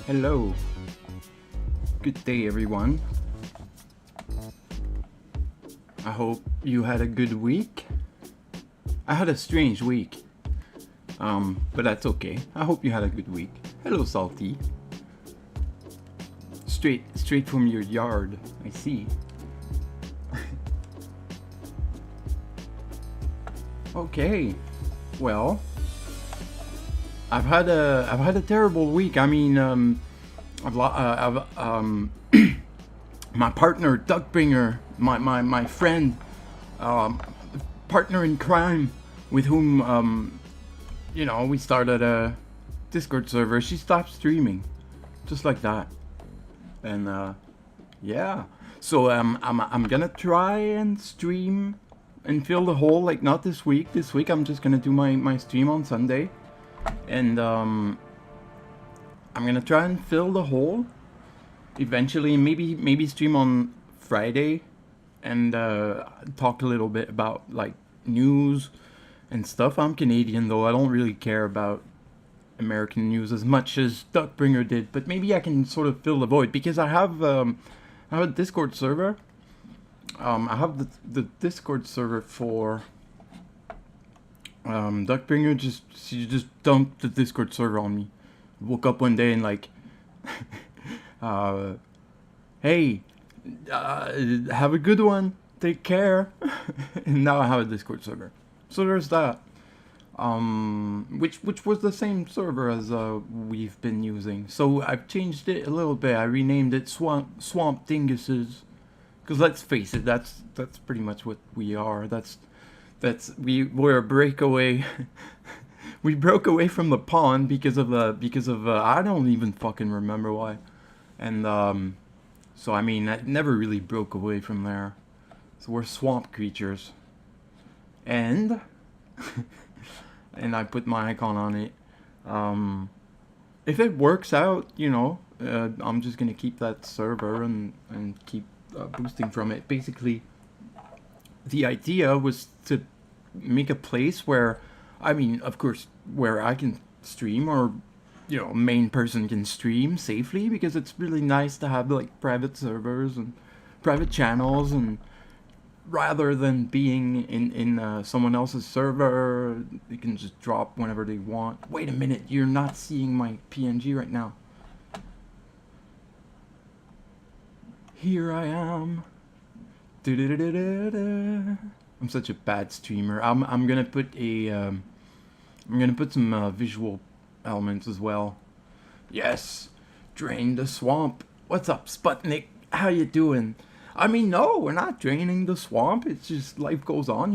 Hello. Good day, everyone. I hope you had a good week. I had a strange week. But that's okay. I hope you had a good week. Hello, Salty. Straight from your yard. I see. Okay. Well, I've had a terrible week. I mean, my partner, Duckbringer, my friend, partner in crime, with whom, we started a Discord server. She stopped streaming, just like that, and yeah. So I'm gonna try and stream and fill the hole. Like not this week. This week I'm just gonna do my stream on Sunday, and I'm gonna try and fill the hole eventually. Maybe stream on Friday and talk a little bit about like news and stuff. I'm Canadian though. I don't really care about American news as much as Duckbringer did, but maybe I can sort of fill the void because I have a Discord server. I have the Discord server for Duckbringer. She just dumped the Discord server on me. Woke up one day and like, hey, have a good one. Take care. And now I have a Discord server. So there's that. Which was the same server as we've been using. So I've changed it a little bit. I renamed it Swamp Dinguses. Because let's face it, that's pretty much what we are. We're a breakaway. We broke away from the pond because of I don't even fucking remember why. And so I mean, I never really broke away from there. So we're swamp creatures. And and I put my icon on it. If it works out, I'm just gonna keep that server and keep boosting from it. Basically, the idea was to make a place where, I mean, of course, where I can stream, or main person can stream safely, because it's really nice to have like private servers and private channels, and rather than being in someone else's server, they can just drop whenever they want. Wait a minute, you're not seeing my PNG right now. Here I am. I'm such a bad streamer. I'm gonna put some visual elements as well. Yes, drain the swamp. What's up, Sputnik? How you doing? I mean, no, we're not draining the swamp. It's just life goes on,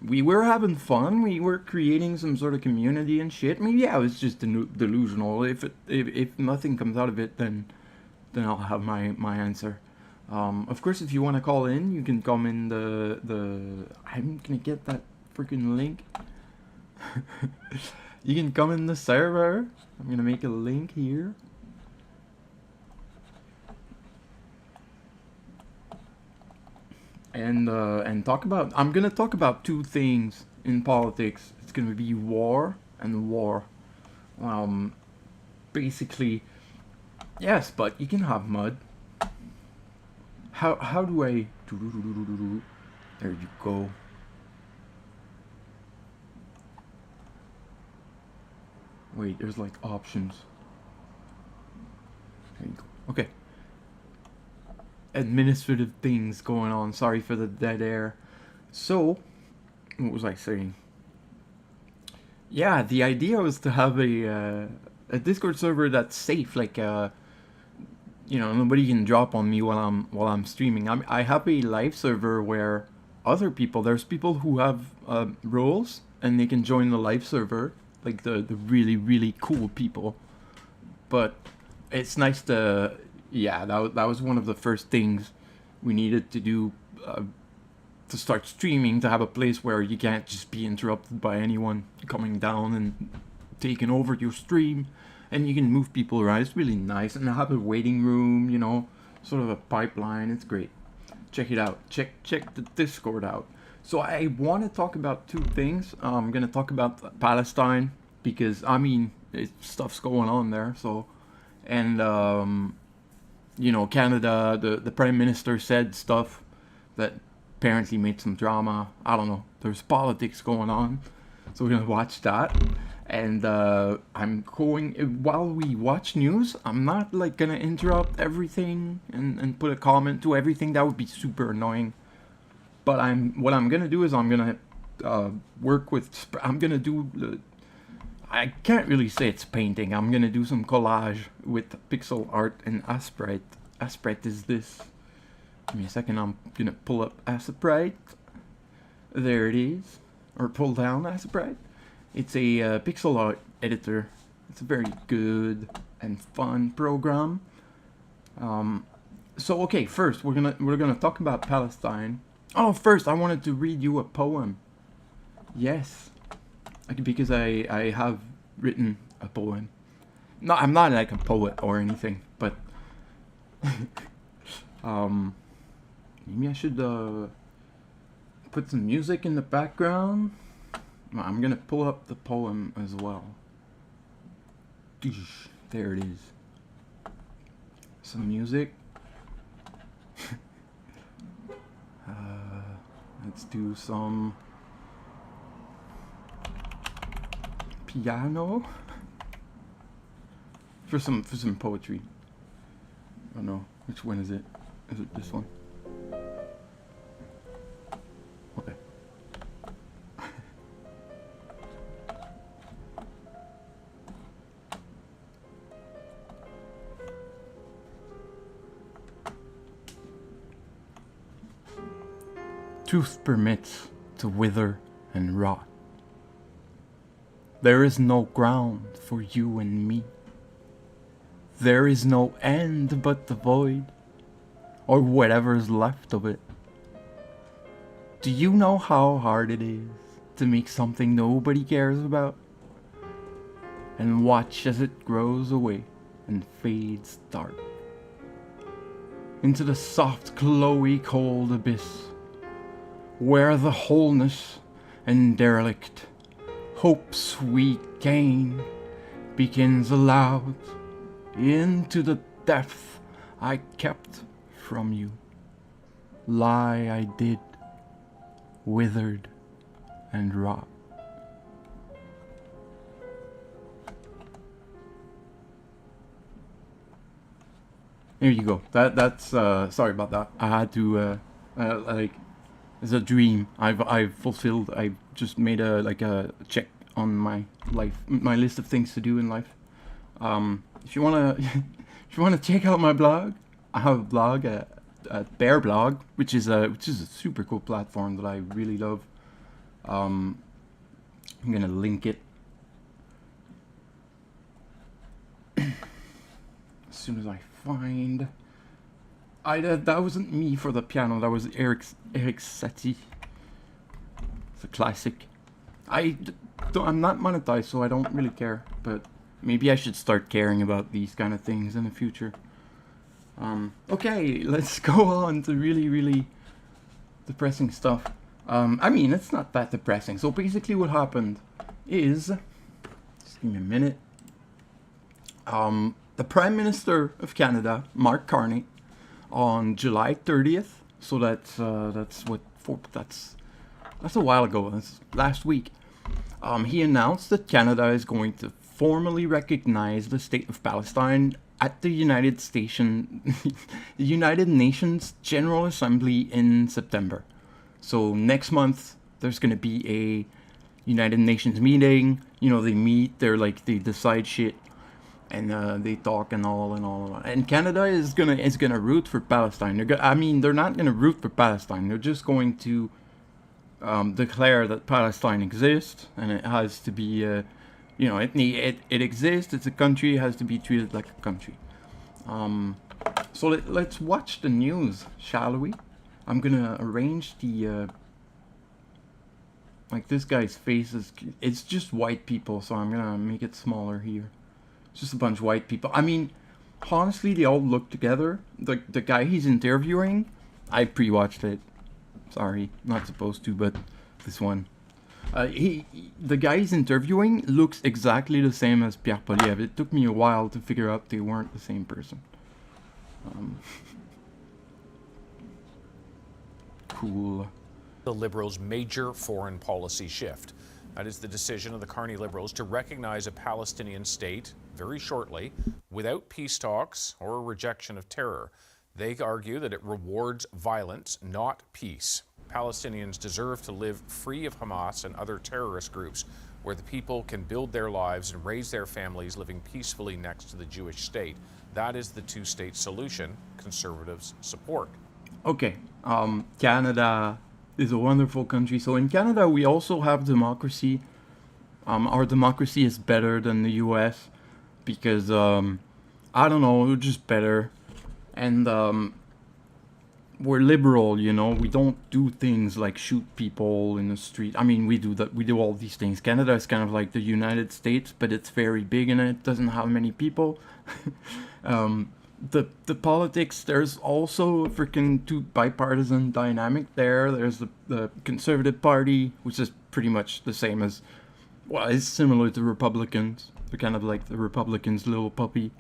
we were having fun. We were creating some sort of community and shit. Maybe I was just delusional. If nothing comes out of it, then I'll have my answer. Of course, if you want to call in, you can come in the I'm gonna get that freaking link. You can come in the server. I'm gonna make a link here. And talk about. I'm gonna talk about two things in politics. It's gonna be war and war. Basically, yes, but you can have mud. How do I? There you go. Wait, there's like options. There you go. Okay. Administrative things going on. Sorry for the dead air. So, what was I saying? Yeah, the idea was to have a Discord server that's safe. Like, nobody can drop on me while I'm streaming. I have a live server where there's people who have roles, and they can join the live server, like the really really cool people. But it's nice to. Yeah, that was one of the first things we needed to do to start streaming, to have a place where you can't just be interrupted by anyone coming down and taking over your stream, and you can move people around. It's really nice, and have a waiting room, sort of a pipeline. It's great. Check it out. Check the Discord out. So I want to talk about two things. I'm gonna talk about Palestine because I mean stuff's going on there. So, and you know, Canada, the prime minister said stuff that apparently made some drama. I don't know. There's politics going on, so we're gonna watch that. And I'm going while we watch news. I'm not like gonna interrupt everything and put a comment to everything. That would be super annoying. But what I'm gonna do is I'm gonna work with. I'm gonna do. I can't really say it's painting. I'm gonna do some collage with pixel art and Asprite. Asprite is this. Give me a second. I'm gonna pull up Asprite. There it is, or pull down Asprite. It's a pixel art editor. It's a very good and fun program. So okay, first we're gonna talk about Palestine. Oh, first I wanted to read you a poem. Yes, because I have written a poem. No, I'm not like a poet or anything, but maybe I should put some music in the background. I'm gonna pull up the poem as well. There it is. Some music. Let's do some piano for some poetry. Oh no, which one is it? Is it this one? Okay. Truth permits to wither and rot. There is no ground for you and me. There is no end but the void, or whatever is left of it. Do you know how hard it is to make something nobody cares about? And watch as it grows away and fades dark into the soft, glowy, cold abyss, where the wholeness and derelict hopes we gain begins aloud into the depth I kept from you. Lie I did, withered and rot. There you go. That's sorry about that. I had to like, it's a dream I've fulfilled. I just made a check on my life, my list of things to do in life. If you wanna if you wanna check out my blog, I have a blog at Bear Blog, which is a super cool platform that I really love. I'm gonna link it as soon as I find. That wasn't me for the piano. That was Eric Satie. It's a classic. I'm not monetized, so I don't really care. But maybe I should start caring about these kind of things in the future. Okay, let's go on to really depressing stuff. I mean, it's not that depressing. So basically, what happened is, just give me a minute. The Prime Minister of Canada, Mark Carney, on July 30th. So that's a while ago. That's last week. He announced that Canada is going to formally recognize the state of Palestine at the United Nations General Assembly in September. So next month there's going to be a United Nations meeting. You know, they meet. They decide shit. And they talk and all. And Canada is gonna root for Palestine. They're not gonna root for Palestine. They're just going to declare that Palestine exists, and it has to be, it exists. It's a country. It has to be treated like a country. So let's watch the news, shall we? I'm gonna arrange the. Like this guy's face it's just white people, so I'm gonna make it smaller here. Just a bunch of white people. I mean, honestly, they all look together. The guy he's interviewing, I pre-watched it. Sorry, not supposed to, but this one. The guy he's interviewing looks exactly the same as Pierre Poliev. It took me a while to figure out they weren't the same person. Cool. The Liberals' major foreign policy shift. That is the decision of the Carney Liberals to recognize a Palestinian state very shortly without peace talks or a rejection of terror. They argue that it rewards violence, not peace. Palestinians deserve to live free of Hamas and other terrorist groups, where the people can build their lives and raise their families living peacefully next to the Jewish state. That is the two-state solution conservatives support. Okay, Canada is a wonderful country. So in Canada, we also have democracy. Our democracy is better than the U.S. because, I don't know, we're just better. And we're liberal, you know. We don't do things like shoot people in the street. I mean, we do that. We do all these things. Canada is kind of like the United States, but it's very big and it doesn't have many people. The politics, there's also a freaking two bipartisan dynamic there. There's the Conservative Party, which is pretty much the same as, well, it's similar to Republicans. They're kind of like the Republicans' little puppy.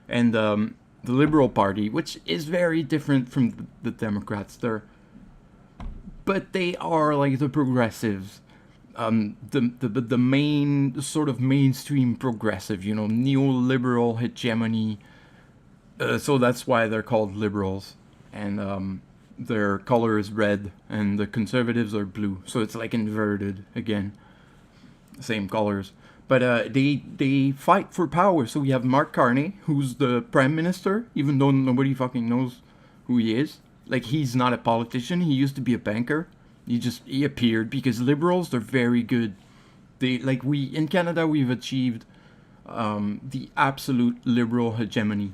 And the Liberal Party, which is very different from the Democrats there. But they are like the progressives. The main sort of mainstream progressive, you know, neoliberal hegemony. So that's why they're called liberals, and their color is red, and the conservatives are blue. So it's like inverted again, same colors. But they fight for power. So we have Mark Carney, who's the prime minister, even though nobody fucking knows who he is. Like, he's not a politician. He used to be a banker. He appeared because liberals, they're very good. In Canada, we've achieved the absolute liberal hegemony.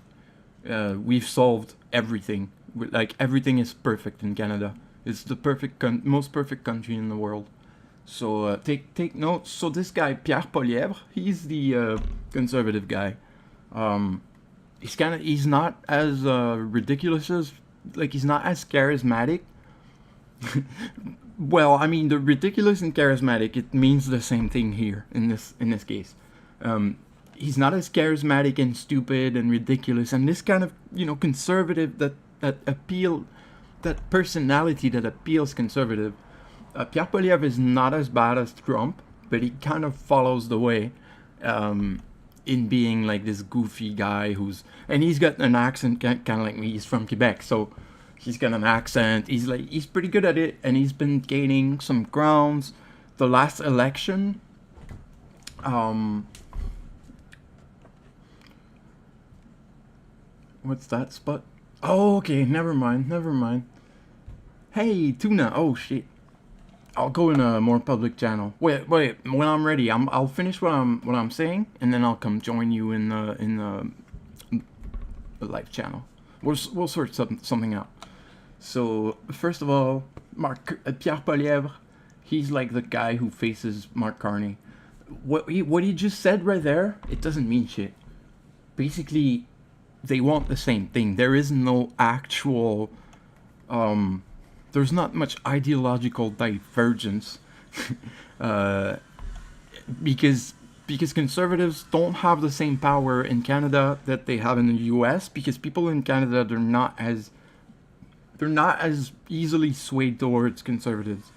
We've solved everything. Like, everything is perfect in Canada. It's the most perfect country in the world. So take notes. So this guy, Pierre Polièvre, he's the conservative guy. He's not as ridiculous as, like, he's not as charismatic. Well, I mean, the ridiculous and charismatic, it means the same thing here in this case. He's not as charismatic and stupid and ridiculous, and this kind of, you know, conservative that personality that appeals conservative. Pierre Poilievre is not as bad as Trump, but he kind of follows the way in being like this goofy guy and he's got an accent kind of like me. He's from Quebec, so he's got an accent. He's pretty good at it, and he's been gaining some grounds. The last election, what's that spot? Oh, okay, never mind. Hey, Tuna. Oh shit. I'll go in a more public channel. Wait. When I'm ready, I'll finish what I'm saying, and then I'll come join you in the live channel. We'll sort something out. So first of all, Pierre Polièvre, he's like the guy who faces Mark Carney. What he just said right there, it doesn't mean shit. Basically, they want the same thing. There is no actual there's not much ideological divergence because conservatives don't have the same power in Canada that they have in the US, because people in Canada, they're not as easily swayed towards conservatives.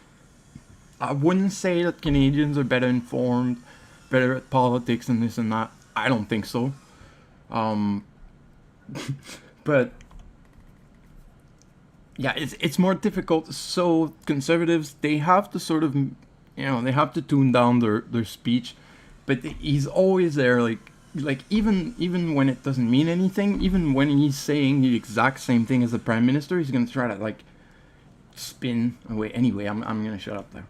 I wouldn't say that Canadians are better informed, better at politics and this and that. I don't think so. But yeah, it's more difficult. So conservatives, they have to sort of, you know, they have to tune down their speech, but he's always there, like even when it doesn't mean anything, even when he's saying the exact same thing as the prime minister, he's gonna try to like spin away. Anyway, I'm gonna shut up there.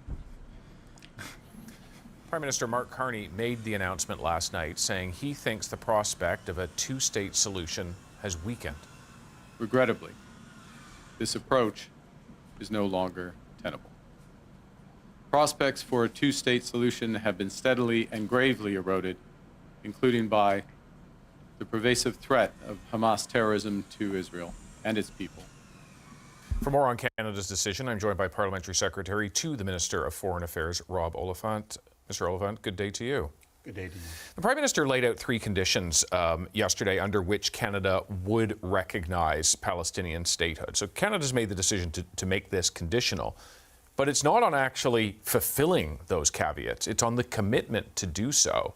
Prime Minister Mark Carney made the announcement last night, saying he thinks the prospect of a two-state solution has weakened. Regrettably, this approach is no longer tenable. Prospects for a two-state solution have been steadily and gravely eroded, including by the pervasive threat of Hamas terrorism to Israel and its people. For more on Canada's decision, I'm joined by Parliamentary Secretary to the Minister of Foreign Affairs, Rob Oliphant. Mr. Oliphant, good day to you. Good day to you. The Prime Minister laid out three conditions yesterday under which Canada would recognize Palestinian statehood. So Canada's made the decision to make this conditional, but it's not on actually fulfilling those caveats. It's on the commitment to do so.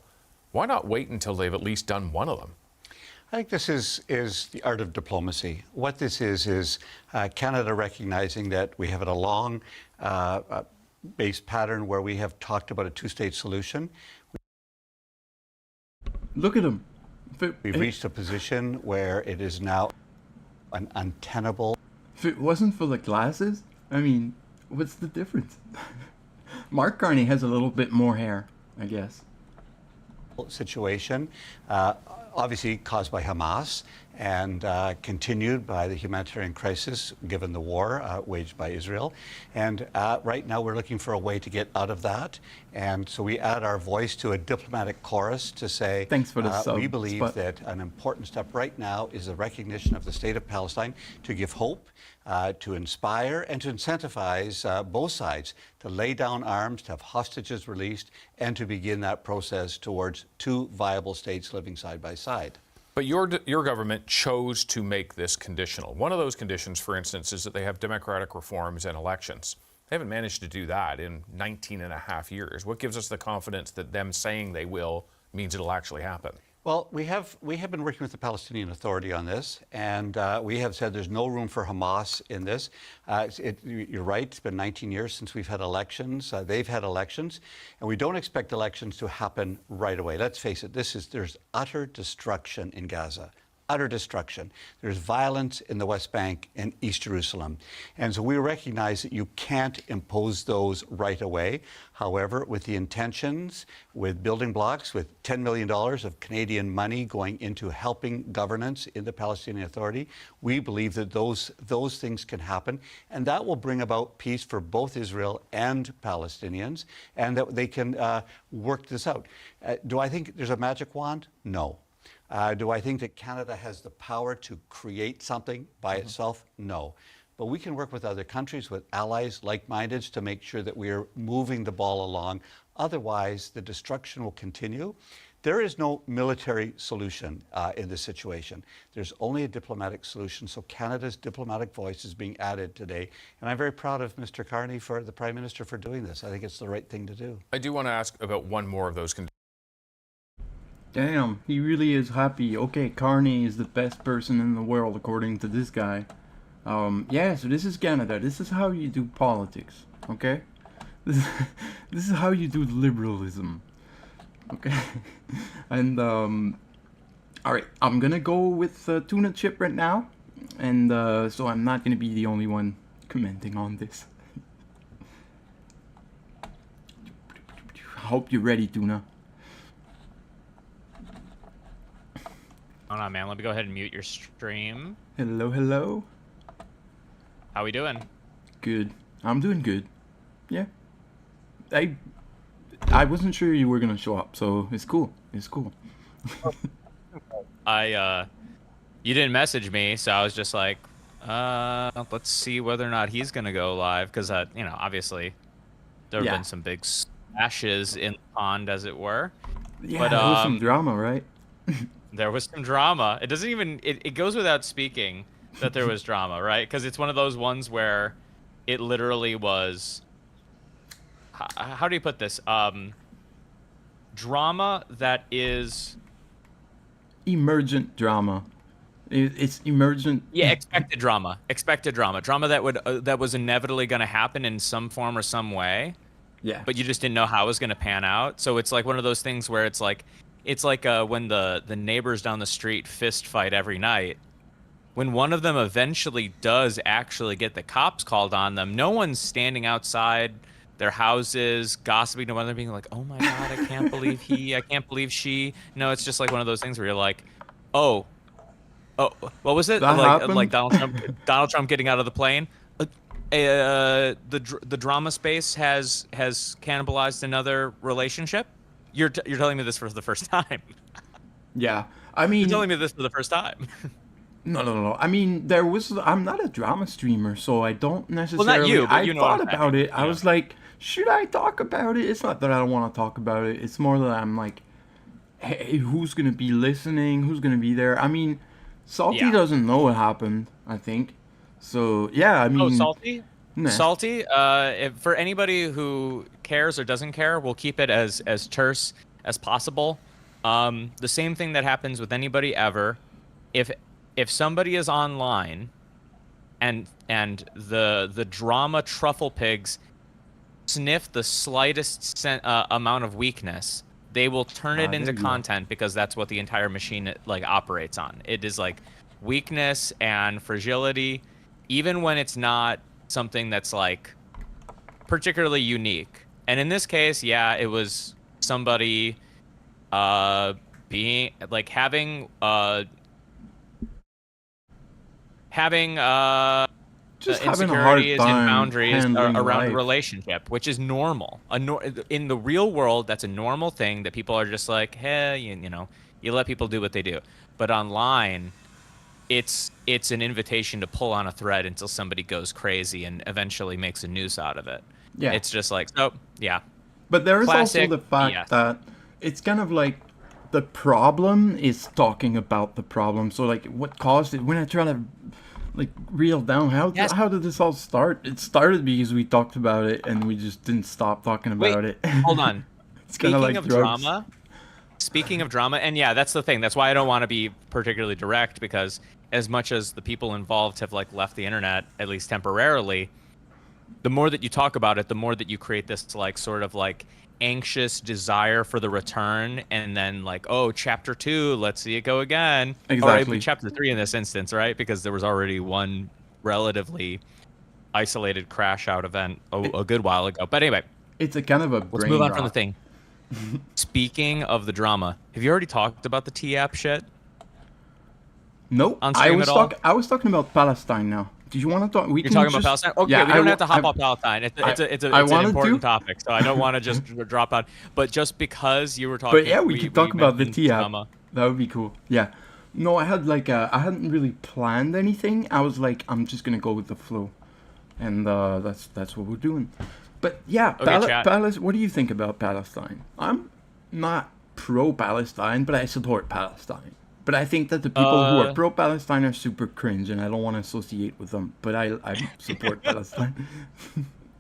Why not wait until they've at least done one of them? I think this is the art of diplomacy. What this is Canada recognizing that we have a long based pattern where we have talked about a two-state solution. Look at him. We've reached a position where it is now an untenable. If it wasn't for the glasses, I mean, what's the difference? Mark Carney has a little bit more hair, I guess. Situation, obviously caused by Hamas and continued by the humanitarian crisis given the war waged by Israel. And right now we're looking for a way to get out of that. And so we add our voice to a diplomatic chorus to say, thanks for the we believe that an important step right now is the recognition of the state of Palestine to give hope, to inspire and to incentivize both sides to lay down arms, to have hostages released, and to begin that process towards two viable states living side by side. But your government chose to make this conditional. One of those conditions, for instance, is that they have democratic reforms and elections. They haven't managed to do that in 19 and a half years. What gives us the confidence that them saying they will means it'll actually happen? Well, we have been working with the Palestinian Authority on this, and we have said there's no room for Hamas in this. You're right, it's been 19 years since we've had elections. They've had elections, and we don't expect elections to happen right away. Let's face it, there's utter destruction in Gaza. Utter destruction. There's violence in the West Bank and East Jerusalem. And so we recognize that you can't impose those right away. However, with the intentions, with building blocks, with $10 million of Canadian money going into helping governance in the Palestinian Authority, we believe that those things can happen. And that will bring about peace for both Israel and Palestinians, and that they can work this out. Do I think there's a magic wand? No. Do I think that Canada has the power to create something by itself? No. But we can work with other countries, with allies, like-minded, to make sure that we are moving the ball along. Otherwise, the destruction will continue. There is no military solution in this situation. There's only a diplomatic solution. So Canada's diplomatic voice is being added today. And I'm very proud of Mr. Carney, for the Prime Minister, for doing this. I think it's the right thing to do. I do want to ask about one more of those conditions. Damn, he really is happy. Okay, Carney is the best person in the world, according to this guy. Yeah, so this is Canada. This is how you do politics, okay? This is how you do liberalism, okay? And, alright, I'm gonna go with tuna chip right now. And, so I'm not gonna be the only one commenting on this. I hope you're ready, tuna. Hold on, man. Let me go ahead and mute your stream. Hello, hello. How we doing? Good. I'm doing good. Yeah. I wasn't sure you were gonna show up, so it's cool. It's cool. You didn't message me, so I was just like, let's see whether or not he's gonna go live, because you know, obviously, there have been some big splashes in the pond, as it were. Yeah, but, there was some drama, right? There was some drama. It doesn't even, it goes without speaking that there was drama, right? Because it's one of those ones where it literally was, how do you put this? Drama that is... Emergent drama. It's emergent. Yeah, expected drama. Expected drama. Drama that would that was inevitably going to happen in some form or some way. Yeah. But you just didn't know how it was going to pan out. So it's like one of those things where it's like when the neighbors down the street fist fight every night. When one of them eventually does actually get the cops called on them, no one's standing outside their houses gossiping to one another, being like, "Oh my God, I can't believe I can't believe she." No, it's just like one of those things where you're like, "Oh, what was it? Like Donald Trump getting out of the plane." The drama space has cannibalized another relationship. You're telling me this for the first time. Yeah, I mean, you're telling me this for the first time. No. I mean, there was. I'm not a drama streamer, so I don't Well, not necessarily. you, but I you know thought what I'm about saying. it. I Yeah. was like, should I talk about it? It's not that I don't want to talk about it. It's more that I'm like, hey, who's gonna be listening? Who's gonna be there? I mean, Salty Yeah. doesn't know what happened. I think. So yeah, I Oh, mean, salty. nah. Salty. For anybody who cares or doesn't care, we'll keep it as terse as possible. The same thing that happens with anybody ever. If if somebody is online and the drama truffle pigs sniff the slightest amount of weakness, they will turn it There into you go. content because that's what the entire machine like operates on. It is like weakness and fragility, even when it's not something that's like particularly unique. And in this case, yeah, it was somebody being like having Just having a hard insecurities and time boundaries handling around the life. relationship, which is normal. In the real world, that's a normal thing that people are just like, hey, you know, you let people do what they do. But online, it's an invitation to pull on a thread until somebody goes crazy and eventually makes a noose out of it. Yeah. It's just like, oh, yeah. But there is also Classic the fact BS. that it's kind of like the problem is talking about the problem. So like what caused it? When I try to like reel down Yes. how did this all start? It started because we talked about it and we just didn't stop talking Wait, about it. hold on. It's kind of Speaking like of drugs. drama, speaking of drama, and yeah, that's the thing. That's why I don't want to be particularly direct, because as much as the people involved have like left the internet, at least temporarily, the more that you talk about it, the more that you create this like sort of like anxious desire for the return, and then like, oh, chapter 2, let's see it go again. Exactly. Or chapter 3 in this instance, right? Because there was already one relatively isolated crash out event a good while ago. But anyway, It's a kind of a let's brain move on rot. from the thing. Speaking of the drama, have you already talked about the T-app shit? Nope. On stream at all? I was talking about Palestine now. Do you want to talk? We You're can talking just, about Palestine? Okay, yeah, we don't have to hop I- on Palestine. It's I an wanted important to. topic, so I don't want to just drop out. But just because you were talking, But yeah, we could talk about the mentioned T app. drama. That would be cool. Yeah. No, I had like I hadn't really planned anything. I was like, I'm just gonna go with the flow, and that's what we're doing. But yeah, Okay, chat. What do you think about Palestine? I'm not pro-Palestine, but I support Palestine. But I think that the people who are pro-Palestine are super cringe, and I don't want to associate with them. But I support Palestine.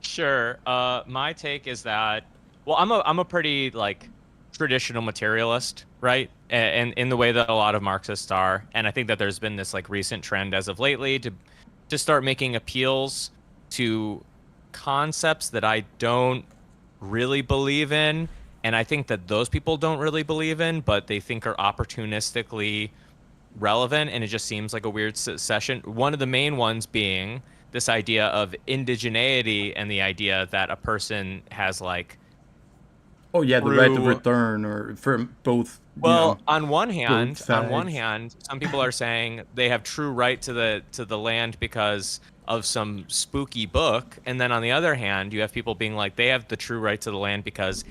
Sure. My take is that, well, I'm a pretty like traditional materialist, right? And in the way that a lot of Marxists are, and I think that there's been this like recent trend as of lately to start making appeals to concepts that I don't really believe in, and I think that those people don't really believe in, but they think are opportunistically relevant, and it just seems like a weird session. One of the main ones being this idea of indigeneity and the idea that a person has like Oh yeah, the right of Through- return, or for both. well, you know, on one hand, sides. some people are saying they have true right to the land because of some spooky book, and then on the other hand, you have people being like they have the true right to the land because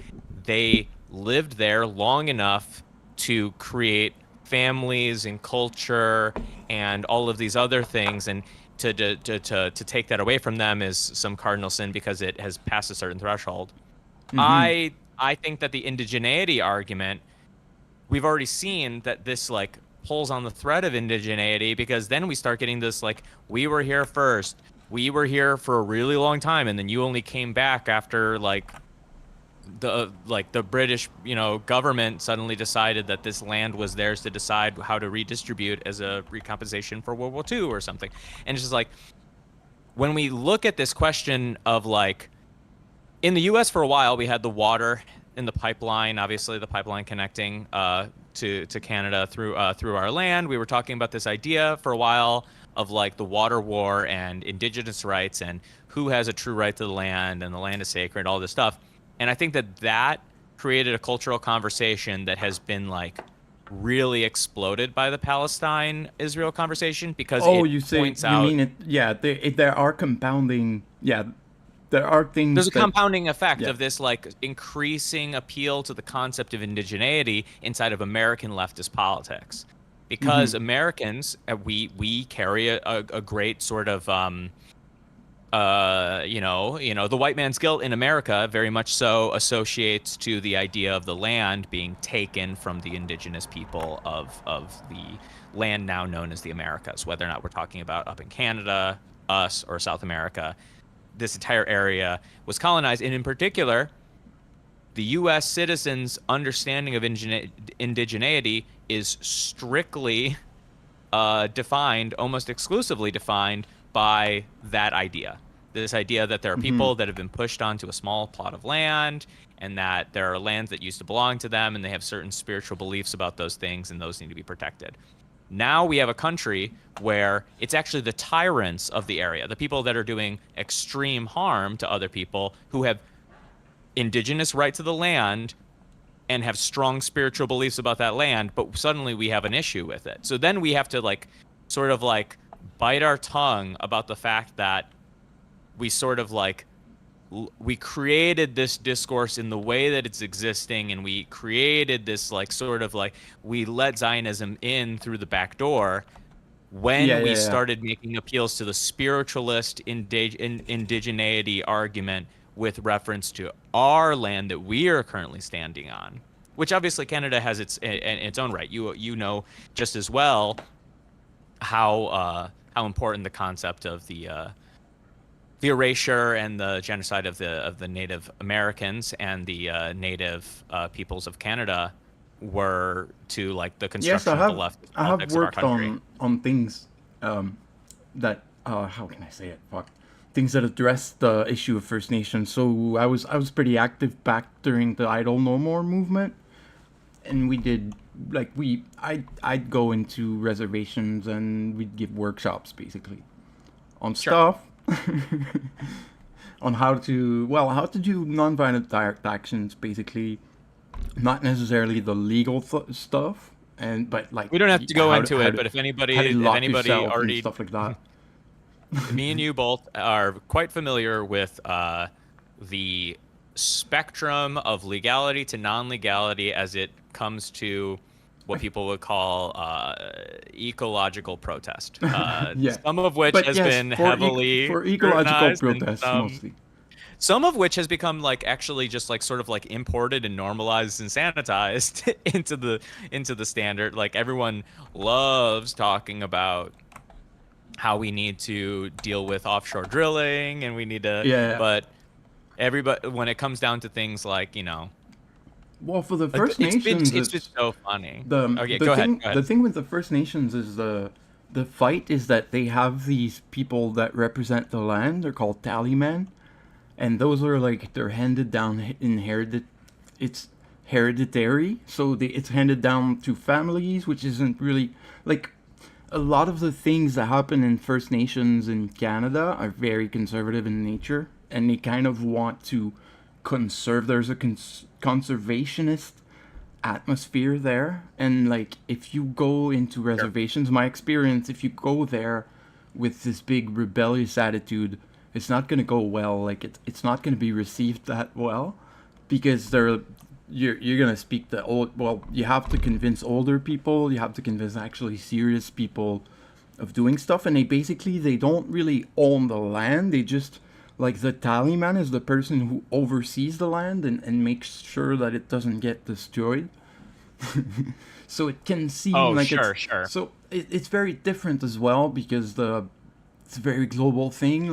they lived there long enough to create families and culture and all of these other things, and to take that away from them is some cardinal sin because it has passed a certain threshold. I think that the indigeneity argument, we've already seen that this like pulls on the thread of indigeneity, because then we start getting this like, we were here first, we were here for a really long time, and then you only came back after like the British, you know, government suddenly decided that this land was theirs to decide how to redistribute as a recompensation for World War II or something. And it's just like, when we look at this question of like, in the U.S. for a while, we had the water in the pipeline, obviously the pipeline connecting to Canada through our land. We were talking about this idea for a while of like the water war and indigenous rights and who has a true right to the land and the land is sacred, all this stuff. And I think that created a cultural conversation that has been like really exploded by the Palestine-Israel conversation, because it points out... You mean it? Yeah, there are compounding. Yeah, there are things. There's a that, compounding effect yeah. of this like increasing appeal to the concept of indigeneity inside of American leftist politics. because Americans, we carry a great sort of the white man's guilt in America very much so associates to the idea of the land being taken from the indigenous people of the land now known as the Americas, whether or not we're talking about up in Canada, us, or South America. This entire area was colonized, and in particular, the U.S. citizens' understanding of indigeneity is strictly defined, almost exclusively defined by that idea. This idea that there are people that have been pushed onto a small plot of land, and that there are lands that used to belong to them, and they have certain spiritual beliefs about those things, and those need to be protected. Now we have a country where it's actually the tyrants of the area, the people that are doing extreme harm to other people who have indigenous right to the land and have strong spiritual beliefs about that land, but suddenly we have an issue with it. So then we have to sort of bite our tongue about the fact that we sort of we created this discourse in the way that it's existing, and we created this we let Zionism in through the back door when we started making appeals to the spiritualist indigeneity argument with reference to our land that we are currently standing on, which obviously Canada has its own right. You know just as well how important the concept of the erasure and the genocide of the Native Americans and the Native peoples of Canada were to the construction of the left politics of our country. I have worked on things that how can I say it? Fuck. Things that address the issue of First Nations. So I was pretty active back during the Idle No More movement, and we did I'd go into reservations and we'd give workshops basically on stuff on how to do nonviolent direct actions, basically, not necessarily the legal stuff, but we don't have to go into it. But if anybody already stuff like that. Me and you both are quite familiar with the spectrum of legality to non-legality as it comes to what people would call ecological protest. Some of which has been heavily for ecological protests mostly. Some of which has become actually just sort of imported and normalized and sanitized into the standard. Everyone loves talking about how we need to deal with offshore drilling and we need to but everybody, when it comes down to things well, for the First Nations, it's just so funny. Go ahead. The thing with the First Nations is the fight is that they have these people that represent the land. They're called tallymen, and those are they're handed down it's hereditary, so it's handed down to families, which isn't really a lot of the things that happen in First Nations in Canada are very conservative in nature, and they kind of want to conserve. There's a conservationist atmosphere there, and if you go into reservations, my experience, if you go there with this big rebellious attitude, it's not going to go well. It's not going to be received that well, because you're going to speak the old, well, you have to convince older people, you have to convince actually serious people of doing stuff, and they don't really own the land. They just the tallyman is the person who oversees the land and makes sure that it doesn't get destroyed. So it can seem sure. So it's very different as well, because it's a very global thing.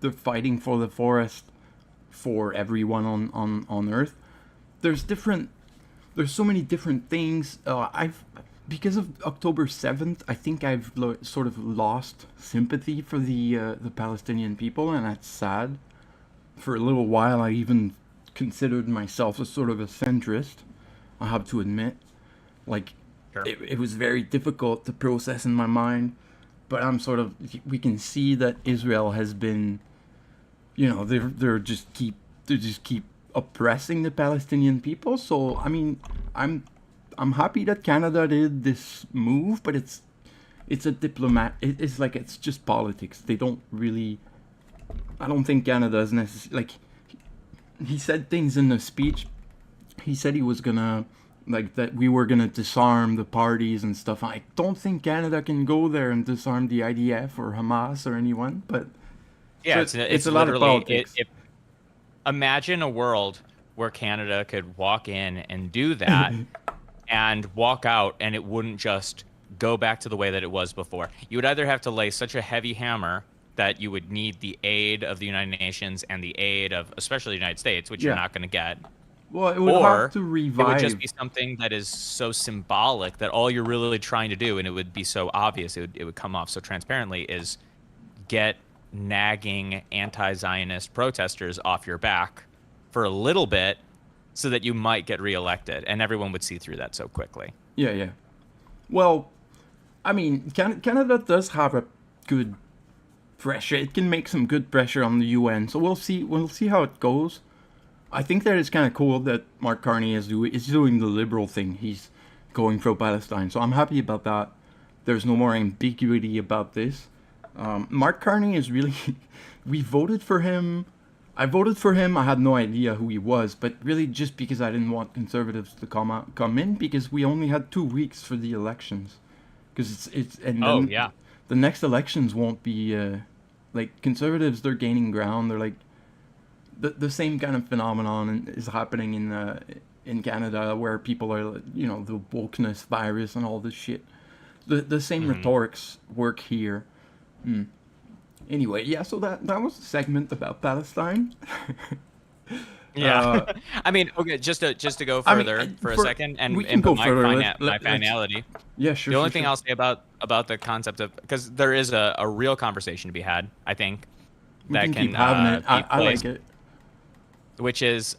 They're fighting for the forest for everyone on Earth. There's so many different things. Because of October 7th, I think I've sort of lost sympathy for the Palestinian people, and that's sad. For a little while, I even considered myself a sort of a centrist, I have to admit. It was very difficult to process in my mind, but we can see that Israel has been, they just keep oppressing the Palestinian people. So I mean, I'm happy that Canada did this move, but it's a diplomat. It's just politics. They don't really. I don't think Canada is necessarily he said things in the speech. He said he was gonna like that we were gonna disarm the parties and stuff. I don't think Canada can go there and disarm the IDF or Hamas or anyone, but Yeah, so it's a lot of literally politics. imagine a world where Canada could walk in and do that and walk out, and it wouldn't just go back to the way that it was before. You would either have to lay such a heavy hammer that you would need the aid of the United Nations and the aid of especially the United States, which Yeah. you're not going to get. Well, it would Or have to it would revive. just be something that is so symbolic that all you're really trying to do, and it would be so obvious, it would come off so transparently, is get nagging anti-Zionist protesters off your back for a little bit so that you might get reelected, and everyone would see through that so quickly. Yeah, yeah. Well, I mean, Canada does have a good pressure. It can make some good pressure on the UN. So we'll see. We'll see how it goes. I think that it's kind of cool that Mark Carney is doing the liberal thing. He's going pro Palestine. So I'm happy about that. There's no more ambiguity about this. Mark Carney is really. We voted for him. I voted for him. I had no idea who he was, but really just because I didn't want conservatives to come in, because we only had 2 weeks for the elections. Because it's and Oh, then yeah. the next elections won't be like conservatives. They're gaining ground. They're like the same kind of phenomenon is happening in Canada, where people are, the wokeness virus and all this shit. The same rhetorics work here. Anyway, yeah. So that was a segment about Palestine. Yeah. I mean, okay, just to go I mean, further for a for- second and we can and go put further. my Let's- finality. Yeah, sure. The only sure, thing sure. I'll say about the concept of, because there is a real conversation to be had, I think, We that can can keep having it. be I like placed, it. which is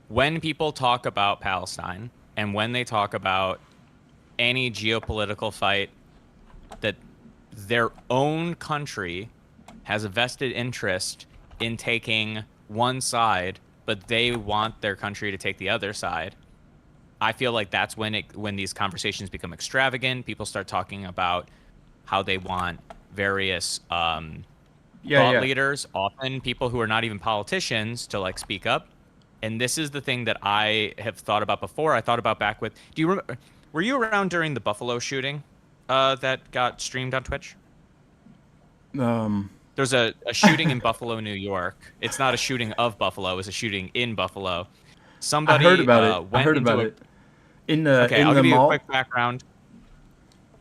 when people talk about Palestine and when they talk about any geopolitical fight that their own country has a vested interest in taking one side, but they want their country to take the other side. I feel like that's when these conversations become extravagant. People start talking about how they want various Yeah, thought yeah. leaders, often people who are not even politicians, to like speak up. And this is the thing that I have thought about before. I thought about back with. Do you remember? Were you around during the Buffalo shooting that got streamed on Twitch? There's a shooting in Buffalo, New York. It's not a shooting of Buffalo. It's a shooting in Buffalo. Somebody I heard about it. I went heard into about a, it. In the Okay, in I'll the give you a mall. quick background.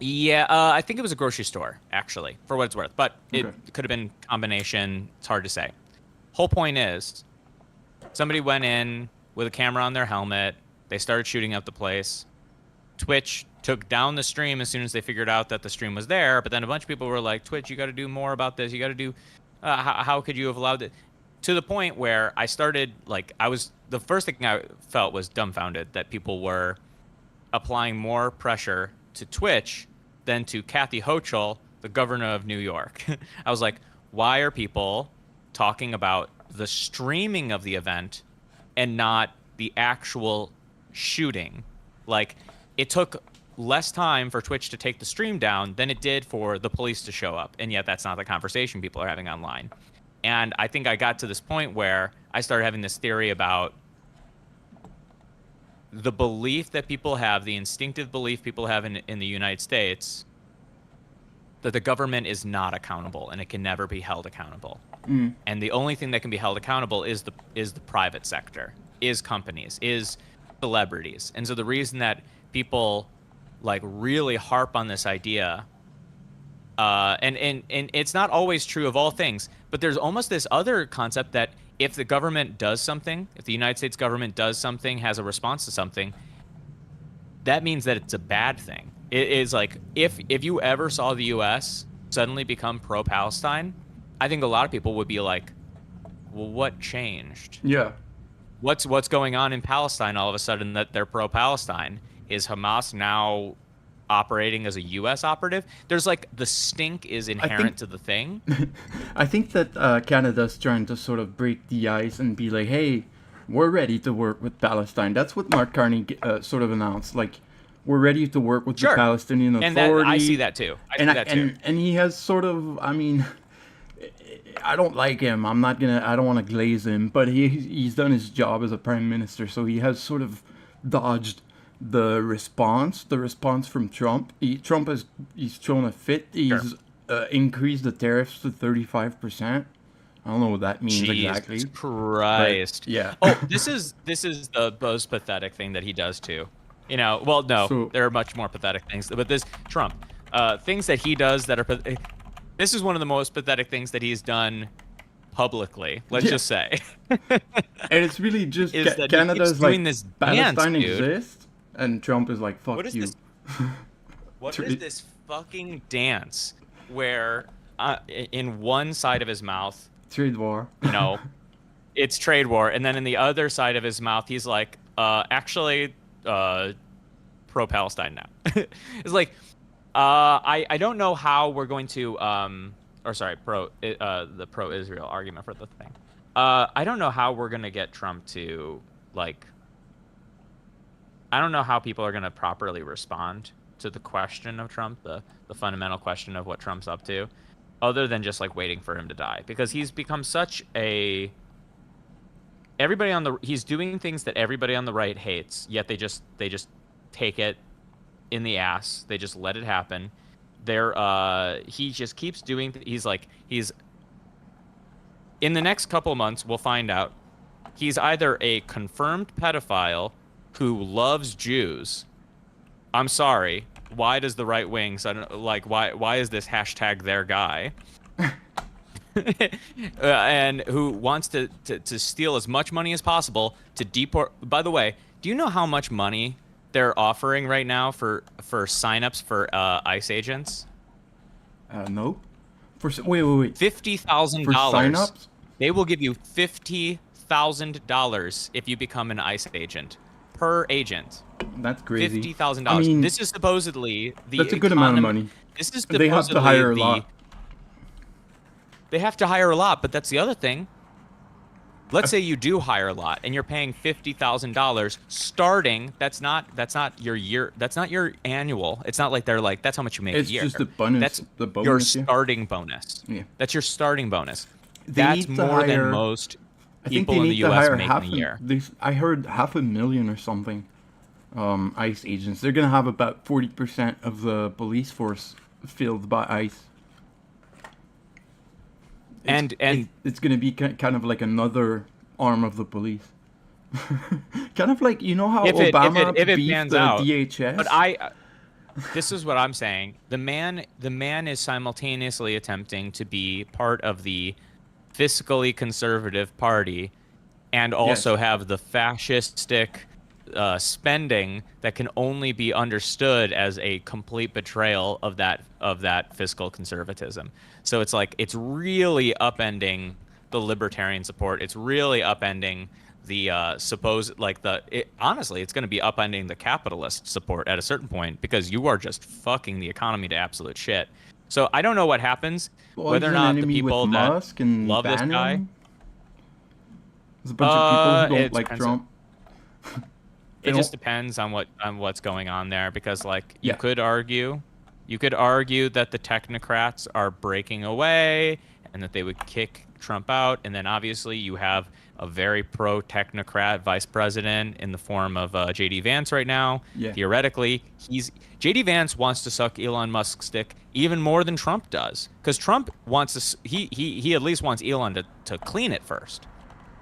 Yeah, I think it was a grocery store, actually, for what it's worth. But it Okay. could have been combination. It's hard to say. Whole point is, somebody went in with a camera on their helmet. They started shooting up the place. Twitch took down the stream as soon as they figured out that the stream was there. But then a bunch of people were like, Twitch, you got to do more about this. You got to do, how could you have allowed it? To the point where I started, the first thing I felt was dumbfounded that people were applying more pressure to Twitch than to Kathy Hochul, the governor of New York. I was like, why are people talking about the streaming of the event and not the actual shooting? Like, it took less time for Twitch to take the stream down than it did for the police to show up. And yet that's not the conversation people are having online. And I think I got to this point where I started having this theory about the belief that people have, the instinctive belief people have in the United States, that the government is not accountable and it can never be held accountable. And the only thing that can be held accountable is the private sector, is companies, is celebrities. And so the reason that people like really harp on this idea, and it's not always true of all things, but there's almost this other concept that if the government does something, if the United States government does something, has a response to something, that means that it's a bad thing. It is like, if you ever saw the U.S. suddenly become pro-Palestine, I think a lot of people would be like, well, what changed? Yeah. What's going on in Palestine all of a sudden that they're pro-Palestine? Is Hamas now operating as a U.S. operative? There's like, the stink is inherent to the thing. I think that Canada's trying to sort of break the ice and be like, hey, we're ready to work with Palestine. That's what Mark Carney sort of announced. Like, we're ready to work with Sure. the Palestinian And Authority. I see that too. I see that too. And he has sort of, I mean, I don't like him. I don't want to glaze him, but he's done his job as a prime minister, so he has sort of dodged the response from Trump. He's thrown a fit. He's increased the tariffs to 35%. I don't know what that means exactly. Jesus Christ. But, yeah. Oh, this is the most pathetic thing that he does too. You know, well, no, So- there are much more pathetic things, but this Trump, things that he does that are. This is one of the most pathetic things that he's done publicly. Let's just say. And it's really just Is that he Canada's keeps like doing this Palestine dance, dude. exists, and Trump is like, fuck What is you. this? What is this fucking dance where in one side of his mouth, Trade war. you know, it's trade war, and then in the other side of his mouth, he's like, actually, pro-Palestine now. It's like, I don't know how we're going to, the pro-Israel argument for the thing. I don't know how we're gonna get Trump to like. I don't know how people are gonna properly respond to the question of Trump, the fundamental question of what Trump's up to, other than just like waiting for him to die, because he's become such a. He's doing things that everybody on the right hates, yet they just take it in the ass. They just let it happen. He just keeps doing. He's in the next couple of months, we'll find out. He's either a confirmed pedophile who loves Jews. I'm sorry. Why does the right wing? Why is this hashtag their guy? And who wants to steal as much money as possible to deport. By the way, do you know how much money they're offering right now for signups for ICE agents? No. Wait. $50,000. For signups? They will give you $50,000 if you become an ICE agent per agent. That's crazy. $50,000. I mean, This is supposedly the. that's a good amount of money. This is They have to supposedly hire a lot. They have to hire a lot, but that's the other thing. Let's say you do hire a lot, and you're paying $50,000 starting. That's not your year. That's not your annual. It's not like they're like that's how much you make It's a year. just a bonus. That's The bonus, your yeah. starting bonus. Yeah. That's your starting bonus. They That's need to more than hire- most I think people they in the need to U.S. hire make half in a year. I heard 500,000 or something. ICE agents. They're gonna have about 40% of the police force filled by ICE. And It's gonna be kind of like another arm of the police. Kind of like, you know how if Obama it beefed pans the out, DHS? but this is what I'm saying. The man is simultaneously attempting to be part of the fiscally conservative party, and also have the fascistic spending that can only be understood as a complete betrayal of that fiscal conservatism. So it's like it's really upending the libertarian support. It's really upending the honestly, it's going to be upending the capitalist support at a certain point, because you are just fucking the economy to absolute shit. So I don't know what happens, Well, whether or he's an not the enemy with people that Musk and love this guy. Bannon. There's a bunch of people who it don't like depends. Trump. They It just don't- depends on what's going on there, because like Yeah. you could argue that the technocrats are breaking away and that they would kick Trump out, and then obviously you have a very pro-technocrat vice president in the form of JD Vance right now. Yeah. Theoretically, JD Vance wants to suck Elon Musk's dick even more than Trump does, because Trump wants to he at least wants Elon to clean it first.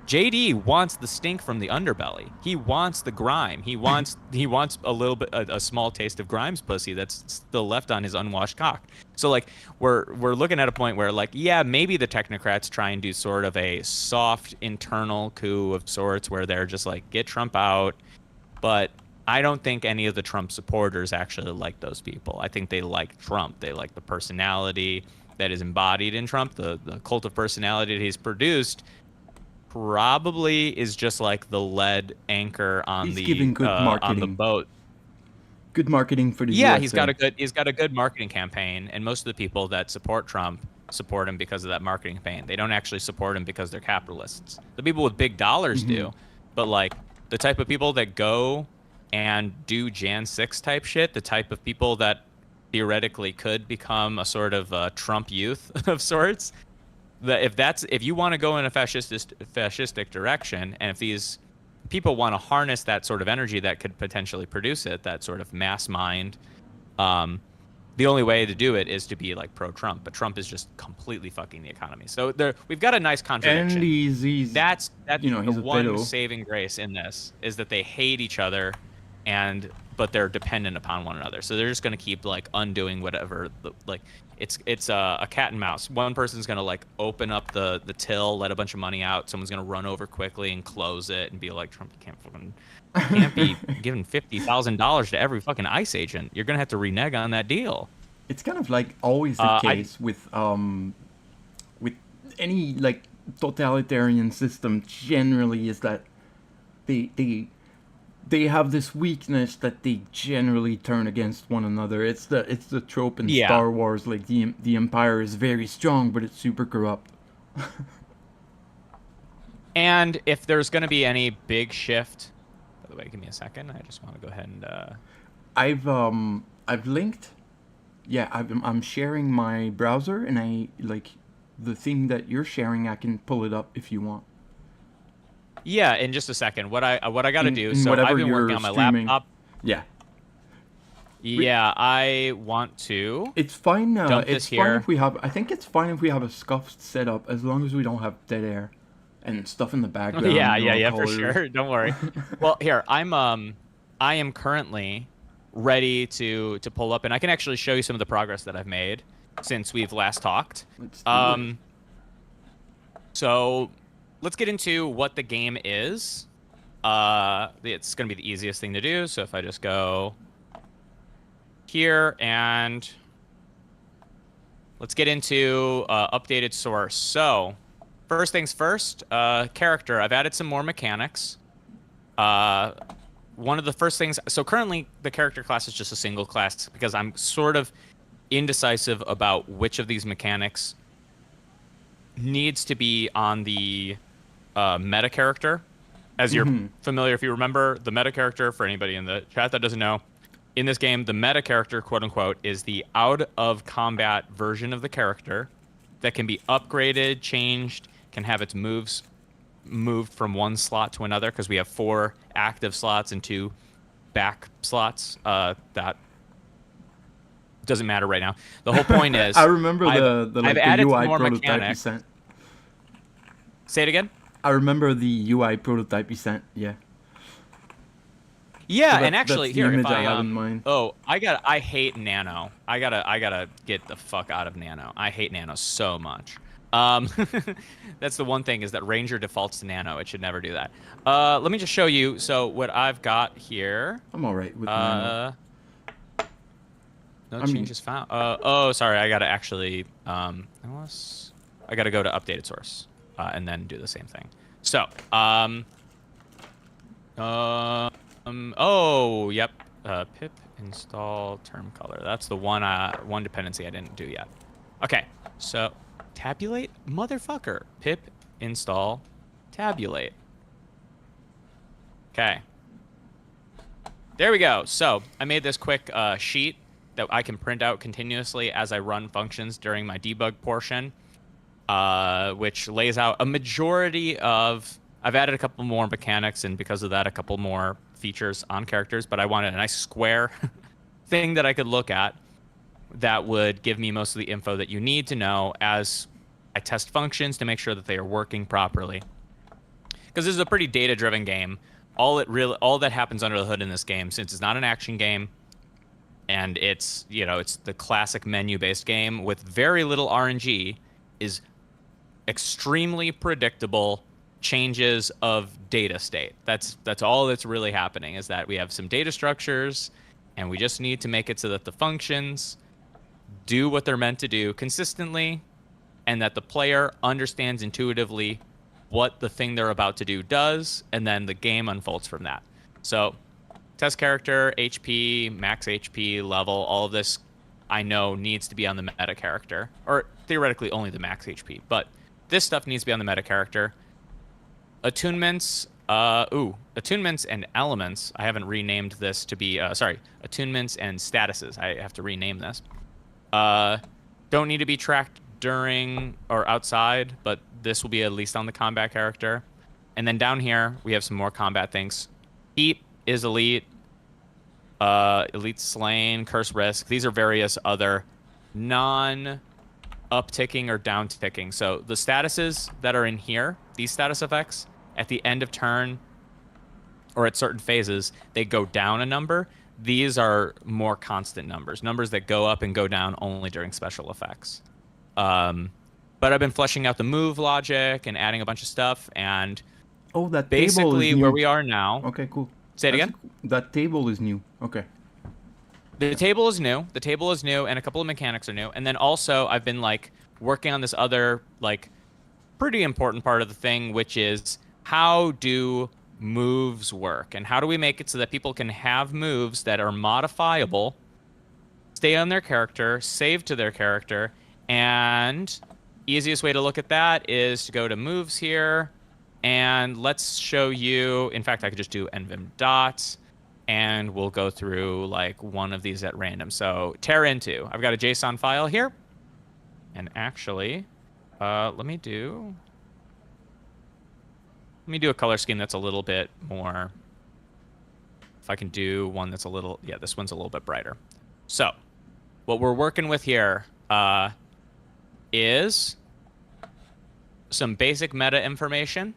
JD wants the stink from the underbelly. He wants the grime. He wants a little bit a small taste of Grimes pussy that's still left on his unwashed cock. So like we're looking at a point where like maybe the technocrats try and do sort of a soft internal coup of sorts where they're just like get Trump out, but I don't think any of the Trump supporters actually like those people. I think they like Trump. They like the personality that is embodied in Trump, the cult of personality that he's produced. Probably is just like the lead anchor on He's giving good on the marketing. boat. Good marketing for the Yeah, USA. he's got a good marketing campaign, and most of the people that support Trump support him because of that marketing campaign. They don't actually support him because they're capitalists. The people with big dollars do, but like the type of people that go and do Jan 6 type shit, the type of people that theoretically could become a sort of Trump youth of sorts, if you want to go in a fascistic direction, and if these people want to harness that sort of energy that could potentially produce it, that sort of mass mind, the only way to do it is to be like pro-Trump. But Trump is just completely fucking the economy. So we've got a nice contradiction. And he's That's you know, he's the a one pedo. saving grace in this, is that they hate each other, but they're dependent upon one another. So they're just gonna keep like undoing whatever. Like it's a cat and mouse. One person's gonna like open up the till, let a bunch of money out. Someone's gonna run over quickly and close it and be like, Trump, you can't be giving $50,000 to every fucking ICE agent. You're gonna have to renege on that deal. It's kind of like always the case with any like totalitarian system. Generally, is that they have this weakness that they generally turn against one another. It's the trope in Star Wars. Like the Empire is very strong, but it's super corrupt. And if there's gonna be any big shift, by the way, give me a second. I just want to go ahead and. I've linked. Yeah, I'm sharing my browser, and I like the thing that you're sharing. I can pull it up if you want. Yeah, in just a second. What I got to do. In So I've whatever been you're working on my streaming. laptop. Yeah. Yeah, I want to. It's fine. Dump It's this fine here. if we have. I think it's fine if we have a scuffed setup, as long as we don't have dead air and stuff in the background. Yeah, for colors. sure. Don't worry. Well, here I am currently ready to pull up, and I can actually show you some of the progress that I've made since we've last talked. Let's do it. So let's get into what the game is. It's going to be the easiest thing to do. So if I just go here and let's get into updated source. So first things first, character. I've added some more mechanics. One of the first things, so currently the character class is just a single class because I'm sort of indecisive about which of these mechanics needs to be on the meta character. As you're familiar, if you remember, the meta character, for anybody in the chat that doesn't know, in this game, the meta character, quote unquote, is the out of combat version of the character that can be upgraded, changed, can have its moves moved from one slot to another, because we have 4 active slots and 2 back slots. That doesn't matter right now. The whole point is I remember the UI more prototype you mechanics. sent. Say it again. I remember the UI prototype you sent. Yeah. Yeah, So and actually, that's the here, image if I have in mind. I hate Nano. I gotta get the fuck out of Nano. I hate Nano so much. That's the one thing, is that Ranger defaults to Nano. It should never do that. Let me just show you. So what I've got here. I'm all right with Nano. No changes found. Oh, sorry. I gotta actually. Unless I gotta go to updated source, and then do the same thing. So, oh, yep. Pip install term color. That's the one dependency I didn't do yet. Okay, so tabulate, motherfucker. Pip install tabulate. Okay. There we go. So I made this quick sheet that I can print out continuously as I run functions during my debug portion, which lays out a majority of. I've added a couple more mechanics, and because of that, a couple more features on characters, but I wanted a nice square thing that I could look at that would give me most of the info that you need to know as I test functions to make sure that they are working properly. Because this is a pretty data-driven game. All that happens under the hood in this game, since it's not an action game, and it's the classic menu-based game with very little RNG, is extremely predictable changes of data state. That's all that's really happening, is that we have some data structures, and we just need to make it so that the functions do what they're meant to do consistently, and that the player understands intuitively what the thing they're about to do does, and then the game unfolds from that. So test character, HP, max HP, level, all of this I know needs to be on the meta character, or theoretically only the max HP, but this stuff needs to be on the meta character. Attunements, attunements and elements. I haven't renamed this to be, attunements and statuses. I have to rename this. Don't need to be tracked during or outside, but this will be at least on the combat character. And then down here, we have some more combat things. Heat is elite. Elite slain, curse risk. These are various other non-upticking or down-ticking. So the statuses that are in here, these status effects, at the end of turn or at certain phases, they go down a number. These are more constant numbers that go up and go down only during special effects. But I've been fleshing out the move logic and adding a bunch of stuff, and Oh, that table is basically new. where we are now. Okay, cool. Say it again? That table is new. Okay. The table is new. The table is new, and a couple of mechanics are new. And then also, I've been like working on this other like pretty important part of the thing, which is how do moves work, and how do we make it so that people can have moves that are modifiable, stay on their character, save to their character, and easiest way to look at that is to go to moves here, and let's show you. In fact, I could just do nvim dots. And we'll go through like one of these at random. So tear into. I've got a JSON file here. And actually, let me do a color scheme that's a little bit more. If I can do one that's a little, yeah, this one's a little bit brighter. So what we're working with here is some basic meta information,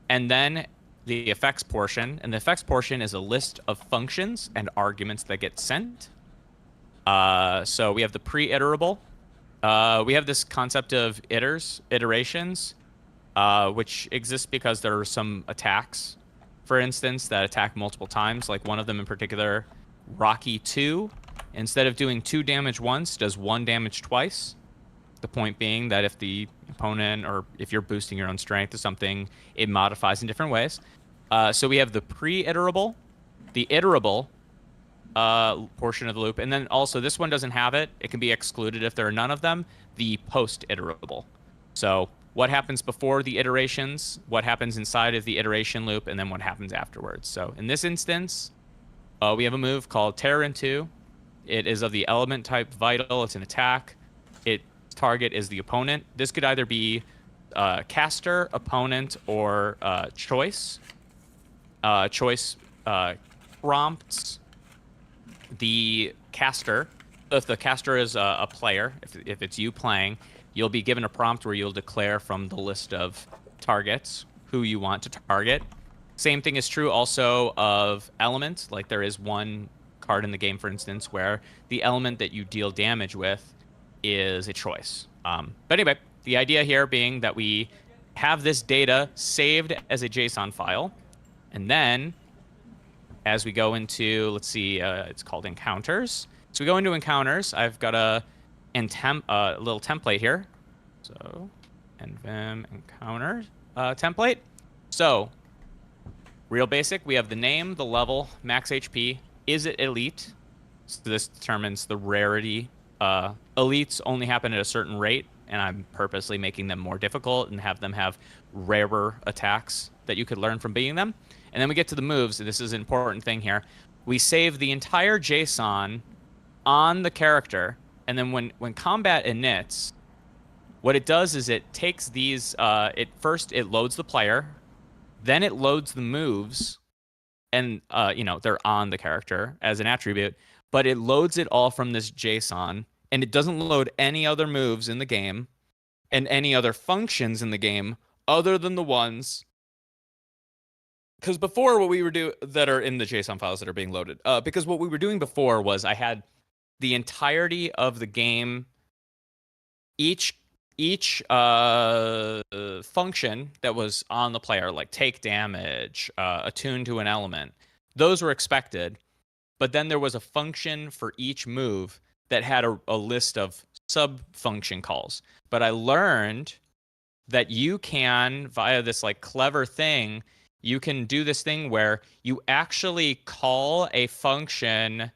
and then the effects portion. And the effects portion is a list of functions and arguments that get sent. So we have the pre-iterable. We have this concept of iterations, which exists because there are some attacks, for instance, that attack multiple times. Like one of them in particular, Rocky 2, instead of doing 2 damage once, does 1 damage twice. The point being that if the opponent, or if you're boosting your own strength or something, it modifies in different ways. So we have the pre-iterable, the iterable portion of the loop, and then also this one doesn't have it. It can be excluded if there are none of them. The post-iterable. So what happens before the iterations, what happens inside of the iteration loop, and then what happens afterwards. So in this instance, we have a move called Tear Into. It is of the element type Vital. It's an attack. Its target is the opponent. This could either be caster, opponent, or choice. Choice prompts the caster. If the caster is a player, if it's you playing, you'll be given a prompt where you'll declare from the list of targets who you want to target. Same thing is true also of elements. Like there is one card in the game, for instance, where the element that you deal damage with is a choice. But anyway, the idea here being that we have this data saved as a JSON file, and then as we go into, let's see, it's called encounters. So we go into encounters. I've got a little template here. So nvim encounter template. So real basic, we have the name, the level, max HP. Is it elite? So this determines the rarity. Elites only happen at a certain rate, and I'm purposely making them more difficult and have them have rarer attacks that you could learn from beating them. And then we get to the moves. This is an important thing here. We save the entire JSON on the character, and then when combat inits, what it does is it takes these. First it loads the player, then it loads the moves, and they're on the character as an attribute. But it loads it all from this JSON, and it doesn't load any other moves in the game and any other functions in the game other than the ones. Because before, what we were doing that are in the JSON files that are being loaded. Because what we were doing before was I had the entirety of the game. Each function that was on the player, like take damage, attune to an element, those were expected. But then there was a function for each move that had a list of sub-function calls. But I learned that you can, via this like clever thing, you can do this thing where you actually call a function,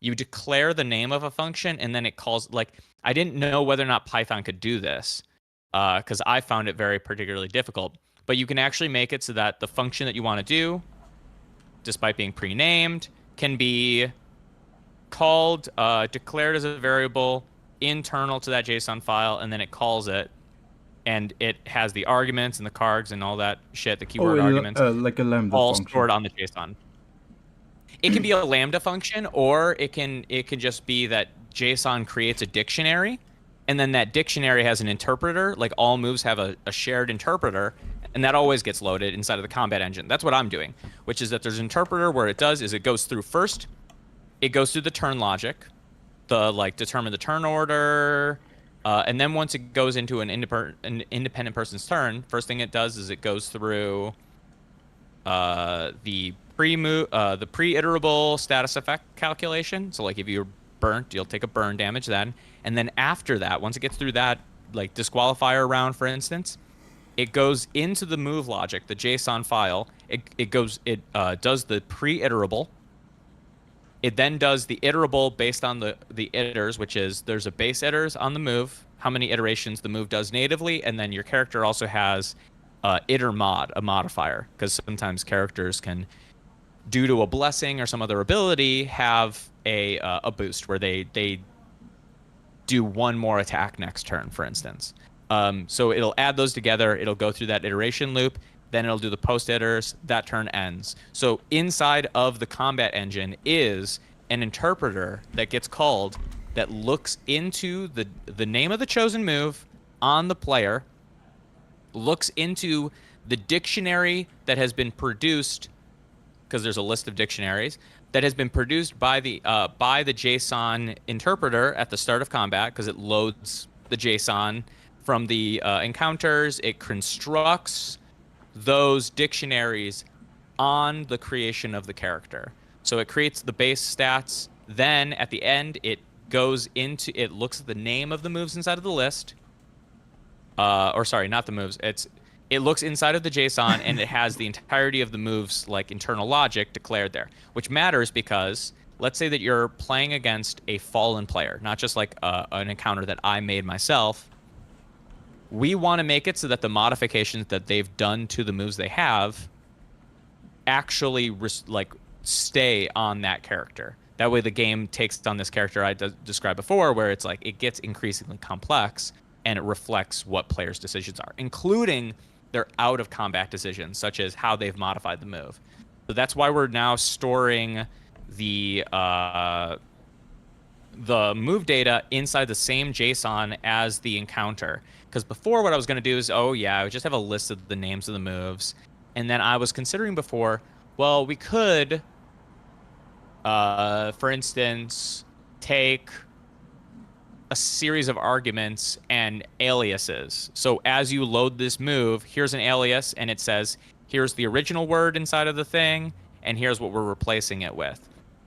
you declare the name of a function, and then it calls, like, I didn't know whether or not Python could do this, because I found it very particularly difficult. But you can actually make it so that the function that you want to do, despite being pre-named, can be called, declared as a variable, internal to that JSON file, and then it calls it, and it has the arguments and the cargs and all that shit, the keyword arguments, like a lambda all function. stored on the JSON. It can be a lambda function, or it can just be that JSON creates a dictionary, and then that dictionary has an interpreter. Like all moves have a shared interpreter, and that always gets loaded inside of the combat engine. That's what I'm doing, which is that there's an interpreter where it does is it goes through first, it goes through the turn logic, the like determine the turn order, and then once it goes into an independent person's turn, first thing it does is it goes through the pre-iterable status effect calculation. So like if you're burnt, you'll take a burn damage then. And then after that, once it gets through that like disqualifier round, for instance, it goes into the move logic, the JSON file. It does the pre-iterable. It then does the iterable based on the iters, which is there's a base iters on the move, how many iterations the move does natively, and then your character also has iter mod, a modifier, because sometimes characters can, due to a blessing or some other ability, have a boost where they do one more attack next turn, for instance. So it'll add those together. It'll go through that iteration loop. Then it'll do the post iters. That turn ends. So inside of the combat engine is an interpreter that gets called that looks into the name of the chosen move on the player, looks into the dictionary that has been produced, because there's a list of dictionaries that has been produced by the JSON interpreter at the start of combat, because it loads the JSON from the encounters. It constructs those dictionaries on the creation of the character. So it creates the base stats. Then at the end, it goes into, it looks at the name of the moves inside of the list. Or sorry, not the moves. It looks inside of the JSON and it has the entirety of the moves like internal logic declared there, which matters because let's say that you're playing against a fallen player, not just like an encounter that I made myself. We want to make it so that the modifications that they've done to the moves they have actually like stay on that character. That way the game takes on this character I described before, where it's like it gets increasingly complex and it reflects what players' decisions are, including their out of combat decisions, such as how they've modified the move. So that's why we're now storing the move data inside the same JSON as the encounter. Because before, what I was going to do is, I would just have a list of the names of the moves. And then I was considering before, well, we could, for instance, take a series of arguments and aliases. So as you load this move, here's an alias, and it says, here's the original word inside of the thing, and here's what we're replacing it with.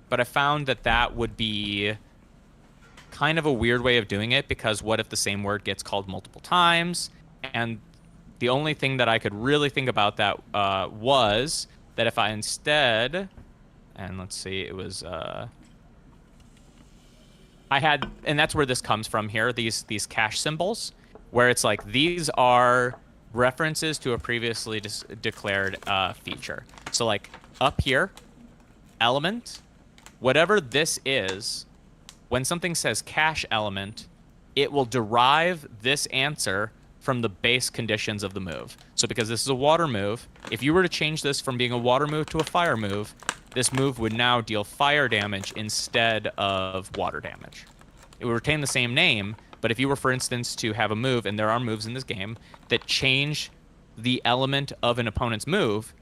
But I found that that would be kind of a weird way of doing it, because what if the same word gets called multiple times? And the only thing that I could really think about that was that if I instead, and let's see, it was I had, and that's where this comes from here, these cache symbols, where it's like these are references to a previously declared feature. So like up here, element, whatever this is, when something says cache element, it will derive this answer from the base conditions of the move. So because this is a water move, if you were to change this from being a water move to a fire move, this move would now deal fire damage instead of water damage. It would retain the same name, but if you were, for instance, to have a move, and there are moves in this game, that change the element of an opponent's move,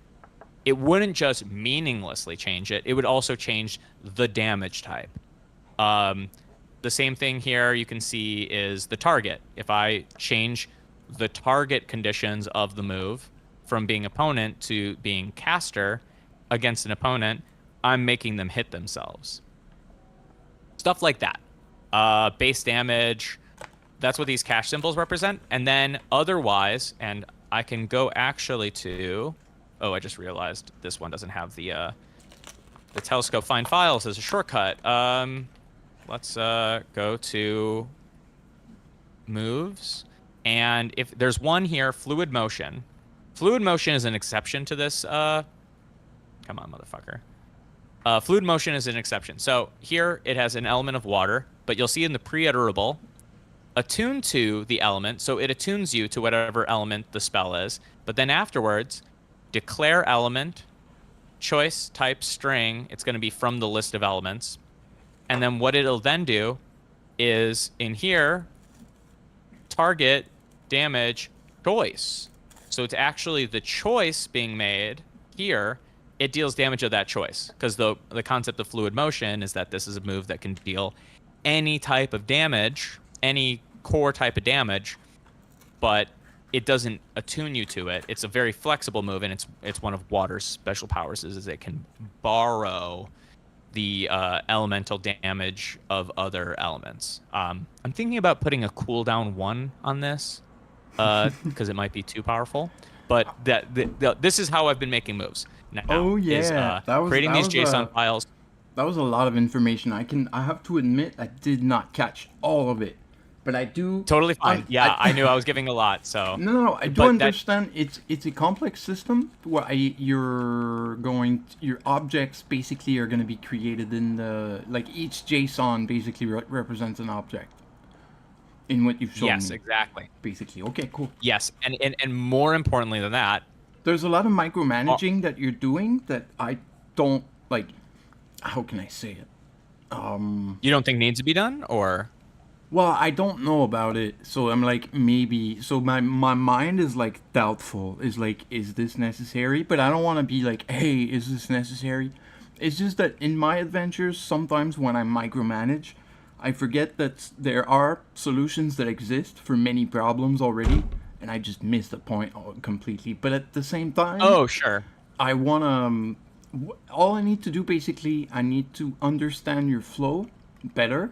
it wouldn't just meaninglessly change it, it would also change the damage type. The same thing here you can see is the target. If I change the target conditions of the move from being opponent to being caster against an opponent, I'm making them hit themselves. Stuff like that. Base damage, that's what these cache symbols represent. And then otherwise, and I can go actually to, I just realized this one doesn't have the telescope find files as a shortcut. Let's go to moves. And if there's one here, fluid motion. Fluid motion is an exception to this. Come on, motherfucker. Fluid motion is an exception. So here it has an element of water, but you'll see in the pre-iterable, attune to the element. So it attunes you to whatever element the spell is. But then afterwards, declare element, choice type string. It's going to be from the list of elements. And then what it'll then do is in here, target, damage, choice. So it's actually the choice being made here. It deals damage of that choice, because the concept of fluid motion is that this is a move that can deal any type of damage, any core type of damage, but it doesn't attune you to it. It's a very flexible move, and it's one of water's special powers is it can borrow the elemental damage of other elements. I'm thinking about putting a cooldown 1 on this, because it might be too powerful. But this is how I've been making moves. Now, Oh yeah, is, creating these JSON files. That was a lot of information. I have to admit I did not catch all of it, but I do. Totally fine. I knew I was giving a lot. So No, I do understand. It's a complex system where your objects basically are going to be created in the, like, each JSON basically represents an object in what you've shown. Yes, me, exactly. Basically, okay, cool. Yes, and more importantly than that, There's a lot of micromanaging that you're doing that I don't like. How can I say it? you don't think needs to be done, or? Well, I don't know about it, so I'm like, maybe. So my mind is like doubtful. Is like, is this necessary? But I don't want to be like, hey, is this necessary? It's just that in my adventures, sometimes when I micromanage, I forget that there are solutions that exist for many problems already, and I just miss the point completely. But at the same time, Oh, sure. I want to. All I need to do, basically, I need to understand your flow better.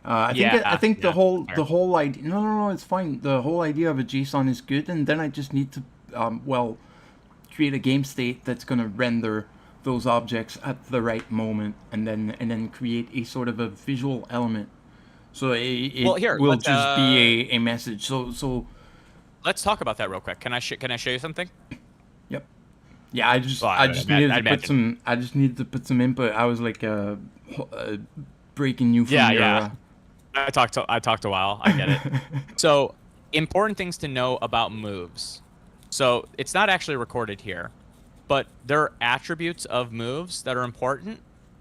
I think the whole idea. No, it's fine. The whole idea of a JSON is good, and then I just need to create a game state that's gonna render those objects at the right moment, and then create a sort of a visual element. So it will just be a message. So let's talk about that real quick. Can I show you something? Yep. Yeah, I just needed to put some input. I was like breaking you from your. I talked a while. I get it. So, important things to know about moves. So, it's not actually recorded here, but there are attributes of moves that are important,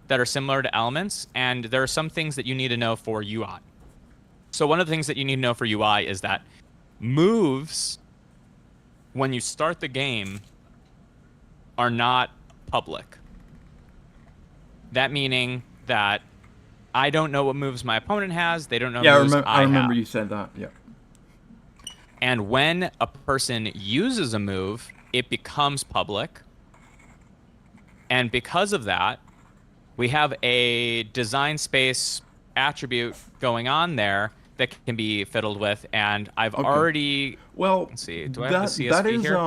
that are similar to elements, and there are some things that you need to know for UI. So, one of the things that you need to know for UI is that moves, when you start the game, are not public. That meaning that I don't know what moves my opponent has. They don't know moves I remember have. you said that. Yeah. And when a person uses a move, it becomes public. And because of that, we have a design space attribute going on there that can be fiddled with. And I've already. Well, let's see. Do I have the CSV here?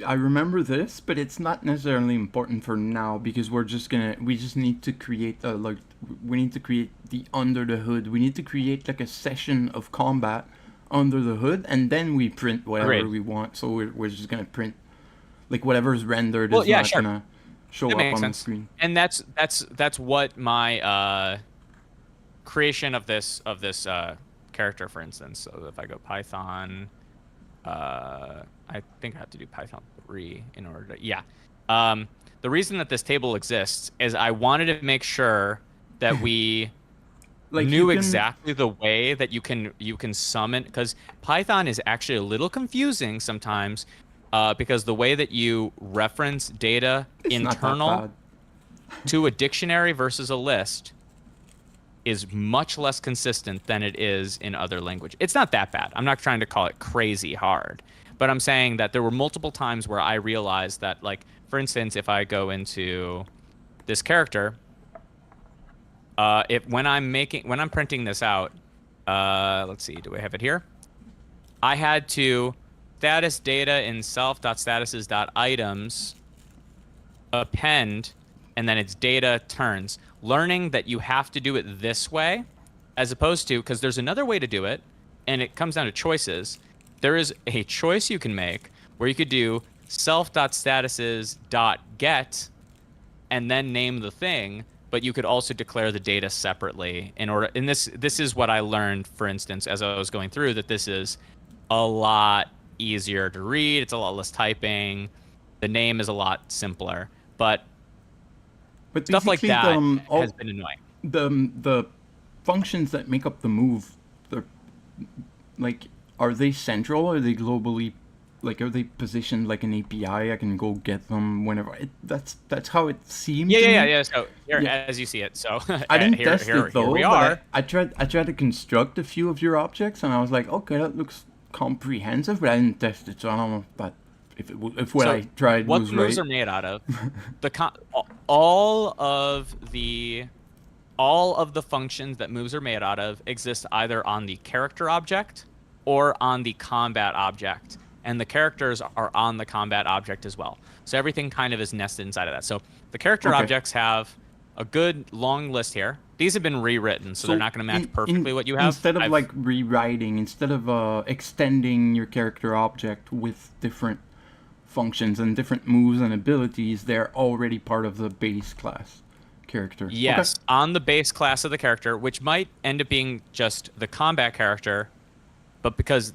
I remember this, but it's not necessarily important for now because we just need to create we need to create the under the hood. We need to create like a session of combat under the hood, and then we print whatever we want. So we're just gonna print like whatever's rendered is not gonna show up on the screen. And that's what my creation of this character, for instance. So if I go Python. I think I have to do Python 3 in order to, the reason that this table exists is I wanted to make sure that we knew exactly the way that you can summon, because Python is actually a little confusing sometimes, because the way that you reference data internal to a dictionary versus a list is much less consistent than it is in other languages. It's not that bad. I'm not trying to call it crazy hard, but I'm saying that there were multiple times where I realized that, like, for instance, if I go into this character, when I'm printing this out, let's see, do I have it here? I had to status data in self.statuses.items append, and then it's data turns. Learning that you have to do it this way, as opposed to, because there's another way to do it, and it comes down to choices. There is a choice you can make where you could do self.statuses.get and then name the thing, but you could also declare the data separately in order. And this is what I learned, for instance, as I was going through, that this is a lot easier to read. It's a lot less typing. The name is a lot simpler, but But stuff like basically, that has been annoying. the functions that make up the move, they're like, are they central? Are they globally, like, are they positioned like an API? I can go get them whenever. That's how it seemed Yeah, to yeah, yeah, me. yeah. So here, Yeah. as you see it. So I didn't here, test it though, we but are. I tried to construct a few of your objects, and I was like, okay, that looks comprehensive, but I didn't test it, so I don't know if that if what So I tried what was the moves right. are made out of, all of the functions that moves are made out of exist either on the character object or on the combat object, and the characters are on the combat object as well. So everything kind of is nested inside of that. So the character Okay. objects have a good long list here. These have been rewritten, so they're not going to match perfectly what you have. Instead of like rewriting, instead of extending your character object with different functions and different moves and abilities, they're already part of the base class character. Yes, Okay. on the base class of the character, which might end up being just the combat character, but because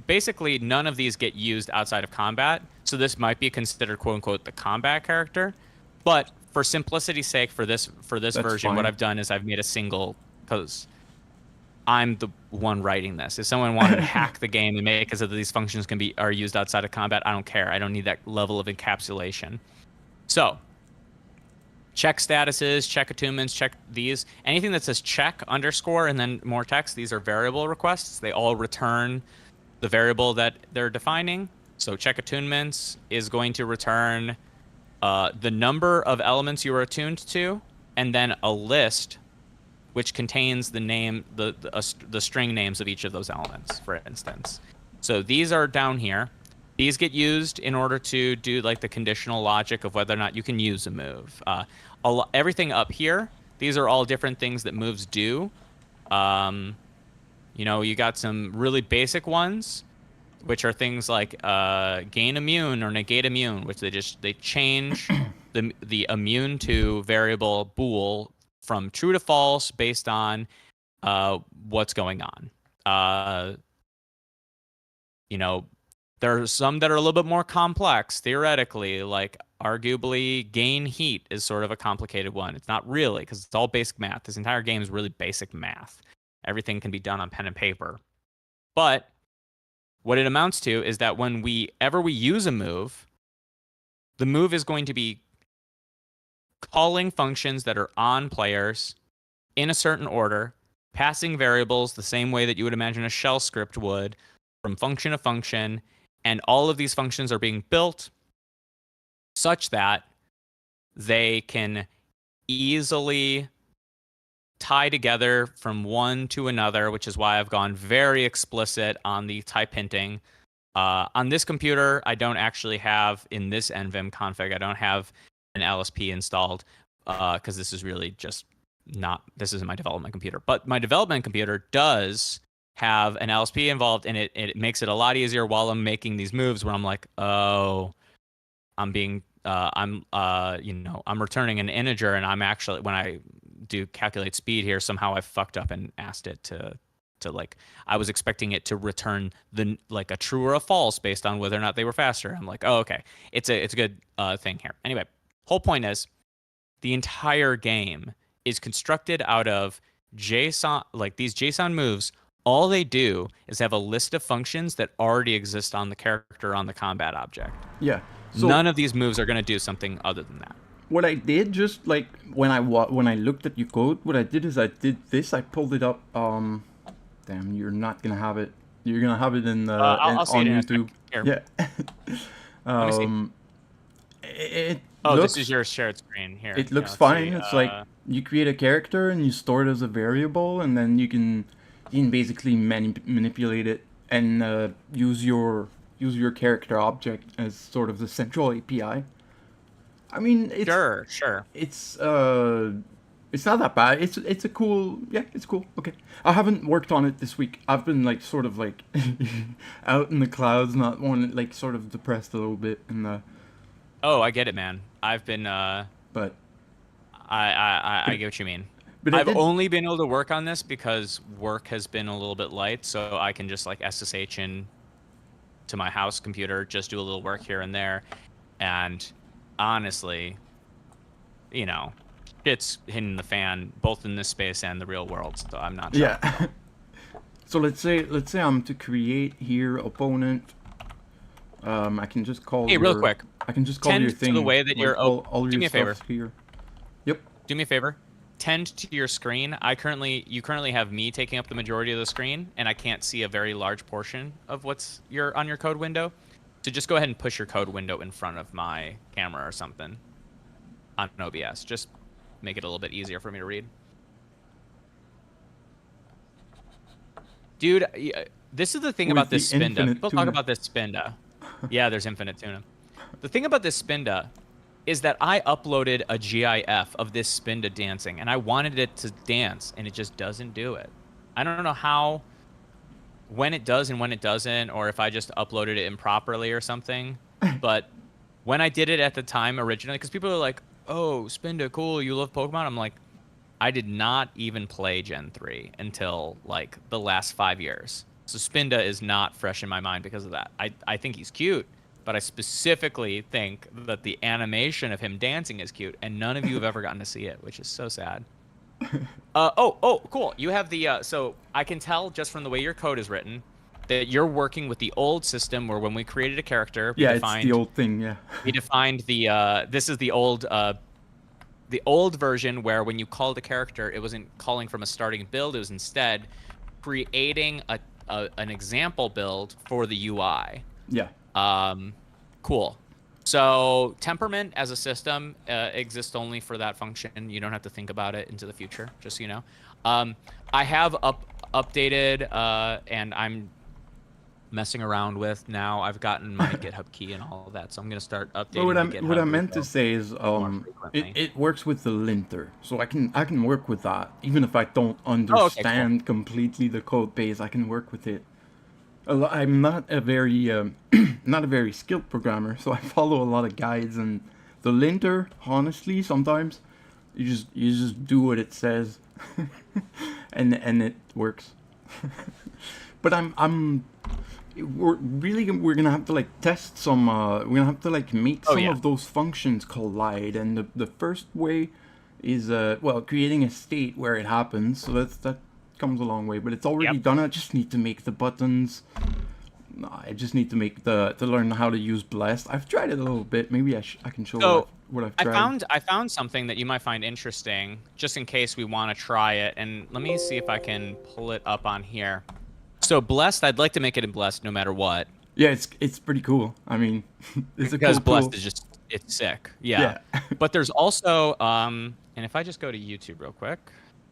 basically none of these get used outside of combat, so this might be considered quote unquote the combat character. But for simplicity's sake, for this version, fine. what I've done is I've made a single, because I'm the one writing this. If someone wanted to hack the game and make it so that these functions are used outside of combat, I don't care. I don't need that level of encapsulation. So check statuses, check attunements, check these. Anything that says check underscore and then more text, these are variable requests. They all return the variable that they're defining. So check attunements is going to return the number of elements you are attuned to, and then a list which contains the name, the string names of each of those elements, for instance. So these are down here. These get used in order to do like the conditional logic of whether or not you can use a move. Everything up here, these are all different things that moves do. You know, you got some really basic ones, which are things like gain immune or negate immune, which they change the immune to variable bool from true to false based on what's going on. You know, there are some that are a little bit more complex theoretically, like arguably gain heat is sort of a complicated one. It's not really, because it's all basic math. This entire game is really basic math. Everything can be done on pen and paper. But what it amounts to is that when we use a move, the move is going to be calling functions that are on players in a certain order, passing variables the same way that you would imagine a shell script would, from function to function, and all of these functions are being built such that they can easily tie together from one to another, which is why I've gone very explicit on the type hinting. On this computer, I don't actually have, in this nvim config, I don't have an LSP installed because this is really just this isn't my development computer. But my development computer does have an LSP involved, and it makes it a lot easier while I'm making these moves where I'm like, oh, I'm being, I'm returning an integer, and I'm actually, when I do calculate speed here, somehow I fucked up and asked it to like, I was expecting it to return like a true or a false based on whether or not they were faster. I'm like, oh, okay, it's a good thing here. Anyway, whole point is the entire game is constructed out of JSON, like these JSON moves. All they do is have a list of functions that already exist on the character on the combat object. Yeah. So none of these moves are going to do something other than that. what I did, just like when I looked at your code, what I did is I did this. I pulled it up. Damn, you're not gonna have it. You're gonna have it I'll see on it in a YouTube. sec. Yeah. Let me see. Looks, this is your shared screen here. It looks let's fine. see. It's like you create a character and you store it as a variable, and then you can basically manipulate it and use your character object as sort of the central API. I mean, it's sure. It's not that bad. It's a cool, yeah, it's cool. Okay, I haven't worked on it this week. I've been like sort of like out in the clouds, not one like sort of depressed a little bit, and Oh, I get it, man. I've been but I get what you mean. But I I've did- only been able to work on this because work has been a little bit light, so I can just like SSH in to my house computer, just do a little work here and there. And honestly, you know, it's hitting the fan both in this space and the real world. So I'm not sure. Yeah. So let's say I'm to create here opponent. I can just call. Hey, real quick. I can just call Tend your to thing. the way that you're- all do your me a favor. stuff's here. Yep. Do me a favor. Tend to your screen. You currently have me taking up the majority of the screen, and I can't see a very large portion of what's on your code window. So just go ahead and push your code window in front of my camera or something on OBS. Just make it a little bit easier for me to read. Dude, this is the thing With about this the Spinda. infinite People tuna. talk about this Spinda. Yeah, there's infinite tuna. The thing about this Spinda is that I uploaded a GIF of this Spinda dancing, and I wanted it to dance, and it just doesn't do it. I don't know how, when it does and when it doesn't, or if I just uploaded it improperly or something. But when I did it at the time originally, because people are like, oh, Spinda, cool, you love Pokemon? I'm like, I did not even play Gen 3 until like the last 5 years. So Spinda is not fresh in my mind because of that. I think he's cute, but I specifically think that the animation of him dancing is cute, and none of you have ever gotten to see it, which is so sad. Oh, cool. You have the, so I can tell just from the way your code is written that you're working with the old system where when we created a character, we Yeah, defined, it's the old thing. Yeah. we defined this is the old version where when you called a character, it wasn't calling from a starting build. It was instead creating an example build for the UI. Yeah. Cool. So temperament as a system exists only for that function. You don't have to think about it into the future, just so you know. I have updated and I'm messing around with now. I've gotten my GitHub key and all of that, so I'm gonna start updating. But what I meant to repo say is, more frequently. it works with the linter, so I can work with that even if I don't Oh, okay, understand completely the code base. I can work with it. I'm not a very not a very skilled programmer, so I follow a lot of guides, and the linter, honestly, sometimes you just do what it says, and it works. But we're gonna have to like test some. We're gonna have to like make some of those functions collide, and the first way is well, creating a state where it happens. So that comes a long way, but it's already done. I just need to make the buttons. I just need to make to learn how to use Blast. I've tried it a little bit. Maybe I can show what I've tried. I found something that you might find interesting, just in case we want to try it. And let me see if I can pull it up on here. So Blessed, I'd like to make it in Blessed no matter what. Yeah, it's pretty cool. I mean, it's because a cool Blessed tool. is just, it's sick. Yeah. But there's also and if I just go to YouTube real quick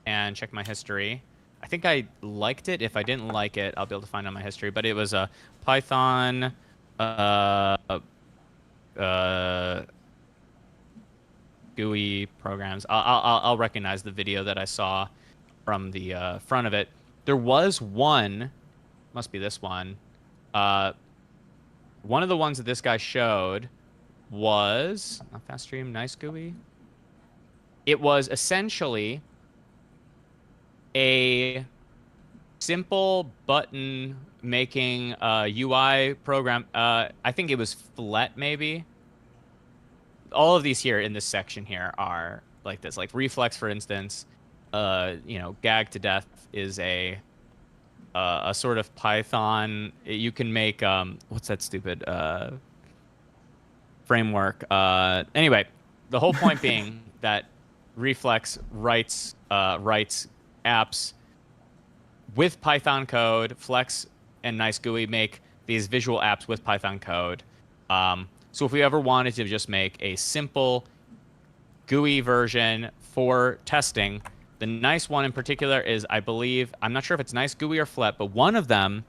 and check my history, I think I liked it. If I didn't like it, I'll be able to find it on my history. But it was a Python GUI programs. I'll recognize the video that I saw from the front of it. There was one, must be this one. One of the ones that this guy showed was not fast stream, nice GUI. It was essentially a simple button making UI program. I think it was Flet maybe. All of these here in this section here are like this. Like Reflex, for instance, Gag to Death is a sort of Python. You can make what's that stupid framework? Anyway, the whole point being that Reflex writes apps with Python code. Flex and Nice GUI make these visual apps with Python code. So if we ever wanted to just make a simple GUI version for testing, the Nice one in particular is, I believe, I'm not sure if it's Nice GUI or Flet, but one of them,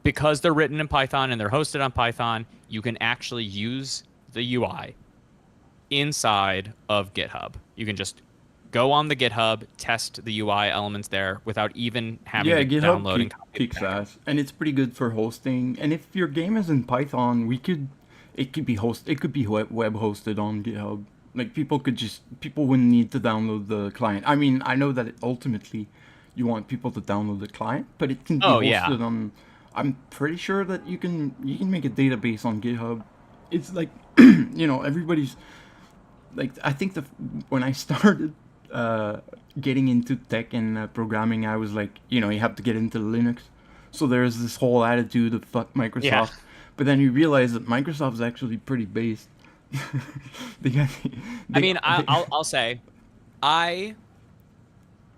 because they're written in Python and they're hosted on Python, you can actually use the UI inside of GitHub. You can just go on the GitHub, test the UI elements there without even having to GitHub download and copy. kicks ass, and it's pretty good for hosting. And if your game is in Python, it could be web hosted on GitHub. Like people wouldn't need to download the client. I mean, I know that ultimately you want people to download the client, but it can be Oh, yeah. hosted on. I'm pretty sure that you can make a database on GitHub. It's like everybody's like, I think when I started getting into tech and programming, I was like, you have to get into Linux. So there's this whole attitude of fuck Microsoft. Yeah. But then you realize that Microsoft is actually pretty based. I mean, I'll say,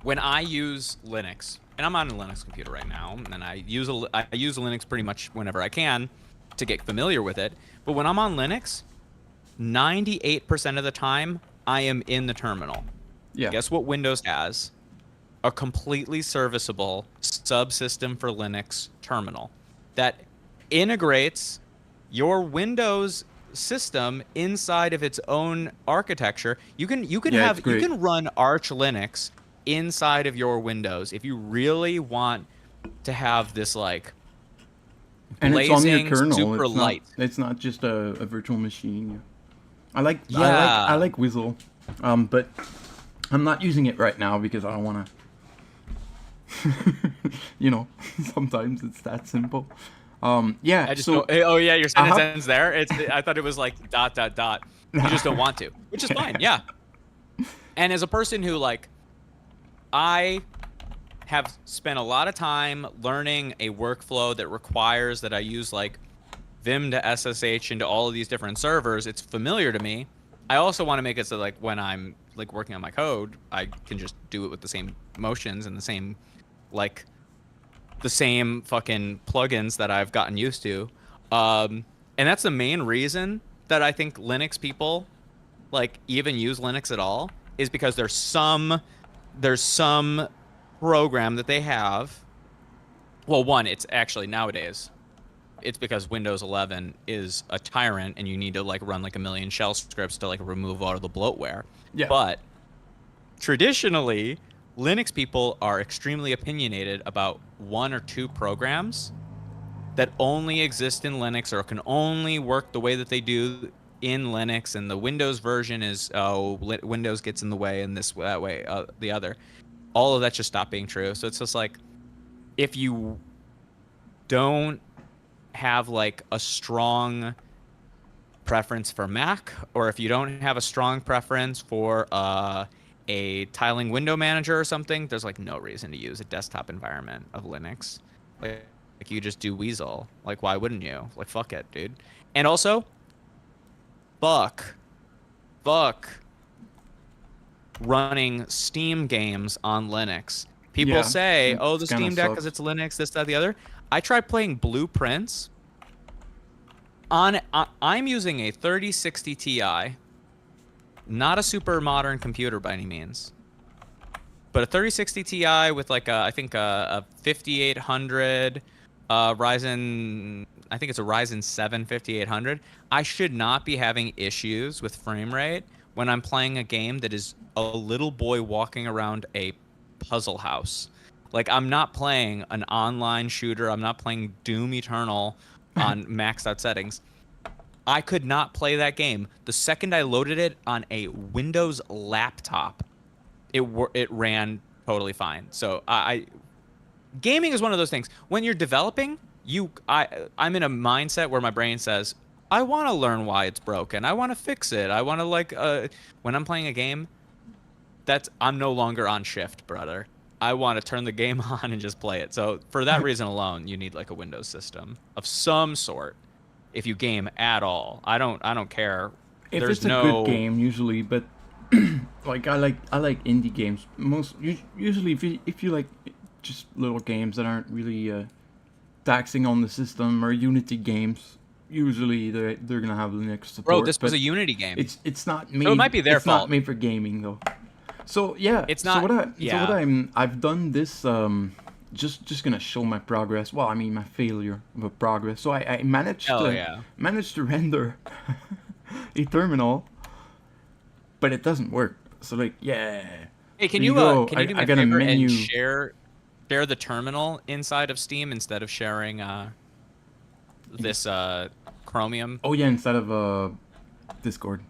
when I use Linux, and I'm on a Linux computer right now, and I use Linux pretty much whenever I can to get familiar with it. But when I'm on Linux, 98% of the time, I am in the terminal. Yeah. Guess what Windows has? A completely serviceable subsystem for Linux terminal that integrates your Windows system inside of its own architecture. You can run Arch Linux inside of your Windows if you really want to have this like and it's on your blazing, kernel. super it's light. It's not just a virtual machine. Yeah. I like Weasel, but I'm not using it right now because I don't want to. Sometimes it's that simple. Yeah. I just so oh yeah, your sentence ends there. I thought it was like ... You just don't want to, which is fine. Yeah. And as a person who I have spent a lot of time learning a workflow that requires that I use Vim to SSH into all of these different servers, it's familiar to me. I also want to make it so when I'm working on my code, I can just do it with the same motions and the same fucking plugins that I've gotten used to. And that's the main reason that I think Linux people even use Linux at all, is because there's some program that they have. Well, one, it's actually nowadays, it's because Windows 11 is a tyrant and you need to run a million shell scripts to remove all of the bloatware. Yeah. But traditionally, Linux people are extremely opinionated about one or two programs that only exist in Linux or can only work the way that they do in Linux, and the Windows version is, Windows gets in the way and that way, the other. All of that just stopped being true. So it's just if you don't have a strong preference for Mac, or if you don't have a strong preference for a tiling window manager or something, there's no reason to use a desktop environment of Linux. You just do Weasel. Why wouldn't you? Fuck it, dude. And also, fuck running Steam games on Linux. People say, oh, the Steam Deck because it's Linux, this, that, the other. I tried playing Blueprints I'm using a 3060 Ti, not a super modern computer by any means, but a 3060 Ti with I think a 5800 Ryzen, I think it's a Ryzen 7 5800. I should not be having issues with frame rate when I'm playing a game that is a little boy walking around a puzzle house. I'm not playing an online shooter. I'm not playing Doom Eternal on maxed out settings. I could not play that game. The second I loaded it on a Windows laptop, it ran totally fine. So gaming is one of those things. When you're developing, I'm in a mindset where my brain says, I want to learn why it's broken. I want to fix it. I want to when I'm playing a game, I'm no longer on shift, brother. I want to turn the game on and just play it. So for that reason alone, you need a Windows system of some sort if you game at all. I don't care. If it's a good game, usually, but I like indie games. Usually if you like just little games that aren't really taxing on the system, or Unity games, usually they're gonna have Linux support. Bro, this was a Unity game. It's not made. So it might be their it's fault. Not made for gaming though. So yeah, it's not. I've done this. Just gonna show my progress. Well, I mean my failure of progress. So I managed to render a terminal, but it doesn't work. So Hey, can you do me a favor and share the terminal inside of Steam instead of sharing this Chromium? Oh yeah, instead of Discord.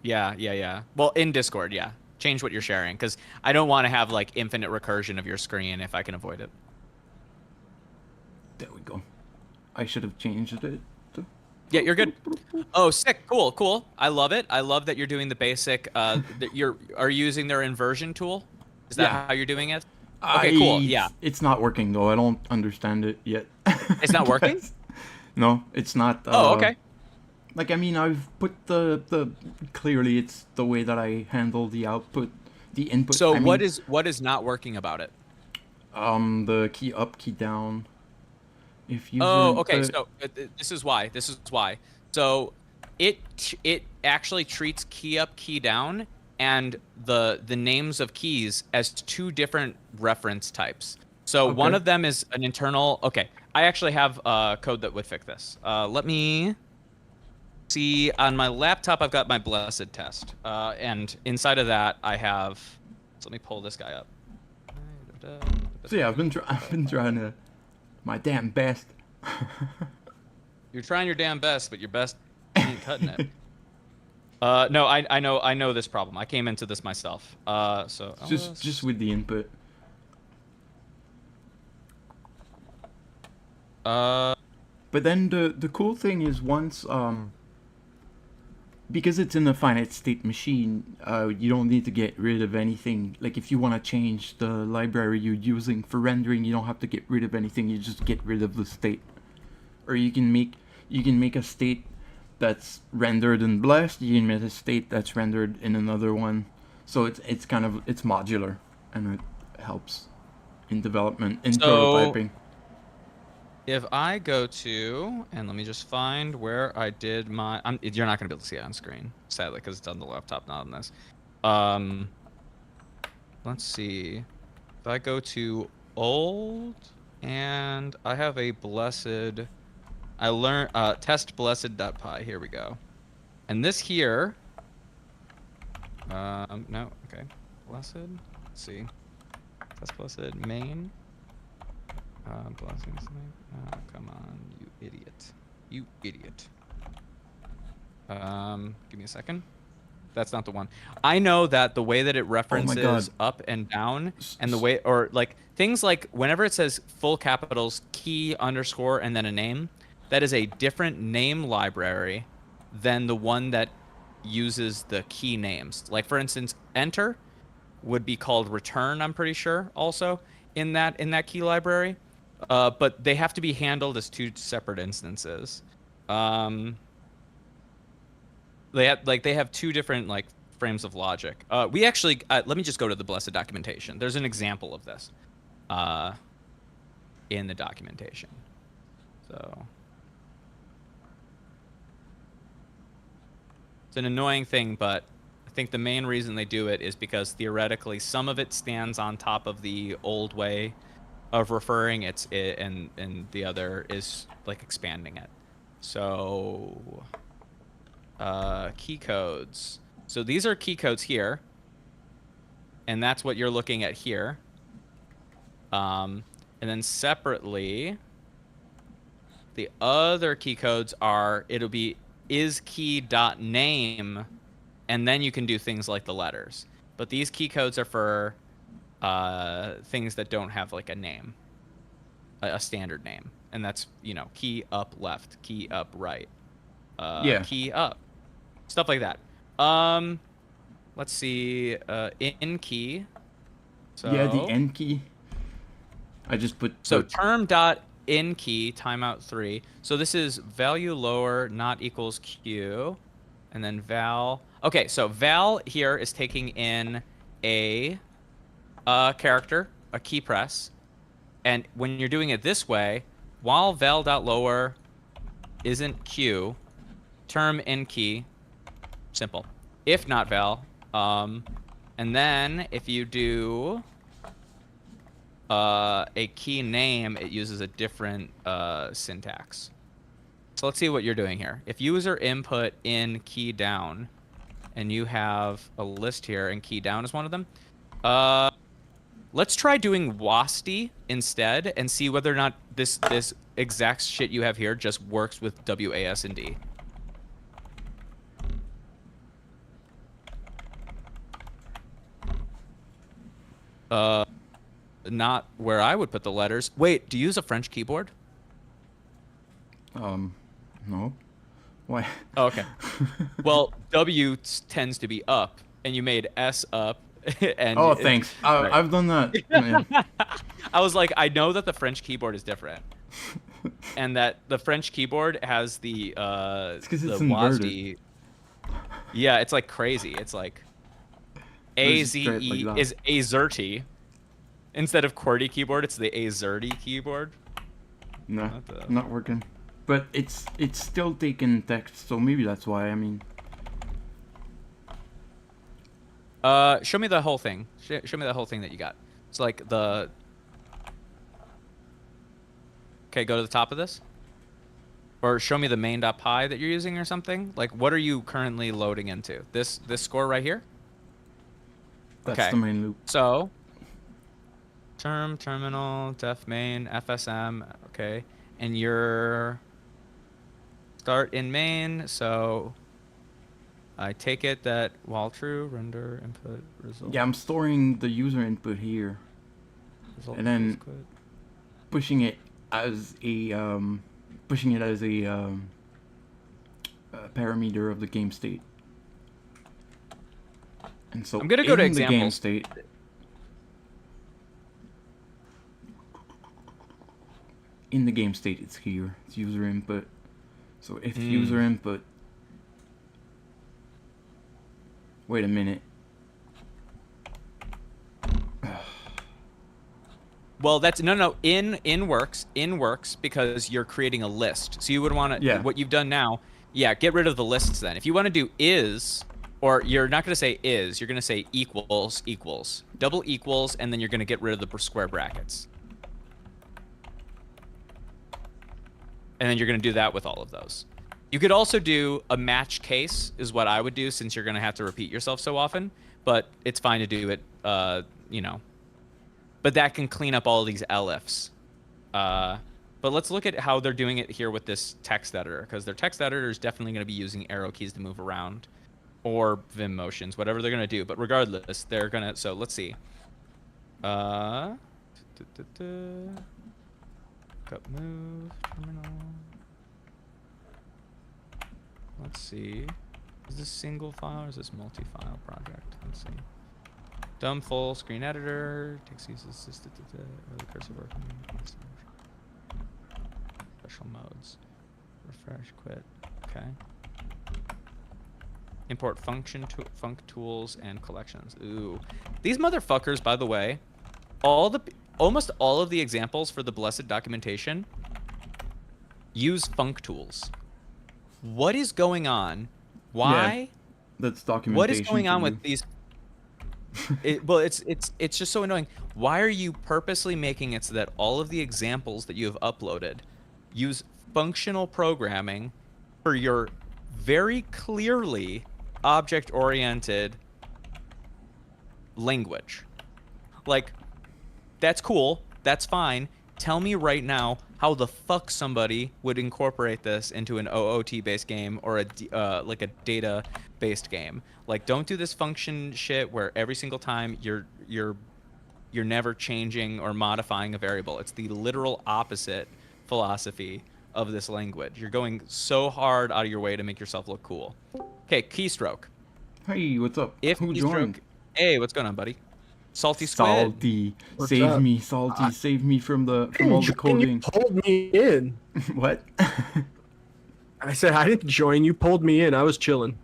Yeah. Well, in Discord, yeah. Change what you're sharing, because I don't want to have like infinite recursion of your screen if I can avoid it. There we go. I should have changed it. Yeah, you're good. Oh, sick. Cool. I love it. I love that you're doing the basic. That are you using their inversion tool? Is that Yeah. how you're doing it? Okay, cool. Yeah. It's not working though. I don't understand it yet. It's not working? No, it's not. Oh, okay. Like, I mean, I've put the clearly it's the way that I handle the output, the input. So I what mean, is not working about it? the key up, key down. If you Oh, okay. So this is why. So it actually treats key up, key down, and the names of keys as two different reference types. So one Okay. of them is an internal. Okay, I actually have code that would fix this. Let me see. On my laptop, I've got my blessed test, and inside of that, I have. So let me pull this guy up. So yeah, I've been trying to my damn best. You're trying your damn best, but your best ain't cutting it. No, I know this problem. I came into this myself. So Just with the input. But then the cool thing is once because it's in a finite state machine, you don't need to get rid of anything. Like if you want to change the library you're using for rendering, you don't have to get rid of anything. You just get rid of the state. Or you can make a state that's rendered in blessed. You can make a state that's rendered in another one. So it's kind of it's modular and it helps in development in prototyping. If I go to, and let me just find where I did my, you're not going to be able to see it on screen, sadly, because it's on the laptop, not on this. Let's see. If I go to old, and I have a blessed, I learned, test blessed.py, here we go. And this here, no, okay, blessed, let's see. Test blessed main. Blessings. Come on, you idiot. You idiot. Give me a second. That's not the one. I know that the way that it references up and down, and the way, or like things like whenever it says full capitals, key, underscore, and then a name, that is a different name library than the one that uses the key names. Like for instance, enter would be called return, I'm pretty sure, also in that key library. But they have to be handled as two separate instances. They have two different like frames of logic. We actually let me just go to the blessed documentation. There's an example of this in the documentation. So it's an annoying thing, but I think the main reason they do it is because theoretically some of it stands on top of the old way of referring and the other is like expanding it. So key codes. So these are key codes here, and that's what you're looking at here. And then separately, the other key codes are, it'll be isKey.name, and then you can do things like the letters. But these key codes are for things that don't have like a name, a standard name, and that's, you know, key up left, key up right, key up, stuff like that. Let's see, in key. So, yeah, the end key. I just put term dot in key timeout 3. So this is value lower not equals q, and then val. Okay, so val here is taking in a character, a key press, and when you're doing it this way, while val.lower isn't q, term in key, simple. If not val, and then if you do a key name, it uses a different syntax. So let's see what you're doing here. If user input in key down, and you have a list here, and key down is one of them, let's try doing WASD instead and see whether or not this exact shit you have here just works with WASD. Not where I would put the letters. Wait, do you use a French keyboard? No. Why? Oh, okay. Well, W tends to be up, and you made S up, and Oh, thanks. right. I've done that. Yeah. I was like, I know that the French keyboard is different, and that the French keyboard has the 'cause the it's inverted. WASD. Yeah, it's like crazy. It's like It's straight like AZE that. is AZERTY. Instead of QWERTY keyboard, it's the AZERTY keyboard. No, What the- not working. But it's still taking text, so maybe that's why. I mean, Show me the whole thing. Show me the whole thing that you got. It's like the. Okay, go to the top of this. Or show me the main.py that you're using or something. Like, what are you currently loading into? This score right here? that's Okay. the main loop. So, terminal, def main, FSM, okay. And your start in main, so I take it that while true, render input result. Yeah, I'm storing the user input here, result and then is quit. pushing it as a parameter of the game state. And so I'm gonna go to in the game examples. state, it's here. It's user input. So if user input, wait a minute. Well, that's no in works because you're creating a list. So you would want to Yeah. what you've done now. Yeah, get rid of the lists then. If you want to do is, or you're not going to say is, you're going to say equals, double equals, and then you're going to get rid of the square brackets. And then you're going to do that with all of those. You could also do a match case is what I would do since you're going to have to repeat yourself so often, but it's fine to do it, you know. But that can clean up all of these elifs. But let's look at how they're doing it here with this text editor, because their text editor is definitely going to be using arrow keys to move around, or Vim motions, whatever they're going to do. But regardless, they're going to. So let's see. Cut move terminal. Let's see. Is this single file or is this multi-file project? Let's see. Dumb full screen editor takes uses early cursor work. Special modes. Refresh, quit. Okay. Import func tools and collections. Ooh, these motherfuckers. By the way, almost all of the examples for the blessed documentation use func tools. What is going on? Why? That's documentation. What is going to on you. with these? Well, it's just so annoying. Why are you purposely making it so that all of the examples that you have uploaded use functional programming for your very clearly object-oriented language? Like, that's cool. That's fine. Tell me right now how the fuck somebody would incorporate this into an OOT-based game or like a data-based game. Like, don't do this function shit where every single time you're never changing or modifying a variable. It's the literal opposite philosophy of this language. You're going so hard out of your way to make yourself look cool. Okay, keystroke. Hey, what's up? If Who keystroke, joined? hey, what's going on, buddy? Salty squid. Salty. What's Save up? me, Salty. Save me from all the You coding. pulled me in. What? I said I didn't join. You pulled me in. I was chilling.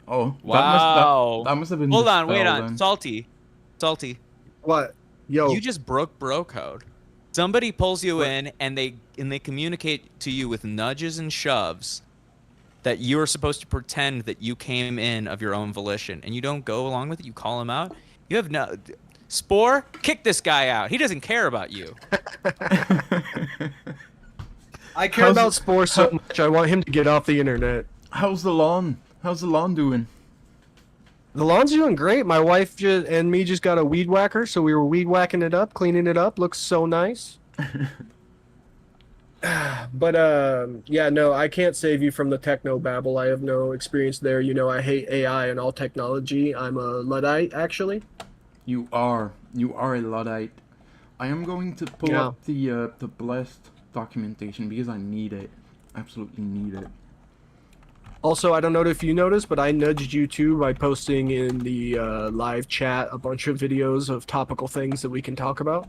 Oh, Wow. that must have been. Hold the on, wait spell, on. then. Salty. What? Yo. You just broke bro code. Somebody pulls you in and they communicate to you with nudges and shoves that you are supposed to pretend that you came in of your own volition, and you don't go along with it. You call him out. You have no Spore. Kick this guy out. He doesn't care about you. I care about Spore so much. I want him to get off the internet. How's the lawn? How's the lawn doing? The lawn's doing great. My wife and me just got a weed whacker, so we were weed whacking it up, cleaning it up. Looks so nice. But yeah, no, I can't save you from the techno babble. I have no experience there. You know, I hate AI and all technology. I'm a Luddite, actually. You are a Luddite. I am going to pull Yeah. up the blessed documentation because I need it. Absolutely need it. Also, I don't know if you noticed, but I nudged you too by posting in the live chat a bunch of videos of topical things that we can talk about.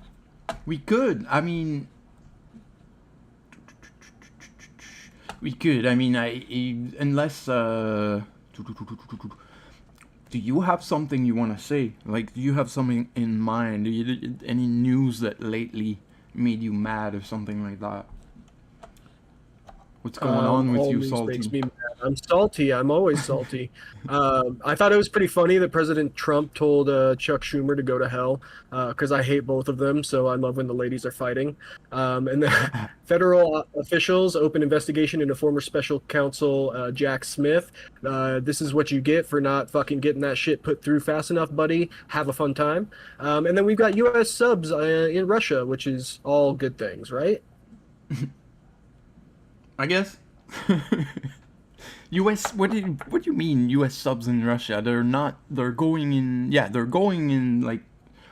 We could. I mean, we could. I mean, unless do you have something you want to say? Like, do you have something in mind? Any news that lately made you mad or something like that? What's going on with All you, news makes Salty? me mad. I'm salty. I'm always salty. I thought it was pretty funny that President Trump told Chuck Schumer to go to hell because I hate both of them. So I love when the ladies are fighting. And then federal officials open investigation into former special counsel Jack Smith. This is what you get for not fucking getting that shit put through fast enough, buddy. Have a fun time. And then we've got U.S. subs in Russia, which is all good things, right? I guess. U.S. What do you mean? U.S. subs in Russia? They're not. They're going in. Yeah, they're going in. Like,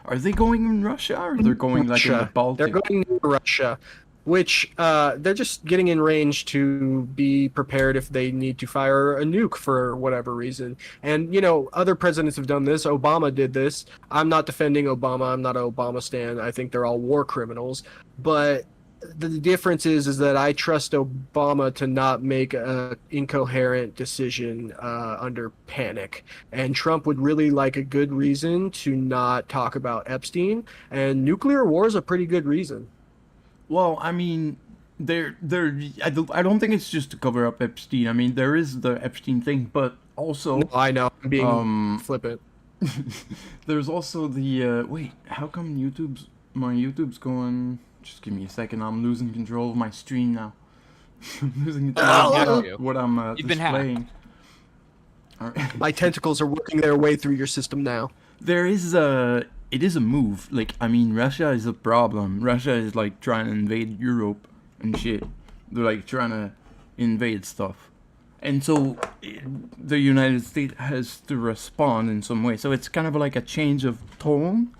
are they going in Russia or they're going like in the Russia. Baltic? They're going to Russia, which they're just getting in range to be prepared if they need to fire a nuke for whatever reason. And you know, other presidents have done this. Obama did this. I'm not defending Obama. I'm not an Obama stan. I think they're all war criminals. But the difference is that I trust Obama to not make a incoherent decision under panic, and Trump would really like a good reason to not talk about Epstein, and nuclear war is a pretty good reason. Well, I mean, I don't think it's just to cover up Epstein. I mean, there is the Epstein thing, but also No, I know, I'm being flippant. there's also the wait. How come my YouTube's going? Just give me a second. I'm losing control of my stream now. I'm losing control of what I'm You've been hacked. displaying. All right. My tentacles are working their way through your system now. There is it is a move. Like, I mean, Russia is a problem. Russia is like trying to invade Europe and shit. They're like trying to invade stuff. And so the United States has to respond in some way. So it's kind of like a change of tone.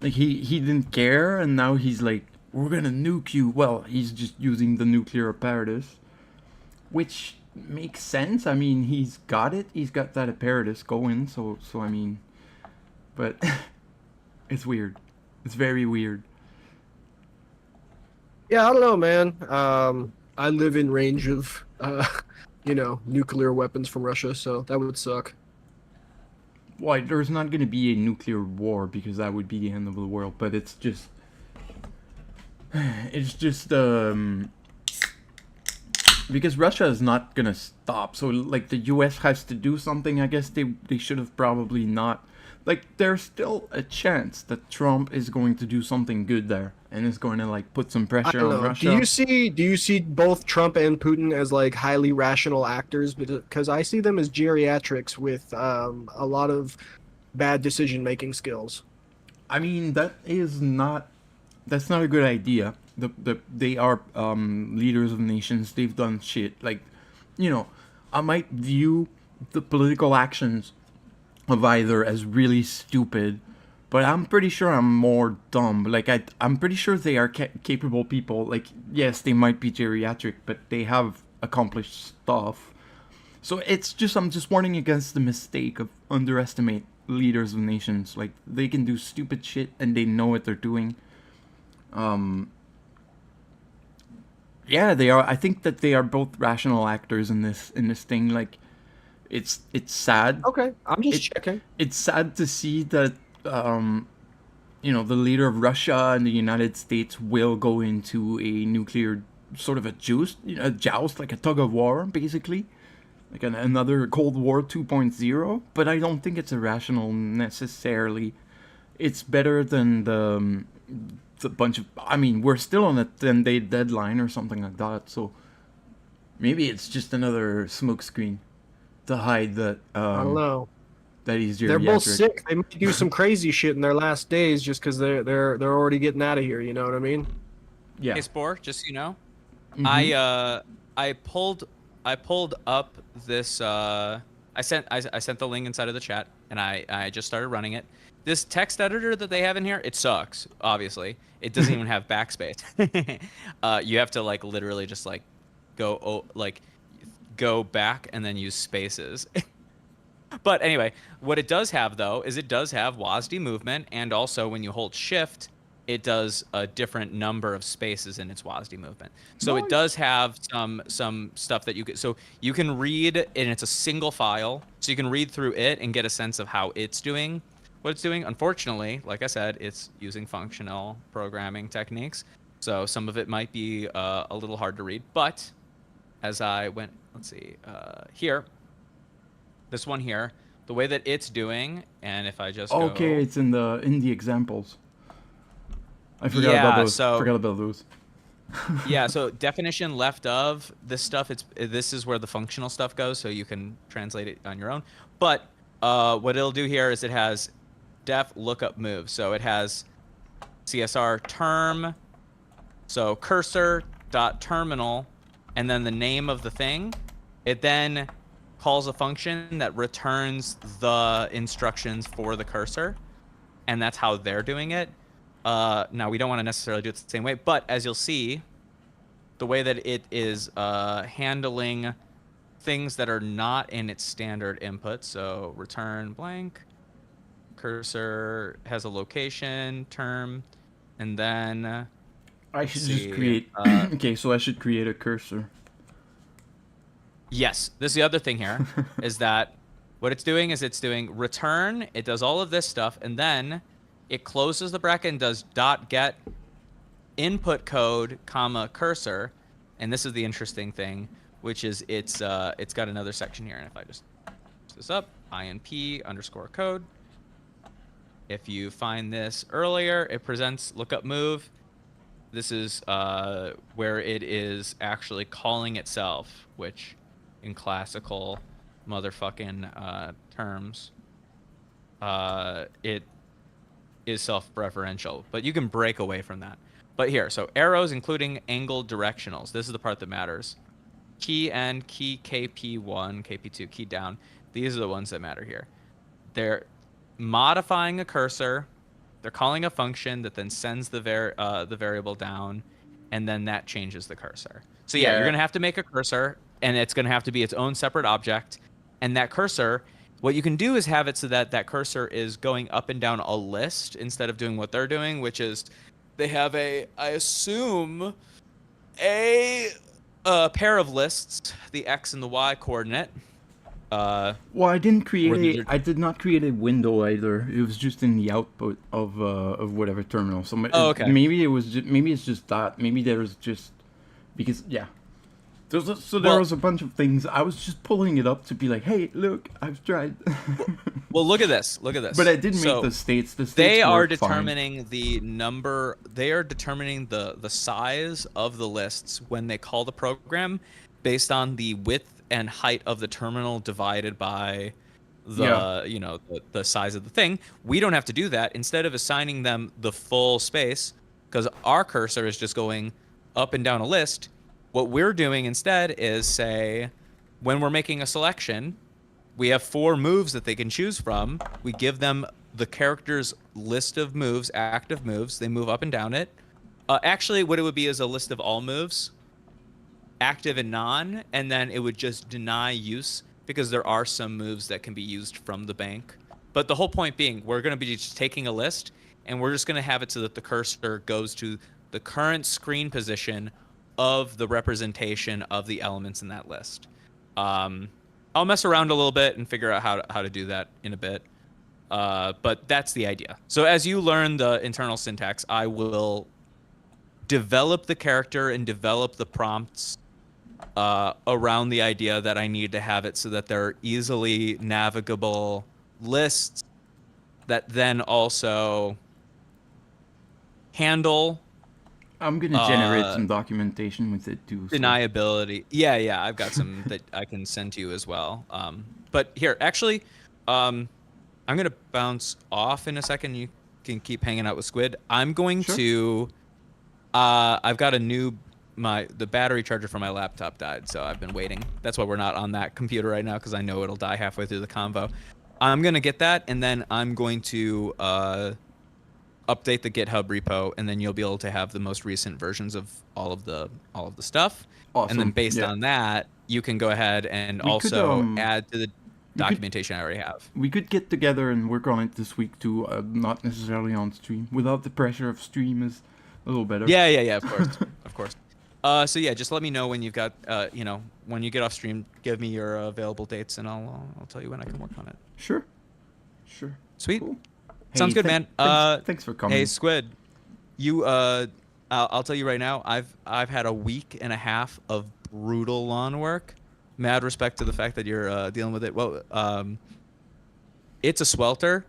Like he didn't care and now he's like, we're gonna nuke you. Well, he's just using the nuclear apparatus. Which makes sense. I mean, he's got it. He's got that apparatus going. So I mean, but it's weird. It's very weird. Yeah, I don't know, man. I live in range of, nuclear weapons from Russia, so that would suck. Why? There's not gonna be a nuclear war because that would be the end of the world. But it's just because Russia is not gonna stop. So like the U.S. has to do something. I guess they should have probably not. Like, there's still a chance that Trump is going to do something good there and is going to like put some I pressure don't on know. Russia. Do you see both Trump and Putin as like highly rational actors? Because I see them as geriatrics with a lot of bad decision-making skills. I mean, that's not a good idea. They are leaders of nations. They've done shit. Like, I might view the political actions of either as really stupid, but I'm pretty sure I'm more dumb. Like, I'm pretty sure they are capable people. Like, yes, they might be geriatric, but they have accomplished stuff. So I'm just warning against the mistake of underestimate leaders of nations. Like, they can do stupid shit and they know what they're doing. Yeah, they are. I think that they are both rational actors in this thing. Like, it's sad. Okay, I'm just checking. It's sad to see that the leader of Russia and the United States will go into a nuclear sort of a joust, like a tug of war, basically, like another Cold War 2.0. But I don't think it's irrational necessarily. It's better than the bunch of. I mean, we're still on a 10-day deadline or something like that. So maybe it's just another smokescreen to hide that. I don't know. That he's geriatric. They're both sick. They might do some crazy shit in their last days just because they're already getting out of here. You know what I mean? Yeah. Hey, Spore, just so you know, Mhm. I pulled up this. I sent the link inside of the chat, and I just started running it. this text editor that they have in here, it sucks. Obviously, it doesn't even have backspace. You have to like literally just like go back and then use spaces. But anyway, what it does have though is it does have WASD movement, and also when you hold shift, it does a different number of spaces in its WASD movement. So it does have some stuff that you can, so you can read, and it's a single file, so you can read through it and get a sense of how it's doing what it's doing. Unfortunately, like I said, it's using functional programming techniques, so some of it might be a little hard to read. But as I went, let's see, here, this one here, the way that it's doing, and if I just Okay, go, it's in the examples. I forgot about those. Forgot about those. yeah, so definition left of this stuff, this is where the functional stuff goes, so you can translate it on your own. But what it'll do here is it has def lookup move. So it has CSR term, so cursor dot terminal, and then the name of the thing. It then calls a function that returns the instructions for the cursor, and that's how they're doing it. Now, we don't want to necessarily do it the same way, but as you'll see, the way that it is handling things that are not in its standard input, so return blank, cursor has a location, term, and then... I should just create... okay, so I should create a cursor. Yes, this is the other thing here, is that what it's doing is it's doing return, it does all of this stuff, and then it closes the bracket and does .get input code, comma, cursor, and this is the interesting thing, which is it's got another section here, and if I just push this up, inp underscore code. If you find this earlier, it presents lookup move. This is where it is actually calling itself, which in classical motherfucking terms, it is self-referential, but you can break away from that. But here, so arrows including angled directionals. This is the part that matters. Key N, key KP1, KP2, key down. These are the ones that matter here. They're modifying a cursor. They're calling a function that then sends the variable down, and then that changes the cursor. So yeah, you're gonna have to make a cursor, and it's gonna have to be its own separate object. And that cursor, what you can do is have it so that that cursor is going up and down a list instead of doing what they're doing, which is they have I assume, a pair of lists, the X and the Y coordinate. Well, I did not create a window either. It was just in the output of whatever terminal. So okay. Maybe it's just that. Maybe there's just because yeah. There was a bunch of things. I was just pulling it up to be like, hey, look, I've tried. Well, look at this. Look at this. But I didn't make the states. The states they are worked determining the number. They are determining the size of the lists when they call the program based on the width and height of the terminal divided by the the size of the thing. We don't have to do that. Instead of assigning them the full space, because our cursor is just going up and down a list, what we're doing instead is say, when we're making a selection, we have 4 moves that they can choose from. We give them the character's list of moves, active moves. They move up and down it. Actually, what it would be is a list of all moves, active and non, and then it would just deny use because there are some moves that can be used from the bank. But the whole point being, we're going to be just taking a list, and we're just going to have it so that the cursor goes to the current screen position of the representation of the elements in that list. I'll mess around a little bit and figure out how to do that in a bit. But that's the idea. So as you learn the internal syntax, I will develop the character and develop the prompts around the idea that I need to have it so that they're easily navigable lists that then also handle... I'm gonna generate some documentation with it too. Deniability. Yeah, I've got some that I can send to you as well. But here, actually, I'm gonna bounce off in a second. You can keep hanging out with Squid. I'm going to. I've got the battery charger for my laptop died, so I've been waiting. That's why we're not on that computer right now, because I know it'll die halfway through the convo. I'm gonna get that, and then I'm going to update the GitHub repo, and then you'll be able to have the most recent versions of all of the stuff. And then Awesome. based Yeah. on that, you can go ahead and We could, also add to the could- documentation I already have. We could get together and work on it this week too, not necessarily on stream. Without the pressure of stream is a little better. Yeah, of course, of course. So yeah, just let me know when you've got, when you get off stream, give me your available dates, and I'll tell you when I can work on it. Sure. Sweet. Cool. Sounds good, man. Thanks for coming. Hey, Squid, you I'll tell you right now, I've had a week and a half of brutal lawn work. Mad respect to the fact that you're dealing with it. Well, it's a swelter,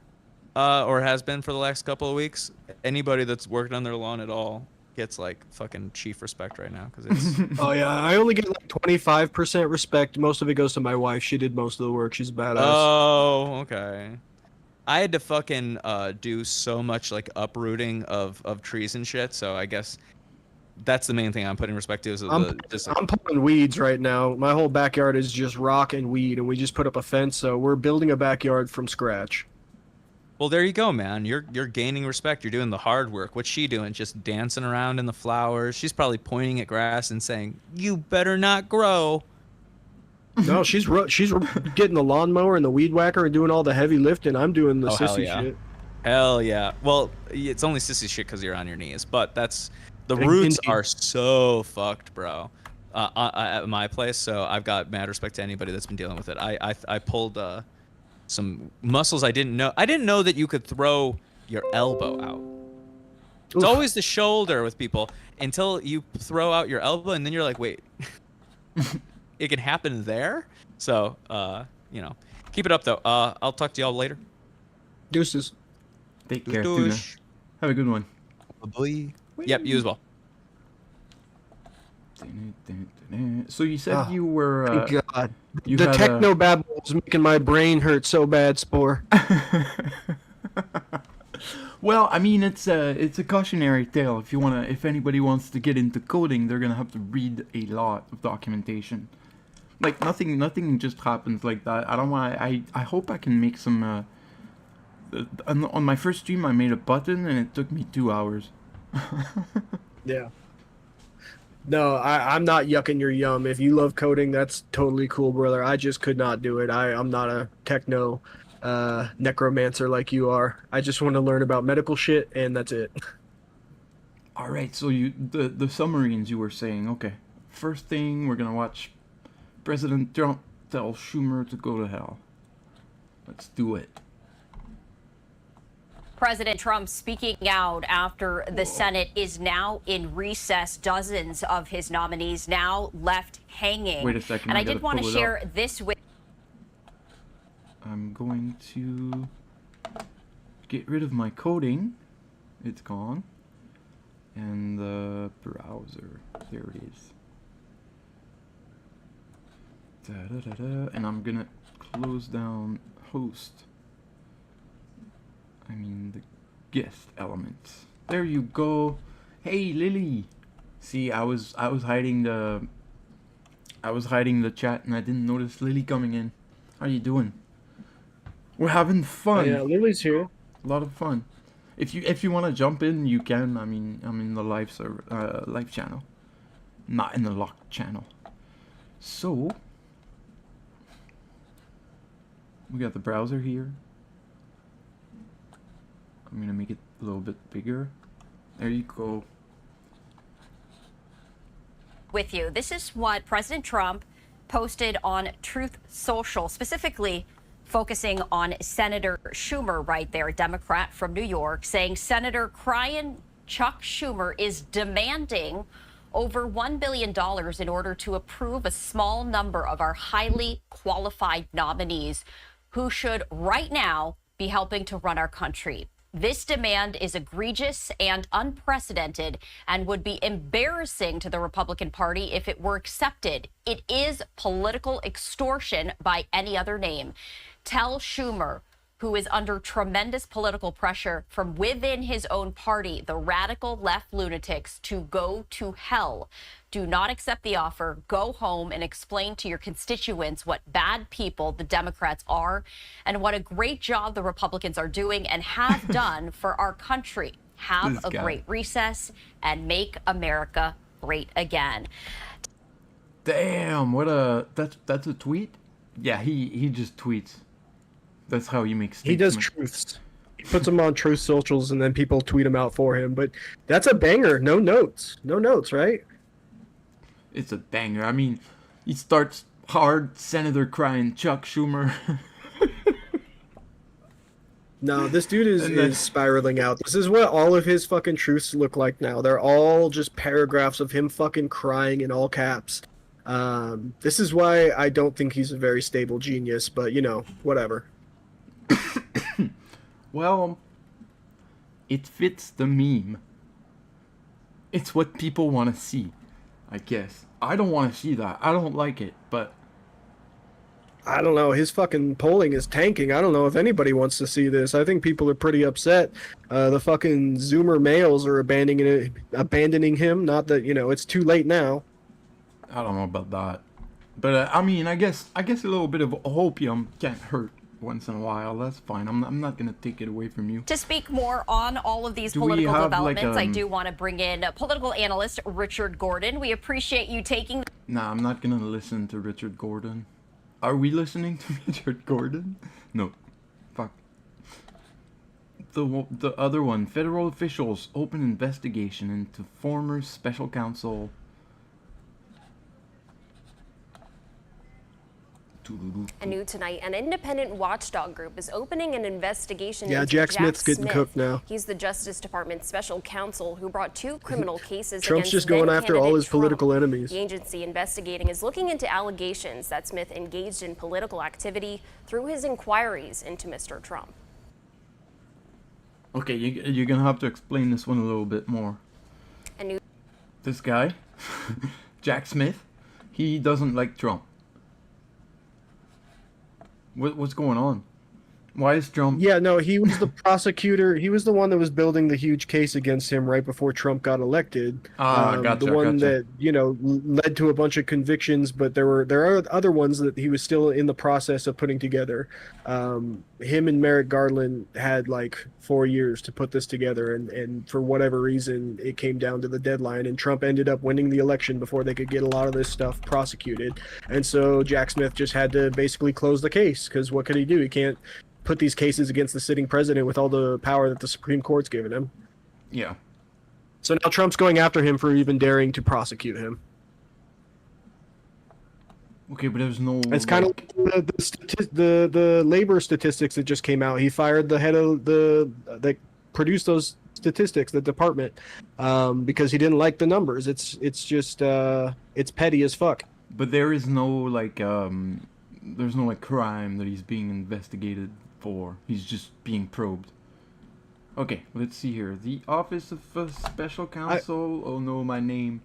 or has been for the last couple of weeks. Anybody that's worked on their lawn at all gets like fucking chief respect right now, because it's Oh yeah, I only get like 25% respect. Most of it goes to my wife. She did most of the work. She's a badass. Oh, okay. I had to fucking do so much like uprooting of trees and shit, so I guess that's the main thing I'm putting respect to is I'm pulling weeds right now. My whole backyard is just rock and weed, and we just put up a fence, so we're building a backyard from scratch. Well, there you go, man. You're gaining respect. You're doing the hard work. What's she doing? Just dancing around in the flowers. She's probably pointing at grass and saying, "You better not grow." No, she's getting the lawnmower and the weed whacker and doing all the heavy lifting. I'm doing the Oh, hell sissy yeah. shit. Hell yeah. Well, it's only sissy shit because you're on your knees, but the Indeed. roots are so fucked, bro. At my place, so I've got mad respect to anybody that's been dealing with it. I pulled some muscles I didn't know. I didn't know that you could throw your elbow out. It's Oof. always the shoulder with people until you throw out your elbow, and then you're like, wait, it can happen there. So, keep it up though. I'll talk to y'all later. Deuces. Take care, Tuna. Douche. Have a good one. Bye. Yep, you as well. So you said Oh, you were. Thank God. you The had a- techno babble is making my brain hurt so bad, Spore. Well, I mean, it's a cautionary tale. If anybody wants to get into coding, they're gonna have to read a lot of documentation. Like nothing just happens like that. I don't want. I hope I can make some. On my first stream, I made a button, and it took me 2 hours. Yeah. No, I'm not yucking your yum. If you love coding, that's totally cool, brother. I just could not do it. I'm not a techno necromancer like you are. I just want to learn about medical shit, and that's it. All right, so the submarines you were saying. Okay, first thing we're gonna watch President Trump tell Schumer to go to hell. Let's do it. President Trump speaking out after the Senate is now in recess. Dozens of his nominees now left hanging. Wait a second, And I I did gotta want to pull it share this with. I'm going to get rid of my coding. It's gone. And the browser. There it is. And I'm gonna close down host. I mean the guest elements. There you go. Hey Lily. See, I was hiding the chat and I didn't notice Lily coming in. How you doing? We're having fun. Yeah, Lily's here. A lot of fun. If you want to jump in, you can. I mean, I'm in the live server, live channel, not in the locked channel. So we got the browser here. I'm gonna make it a little bit bigger. There you go. With you. This is what President Trump posted on Truth Social, specifically focusing on Senator Schumer right there, a Democrat from New York, saying Senator Crying Chuck Schumer is demanding over $1 billion in order to approve a small number of our highly qualified nominees who should right now be helping to run our country. This demand is egregious and unprecedented and would be embarrassing to the Republican Party if it were accepted. It is political extortion by any other name. Tell Schumer, who is under tremendous political pressure from within his own party, the radical left lunatics, to go to hell. Do not accept the offer. Go home and explain to your constituents what bad people the Democrats are and what a great job the Republicans are doing and have done for our country. Have This a guy. great recess and make America great again. Damn, what a that's a tweet? Yeah, he just tweets. That's how he makes He does statements. truths. He puts them on Truth Socials, and then people tweet them out for him. But that's a banger. No notes. No notes, right? It's a banger. I mean, he starts hard, Senator crying, Chuck Schumer. No, this dude is, And then- is spiraling out. This is what all of his fucking truths look like now. They're all just paragraphs of him fucking crying in all caps. This is why I don't think he's a very stable genius, but you know, whatever. Well, it fits the meme. It's what people want to see, I guess. I don't want to see that. I don't like it, but I don't know. His fucking polling is tanking. I don't know if anybody wants to see this. I think people are pretty upset. The fucking Zoomer males are abandoning him. Not that, you know, it's too late now. I don't know about that. But I mean, I guess a little bit of opium can't hurt once in a while. That's fine. I'm not gonna take it away from you. To speak more on all of these Do we political have, like, developments, I do want to bring in political analyst Richard Gordon. We appreciate you taking Nah, I'm not gonna listen to Richard Gordon. Are we listening to Richard Gordon? No. Fuck. The other one. Federal officials open investigation into former special counsel. New tonight, an independent watchdog group is opening an investigation Yeah, into Jack Smith's getting Smith. cooked now. He's the Justice Department's special counsel who brought 2 criminal cases Trump's against just going then after all candidate his Trump. political enemies. The agency investigating is looking into allegations that Smith engaged in political activity through his inquiries into Mr. Trump. Okay, you're gonna have to explain this one a little bit more. A new This guy, Jack Smith, he doesn't like Trump. What's going on? Why is Trump? Yeah, no, he was the prosecutor. He was the one that was building the huge case against him right before Trump got elected. Gotcha, The one gotcha. that, you know, led to a bunch of convictions, but there are other ones that he was still in the process of putting together. Him and Merrick Garland had like 4 years to put this together, and for whatever reason, it came down to the deadline, and Trump ended up winning the election before they could get a lot of this stuff prosecuted. And so Jack Smith just had to basically close the case, because what could he do? He can't put these cases against the sitting president with all the power that the Supreme Court's given him. Yeah. So now Trump's going after him for even daring to prosecute him. Okay, but there's no. It's kind of like the labor statistics that just came out. He fired the head of that produced those statistics, the department, because he didn't like the numbers. It's just it's petty as fuck. But there is no like there's no like crime that he's being investigated for. He's just being probed. Okay, let's see here. The Office of Special Counsel. Oh no, my name.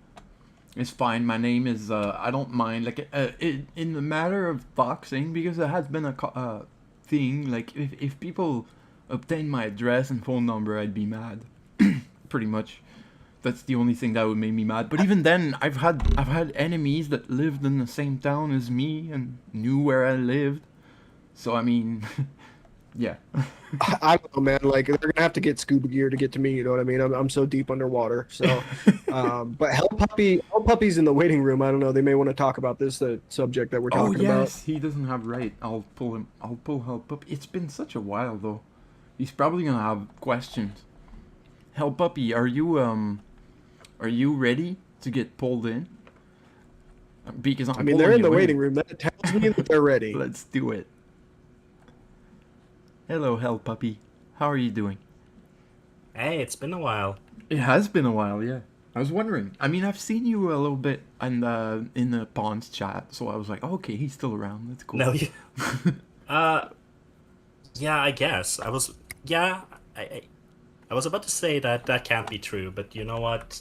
It's fine. My name is. I don't mind. Like, in the matter of doxing, because it has been a thing. Like, if people obtain my address and phone number, I'd be mad. Pretty much. That's the only thing that would make me mad. But even then, I've had enemies that lived in the same town as me and knew where I lived. So I mean, yeah. I don't know, man. Like, they're gonna have to get scuba gear to get to me. You know what I mean? I'm so deep underwater. So, but Hell Puppy's in the waiting room. I don't know. They may want to talk about this subject that we're Oh talking yes, he doesn't have right. I'll pull him. I'll pull Help Puppy. It's been such a while though. He's probably gonna have questions. Help Puppy, are you ready to get pulled in? Because about. I mean, they're in the waiting room. That tells me that they're ready. Let's do it. Hello, Hell Puppy. How are you doing? Hey, it's been a while. It has been a while, yeah. I was wondering. I mean, I've seen you a little bit in the Pawns chat, so I was like, oh, okay, he's still around. That's cool. No, you... yeah, I guess. I was about to say that can't be true, but you know what?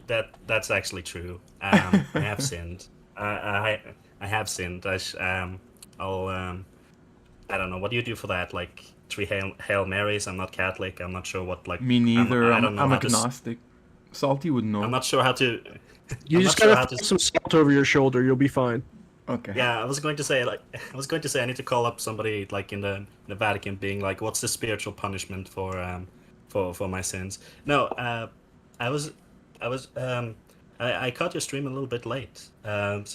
That's actually true. I have sinned. I have sinned. I don't know. What do you do for that? Like 3 Hail Marys? I'm not Catholic. I'm not sure what like. Me neither. I don't know I'm how to. agnostic. Salty would know. I'm not sure how to. You I'm just not sure gotta how throw to. some salt over your shoulder. You'll be fine. Okay. Yeah, I was going to say I need to call up somebody like in the Vatican, being like, what's the spiritual punishment for my sins? No, I was I was I caught your stream a little bit late. Like,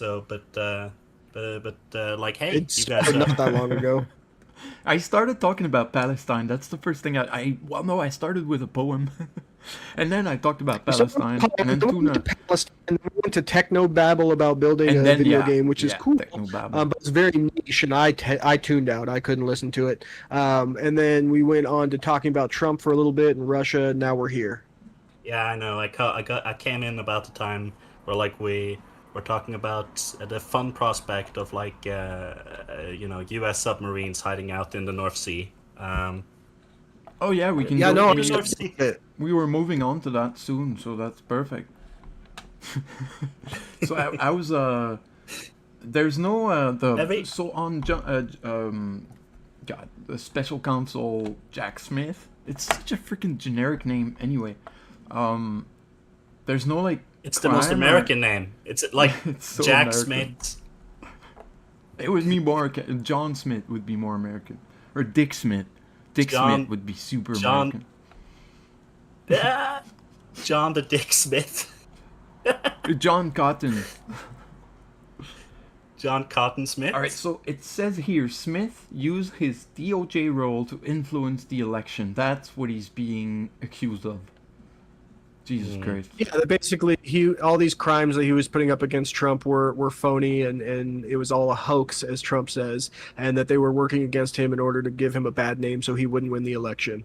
hey, It you guys. started not that long ago. I started talking about Palestine. That's the first thing well, no, I started with a poem. And then I talked about Palestine. And then we went to Tuna. Palestine, and we went to techno babble about building And a then, video yeah, game, which is yeah, cool. technobabble. But it's very niche, and I tuned out. I couldn't listen to it. And then we went on to talking about Trump for a little bit and Russia. And now we're here. Yeah, I know. I came in about the time where like we were talking about the fun prospect of like U.S. submarines hiding out in the North Sea. Oh yeah, we can Yeah, go. no, in the North Sea. We were moving on to that soon, so that's perfect. So I was there's no so on God, the special counsel Jack Smith. It's such a freaking generic name anyway. There's no like. It's the most American name. It's like It's so Jack American. Smith. It would be more. John Smith would be more American, or Dick Smith. Dick Smith would be super American. Yeah, John the Dick Smith. John Cotton. John Cotton Smith. All right, so it says here Smith used his DOJ role to influence the election. That's what he's being accused of. Jesus Christ. Yeah, basically, all these crimes that he was putting up against Trump were phony, and it was all a hoax, as Trump says, and that they were working against him in order to give him a bad name so he wouldn't win the election.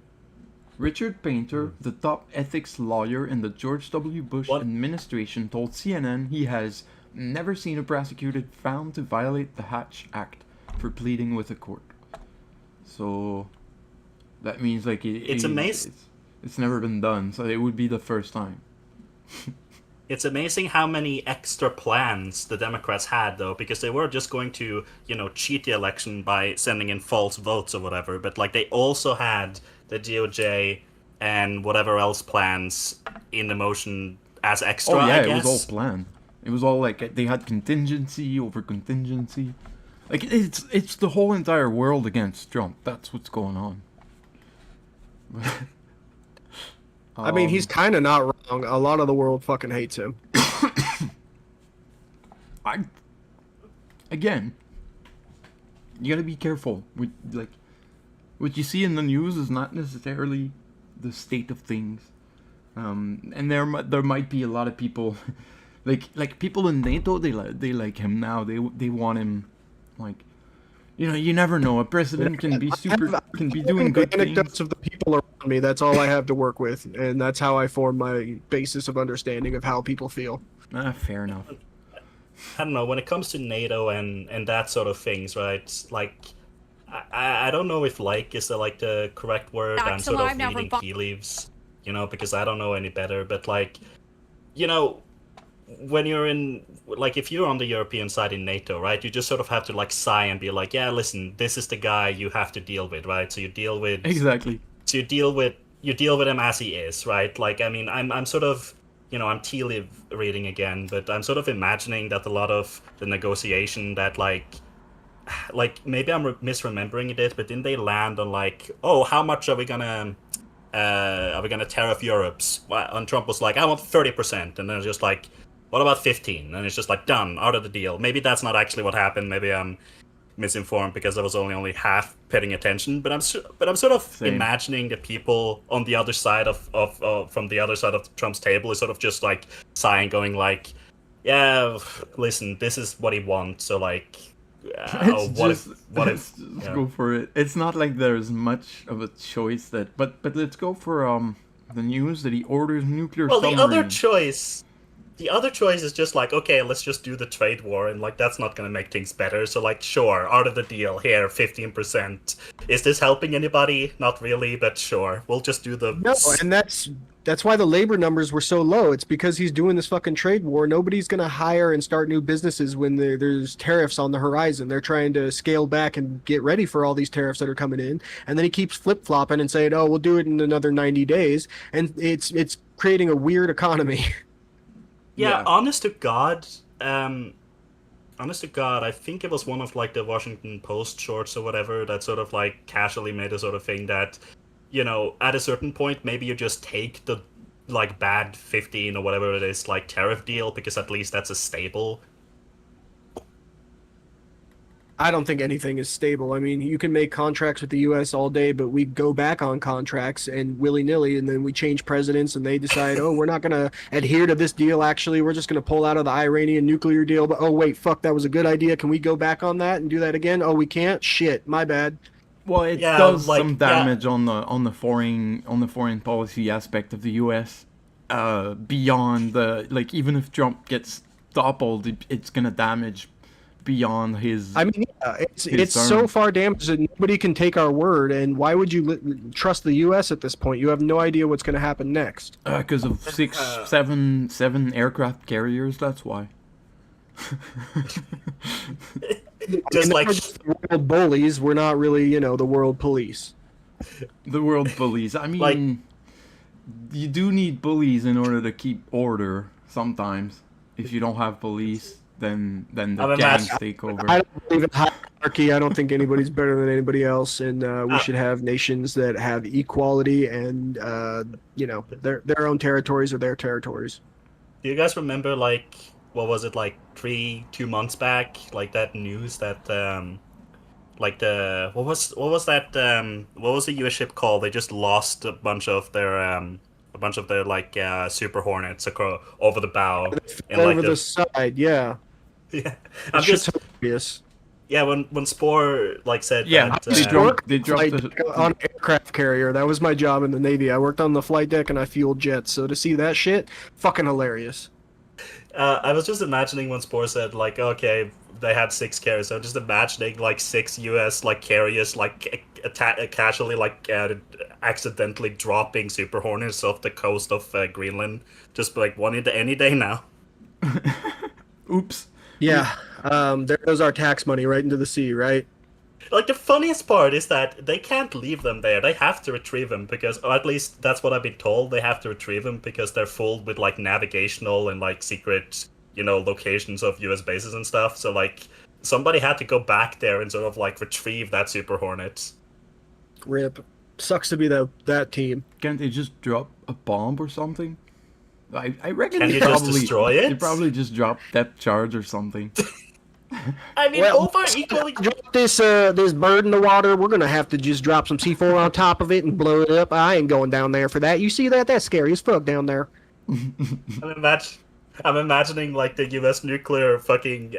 Richard Painter, the top ethics lawyer in the George W. Bush administration, told CNN he has never seen a prosecutor found to violate the Hatch Act for pleading with a court. So that means like It's amazing. It's never been done, so it would be the first time. It's amazing how many extra plans the Democrats had, though, because they were just going to, cheat the election by sending in false votes or whatever. But like they also had the DOJ and whatever else plans in the motion as extra. Oh yeah, I guess. it was all planned. It was all like they had contingency over contingency. Like it's the whole entire world against Trump. That's what's going on. I mean, he's kind of not wrong. A lot of the world fucking hates him. Again, you gotta be careful. Like, what you see in the news is not necessarily the state of things. And there might be a lot of people, like people in NATO. They like him now. They want him, like. You never know. A president can be doing good anecdotes things. of the people around me. That's all I have to work with, and that's how I form my basis of understanding of how people feel. Fair enough. I don't know, when it comes to NATO and that sort of things, right? Like, I don't know if like is the correct word. I'm sort of reading tea leaves, because I don't know any better. But like, when you're in, like, if you're on the European side in NATO, right, you just sort of have to like sigh and be like, yeah, listen, this is the guy you have to deal with, right? So you deal with Exactly. So you deal with him as he is, right? Like, I mean, I'm sort of, I'm tea leaf reading again, but I'm sort of imagining that a lot of the negotiation that like maybe I'm misremembering it, but didn't they land on like, oh, how much are we gonna tariff Europe's? And Trump was like, I want 30%, and then it's just like, what about 15? And it's just like, done, out of the deal. Maybe that's not actually what happened. Maybe I'm misinformed because I was only half paying attention. But I'm sort of Same. imagining the people on the other side from the other side of Trump's table is sort of just like sighing, going like, yeah, listen, this is what he wants. So like, Let's go for it. It's not like there's much of a choice but let's go for the news that he orders nuclear Well, submarines. the other choice. the other choice is just like, okay, let's just do the trade war, and like that's not gonna make things better. So like, sure, out of the deal here, 15%. Is this helping anybody? Not really, but sure, we'll just do the. No, and that's why the labor numbers were so low. It's because he's doing this fucking trade war. Nobody's gonna hire and start new businesses when there's tariffs on the horizon. They're trying to scale back and get ready for all these tariffs that are coming in. And then he keeps flip flopping and saying, "Oh, we'll do it in another 90 days," and it's creating a weird economy. Yeah, honest to God, I think it was one of like the Washington Post shorts or whatever that sort of like casually made a sort of thing that, you know, at a certain point maybe you just take the like bad 15 or whatever it is like tariff deal because at least that's a stable. I don't think anything is stable. I mean, you can make contracts with the U.S. all day, but we go back on contracts and willy-nilly, and then we change presidents, and they decide, oh, we're not going to adhere to this deal, actually. We're just going to pull out of the Iranian nuclear deal. But, oh, wait, fuck, that was a good idea. Can we go back on that and do that again? Oh, we can't? Shit, my bad. Well, it Yeah, does like, some damage on the foreign policy aspect of the U.S. Beyond the, like, even if Trump gets toppled, it's gonna damage beyond his. I mean, yeah, it's term. so far damaged that nobody can take our word. And why would you trust the U.S. at this point? You have no idea what's going to happen next. Because of seven aircraft carriers. That's why. Just like We're just the world bullies. We're not really, you know, the world police. The world bullies. I mean, Like- you do need bullies in order to keep order. Sometimes, if you don't have police, then the I'm gangs imagine- take over. I don't believe in hierarchy. I don't think anybody's better than anybody else, and we should have nations that have equality and you know, their own territories are their territories. Do you guys remember like what was it like 2 months back, like that news that like the what was the US ship called? They just lost a bunch of their like Super Hornets over the bow and like Over the side, yeah. yeah. I'm That's just hilarious. yeah when Spore like said Yeah, that, they dropped On an aircraft carrier. That was my job in the Navy. I worked on the flight deck and I fueled jets. So to see that shit, fucking hilarious. I was just imagining when Spore said like, okay, they had 6 carriers. So I'm just imagining like 6 U.S. like carriers like casually like accidentally dropping Super Hornets off the coast of Greenland, just like one into any day now. Oops. Yeah. There goes our tax money right into the sea, right? Like the funniest part is that they can't leave them there. They have to retrieve them because, or at least that's what I've been told. They have to retrieve them because they're full with like navigational and like secret, you know, locations of U.S. bases and stuff. So like somebody had to go back there and sort of like retrieve that Super Hornet. Rip. Sucks to be that team. Can't they just drop a bomb or something? I reckon Can they you just probably destroy it? They probably just drop depth charge or something. I mean, Well, both are equally. Drop this bird in the water. We're gonna have to just drop some C4 on top of it and blow it up. I ain't going down there for that. You see that? That's scary as fuck down there. I'm imagining like the U.S. nuclear fucking.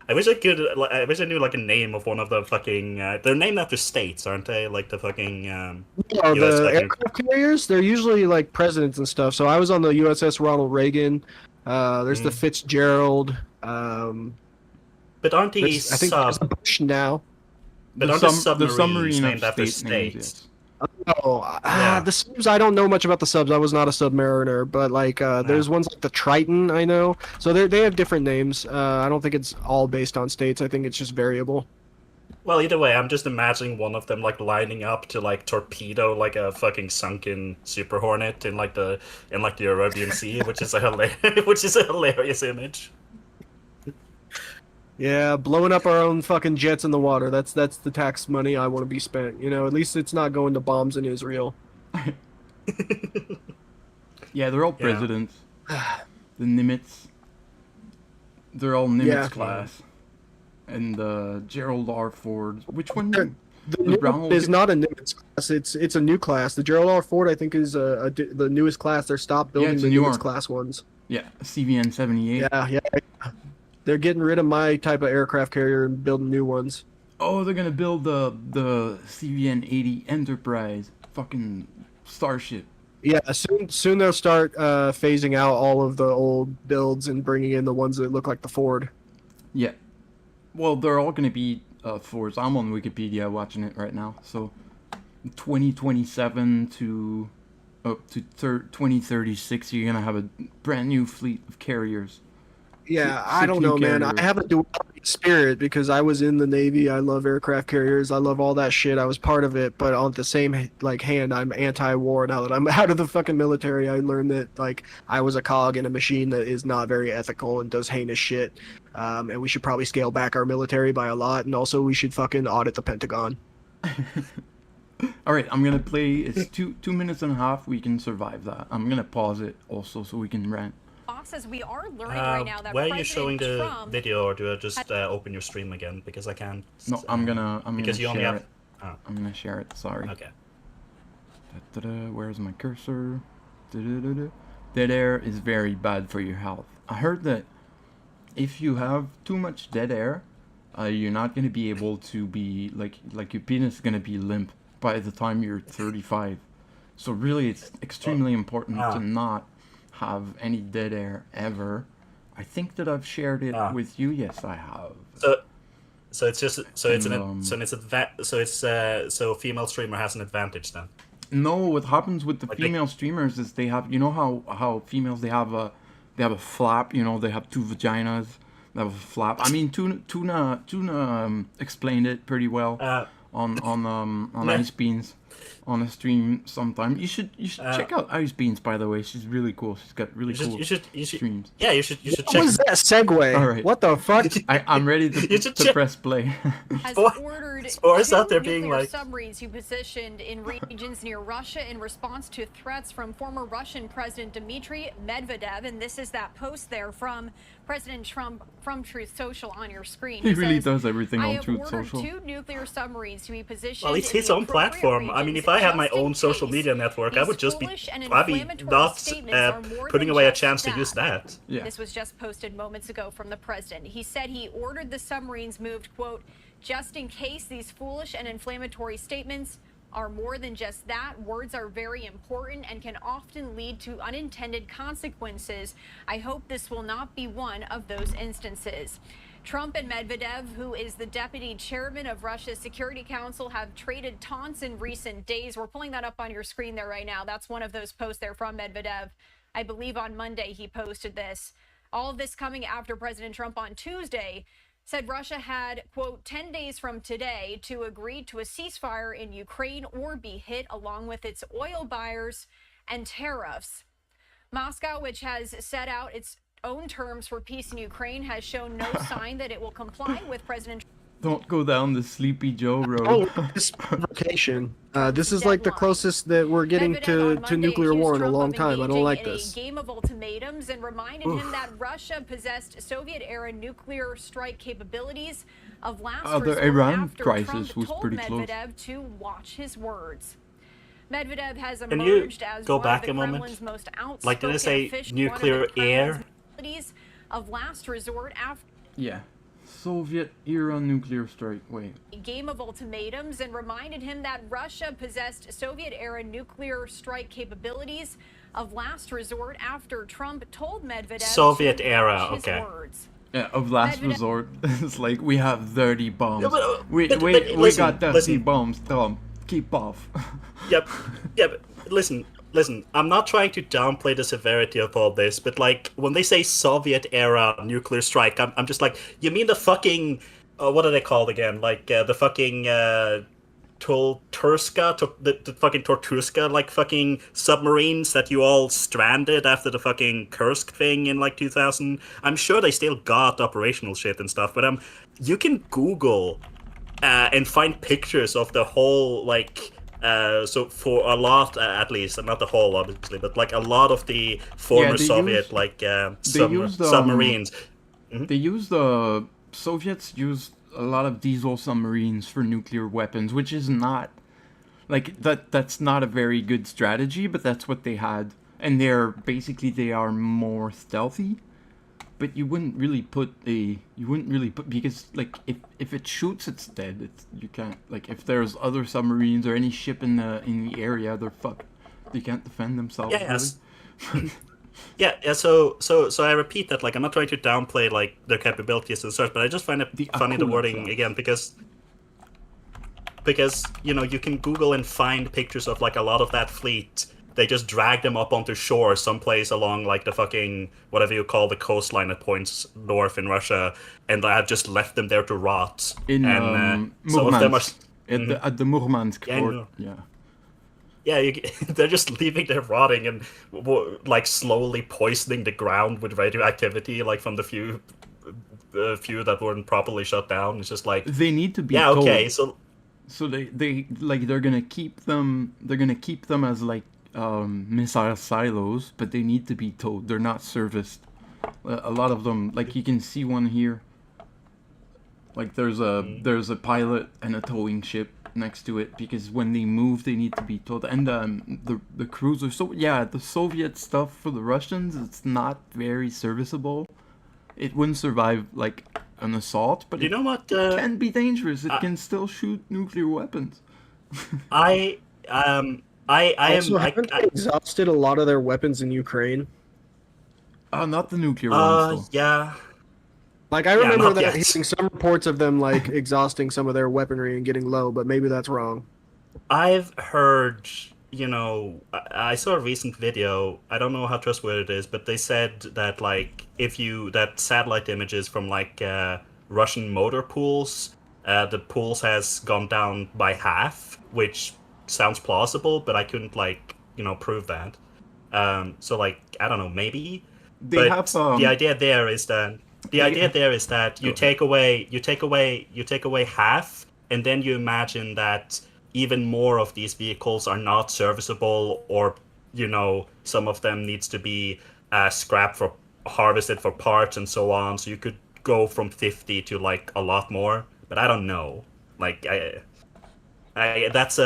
I wish I knew like a name of one of the fucking. They're named after states, aren't they? Like the fucking. Oh, US the fucking- aircraft carriers, they're usually like presidents and stuff. So I was on the USS Ronald Reagan. There's the Fitzgerald. But aren't I these think there's a Bush now. But the, aren't the the submarines submarine named of after state names, states? yes. Oh, Yeah. the subs. I don't know much about the subs. I was not a submariner, but like, there's ones like the Triton. I know. So they have different names. I don't think it's all based on states. I think it's just variable. Well, either way, I'm just imagining one of them like lining up to like torpedo like a fucking sunken Super Hornet in like the Arabian Sea, which is a hilarious image. Yeah, blowing up our own fucking jets in the water. That's the tax money I want to be spent. You know, at least it's not going to bombs in Israel. Yeah, they're all Yeah. presidents. The Nimitz. They're all Nimitz Yeah. class. And Gerald R. Ford. Which one? The The Nimitz Brown is not a Nimitz class. It's a new class. The Gerald R. Ford, I think, is the newest class. They're stopped building it's the a new Nimitz one. class ones. Yeah, CVN 78. Yeah. They're getting rid of my type of aircraft carrier and building new ones. Oh, they're gonna build the CVN 80 Enterprise. Fucking starship. Yeah, soon they'll start phasing out all of the old builds and bringing in the ones that look like the Ford. Yeah. Well, they're all going to be Fords. I'm on Wikipedia watching it right now. So 2027 to up to 2036, you're going to have a brand new fleet of carriers. Yeah, I Six don't new know, man. I carriers. have a duality spirit because I was in the Navy. I love aircraft carriers. I love all that shit. I was part of it, but on the same like hand, I'm anti-war. Now that I'm out of the fucking military, I learned that like I was a cog in a machine that is not very ethical and does heinous shit. And we should probably scale back our military by a lot, and also we should fucking audit the Pentagon. All right, I'm going to play. It's 2 minutes and a half. We can survive that. I'm going to pause it also so we can rant. Says we are learning right now that Where are you President showing the Trump video, or do I just open your stream again because I can't? No, I'm gonna because you only share have. it. Oh, I'm gonna share it. Sorry. okay. Da-da-da, where's my cursor? Da-da-da-da. Dead air is very bad for your health. I heard that if you have too much dead air, you're not gonna be able to be like your penis is gonna be limp by the time you're 35. So really, it's extremely important to not have any dead air ever. I think that I've shared it with you. Yes, I have. So it's just so it's And, so a female streamer has an advantage then. No, what happens with the Like female streamers is they have, you know how females they have a flap, you know, they have two vaginas, they have a flap. I mean, Tuna explained it pretty well on Ice Beans on a stream sometime. You should check out Ice Beans, by the way. She's really cool. She's got really cool streams. Yeah, you should What check. was that segue? All right. What the fuck? I'm ready to press play. has Or- ordered or is two out there being nuclear like- submarines to be positioned in regions near Russia in response to threats from former Russian President Dmitry Medvedev. And this is that post there from President Trump from Truth Social on your screen. He really says, does everything I on have Truth ordered Social. two nuclear submarines to be positioned Well, it's in his the own appropriate platform. I mean, regions if I had my just in own social case media network, I these would just be foolish and probably inflammatory not statements are more putting than away a just chance to use that. Yeah. This was just posted moments ago from the president. He said he ordered the submarines moved, quote, just in case these foolish and inflammatory statements are more than just that. Words are very important and can often lead to unintended consequences. I hope this will not be one of those instances. Trump and Medvedev, who is the deputy chairman of Russia's Security Council, have traded taunts in recent days. We're pulling that up on your screen there right now. That's one of those posts there from Medvedev. I believe on Monday he posted this. All of this coming after President Trump on Tuesday said Russia had, quote, 10 days from today to agree to a ceasefire in Ukraine or be hit along with its oil buyers and tariffs. Moscow, which has set out its own terms for peace in Ukraine, has shown no sign that it will comply with President Don't go down the Sleepy Joe road. Oh, this provocation. This is like the closest that we're getting Medvedev on to Monday nuclear war in a accused long Trump of time. I don't like engaging in this. a game of ultimatums and reminded him that Russia possessed Soviet-era nuclear strike capabilities of last The resort Iran after crisis Trump was told pretty close. Medvedev to watch his words. Medvedev has Can you emerged as go one back of the a moment? Kremlin's most outspoken Like, did it say officials, nuclear one of the air? Kremlin's capabilities of last resort after Yeah. Soviet era nuclear strike. Wait. a game of ultimatums and reminded him that Russia possessed Soviet-era nuclear strike capabilities of last resort after Trump told Medvedev Soviet to era, watch his okay. words. Yeah, of last Medvedev- resort. It's like we have dirty bombs. Yeah, but- we but we listen, got dirty listen. bombs. Tom, keep off. Yep. Yeah, but listen. I'm not trying to downplay the severity of all this, but like when they say Soviet era nuclear strike, I'm just like, you mean the fucking what are they called again? Like the fucking the fucking Tortuska, like fucking submarines that you all stranded after the fucking Kursk thing in like 2000. I'm sure they still got operational shit and stuff, but you can Google and find pictures of the whole like. So for a lot, at least, not the whole, obviously, but like a lot of the former they Soviet used- like used, submarines. They used the Soviets used a lot of diesel submarines for nuclear weapons, which is not like that's not a very good strategy, but that's what they had. And they are more stealthy. But you wouldn't really put because like if it shoots, it's dead. You can't, like, if there's other submarines or any ship in the area, they're fucked. They can't defend themselves. Yeah, Really. yes. Yeah. So I repeat that, like, I'm not trying to downplay like their capabilities and such, but I just find it The funny the Akula wording class. again because you can Google and find pictures of like a lot of that fleet. They just drag them up onto shore someplace along like the fucking whatever you call the coastline that points north in Russia, and I've just left them there to rot. In And some of them are. Murmansk, at the Murmansk Yeah, I port. know. Yeah. Yeah, they're just leaving there rotting and like slowly poisoning the ground with radioactivity, like from the few that weren't properly shut down. It's just like, They need to be yeah, told. okay, so So they like they're gonna keep them. They're gonna keep them as like missile silos, but they need to be towed. They're not serviced. A lot of them, like you can see one here. Like there's a pilot and a towing ship next to it because when they move, they need to be towed. And the cruiser. So yeah, the Soviet stuff for the Russians, it's not very serviceable. It wouldn't survive like an assault, but you it know what? can be dangerous. It can still shoot nuclear weapons. I am. Also, haven't they exhausted a lot of their weapons in Ukraine? Not the nuclear ones though. Yeah. Like I remember not yet. hearing some reports of them like exhausting some of their weaponry and getting low, but maybe that's wrong. I've heard, I saw a recent video. I don't know how trustworthy it is, but they said that like that satellite images from like Russian motor pools, the pools has gone down by half, which sounds plausible, but I couldn't prove that. So like I don't know, maybe. They But have the idea there is that you take away half, and then you imagine that even more of these vehicles are not serviceable, or some of them needs to be scrapped for harvested for parts and so on. So you could go from 50 to like a lot more, but I don't know. Like that's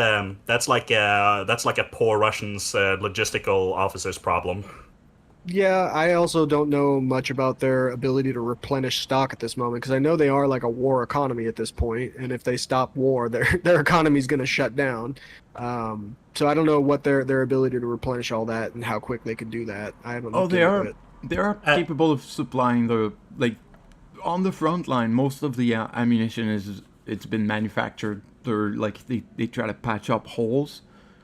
like a poor Russian's logistical officer's problem. Yeah, I also don't know much about their ability to replenish stock at this moment because I know they are like a war economy at this point, and if they stop war, their economy is going to shut down. So I don't know what their ability to replenish all that and how quick they could do that. I haven't. Oh, looked they into are. it. They are capable of supplying the like on the front line. Most of the ammunition it's been manufactured. They're like they try to patch up holes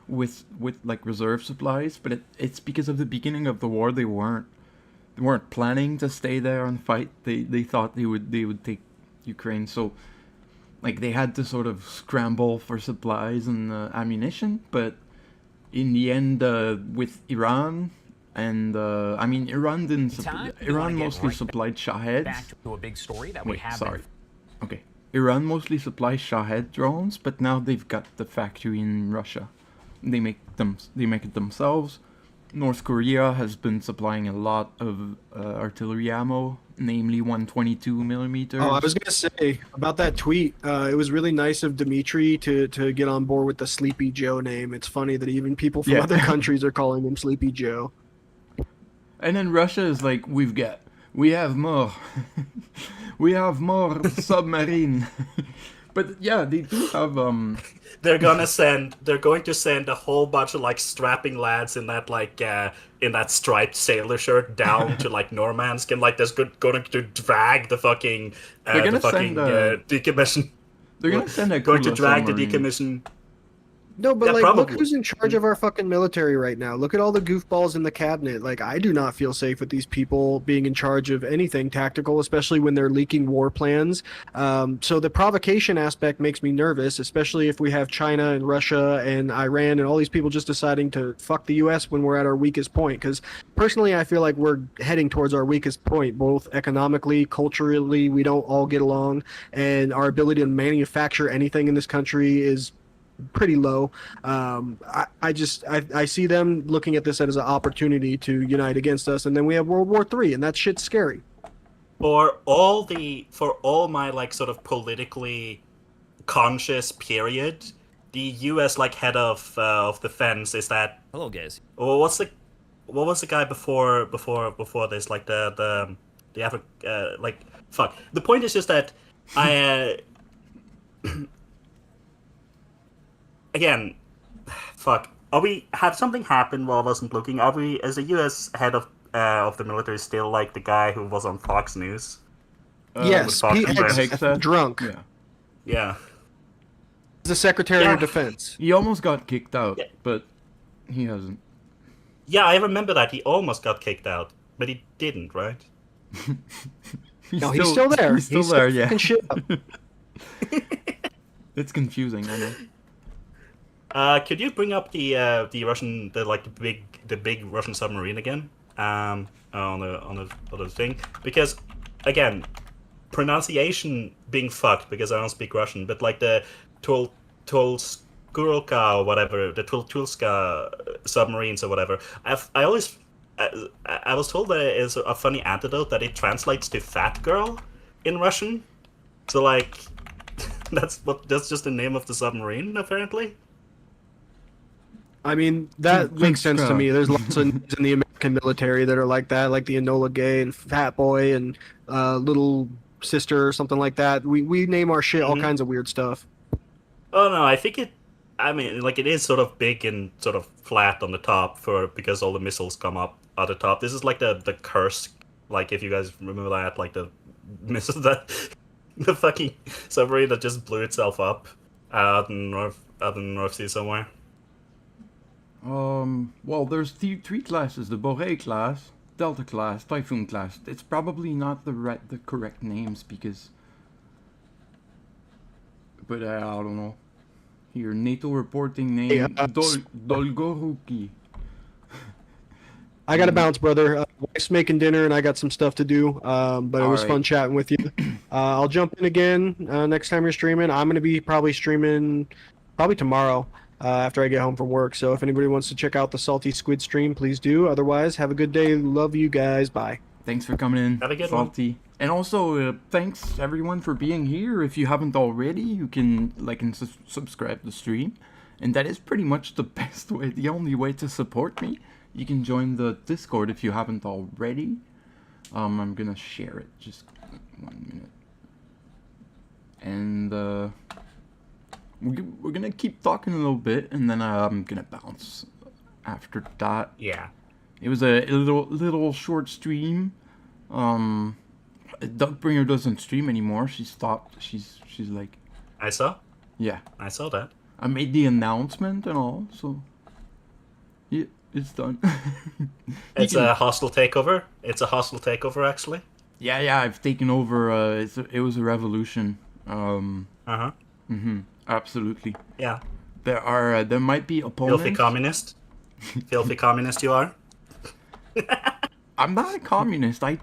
with like reserve supplies, but it's because of the beginning of the war they weren't planning to stay there and fight. They thought they would take Ukraine, so like they had to sort of scramble for supplies and ammunition. But in the end, with Iran and Iran didn't Iran mostly supplied Shaheds. Back to a big story that we Wait, have. sorry. Okay. Iran mostly supplies Shahed drones, but now they've got the factory in Russia. They make it themselves. North Korea has been supplying a lot of artillery ammo, namely 122 millimeters. Oh, I was gonna say about that tweet. It was really nice of Dmitry to get on board with the Sleepy Joe name. It's funny that even people from other countries are calling him Sleepy Joe. And then Russia is like, we have more, we have more submarine. But yeah, they do have They're going to send a whole bunch of like strapping lads in that in that striped sailor shirt down to like Normansk, and like going to drag the fucking decommission. They're gonna send a going to Kula drag the submarine. decommission. No, but Yeah, like, probably. look who's in charge of our fucking military right now. Look at all the goofballs in the cabinet. Like, I do not feel safe with these people being in charge of anything tactical, especially when they're leaking war plans. So the provocation aspect makes me nervous, especially if we have China and Russia and Iran and all these people just deciding to fuck the U.S. when we're at our weakest point. Because personally, I feel like we're heading towards our weakest point, both economically, culturally. We don't all get along, and our ability to manufacture anything in this country is pretty low. I see them looking at this as an opportunity to unite against us, and then we have World War III, and that shit's scary. For all my like sort of politically conscious period, the U.S. like head of defense is that. Hello, guys. Well, what was the guy before this, like the like fuck. The point is just that I. Again, fuck. Are we? Have something happened while I wasn't looking? Are we, as the U.S. head of the military, still like the guy who was on Fox News? Yes, Fox Pete and Pete Friends? Hegseth, drunk. Yeah. Yeah. The Secretary Yeah. of Defense. He almost got kicked out, Yeah. but he hasn't. Yeah, I remember that he almost got kicked out, but he didn't, right? No, he's still there. He's still there, yeah. fucking shit up. It's confusing, I know. Could you bring up the Russian, the big Russian submarine again? On the thing, because again, pronunciation being fucked because I don't speak Russian, but like the Tulskurka or whatever, the Tulska submarines or whatever. I was told that it is a funny antidote that it translates to fat girl in Russian. So like, that's just the name of the submarine apparently. I mean, that makes sense to me. There's lots of names in the American military that are like that, like the Enola Gay and Fat Boy and Little Sister or something like that. We name our shit all kinds of weird stuff. Oh no, I think it. I mean, like it is sort of big and sort of flat on the top because all the missiles come up at the top. This is like the curse, like if you guys remember that, like the missiles that the fucking submarine that just blew itself up out in the North Sea somewhere. Well, there's three classes: the Boré class, Delta class, Typhoon class. It's probably not the correct names because, but I don't know. Here, NATO reporting name Dolgoruki. I got to bounce, brother. Wife's making dinner, and I got some stuff to do. But it was fun chatting with you. I'll jump in again next time you're streaming. I'm going to be probably streaming tomorrow after I get home from work. So if anybody wants to check out the Salty Squid stream, please do. Otherwise, have a good day. Love you guys. Bye. Thanks for coming in, Have a good Salty. one. And also, thanks everyone for being here. If you haven't already, you can like and subscribe to the stream. And that is pretty much the best way, the only way to support me. You can join the Discord if you haven't already. I'm gonna share it. Just 1 minute. And we're gonna keep talking a little bit, and then I'm gonna bounce after that. Yeah. It was a little short stream. Dugbringer doesn't stream anymore. She stopped. She's like, I saw yeah. that. I made the announcement and all, so yeah, it's done. It's a hostile takeover. It's a hostile takeover, actually. Yeah. I've taken over. It was a revolution. Absolutely. Yeah. There might be opponents. Filthy communist. Filthy communist, you are. I'm not a communist. I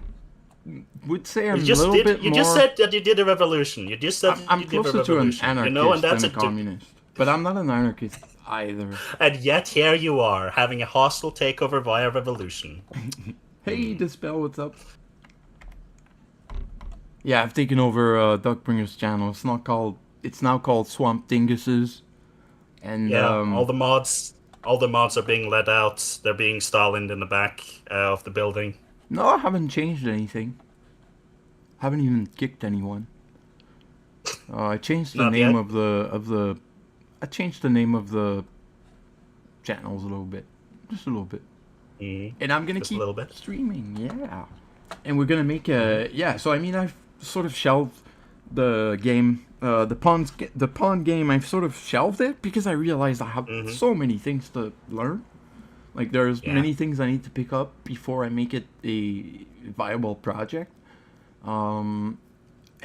would say I'm You just a little bit you more. just said that you did a revolution. You just said I'm you did a closer to an revolution. anarchist You know, and that's than a communist. But I'm not an anarchist either. And yet here you are having a hostile takeover via revolution. Hey, Dispel, what's up? Yeah, I've taken over Duckbringer's channel. It's now called Swamp Dinguses. And Yeah, all the mods are being let out. They're being Stalined in the back of the building. No, I haven't changed anything. Haven't even kicked anyone. I changed the Not name yet? of the. I changed the name of the channels a little bit, just a little bit. And I'm gonna Just a keep little bit? streaming, yeah. And we're gonna make a So I mean, I've sort of shelved the game, the pawn game. I've sort of shelved it because I realized I have so many things to learn. Like there's many things I need to pick up before I make it a viable project.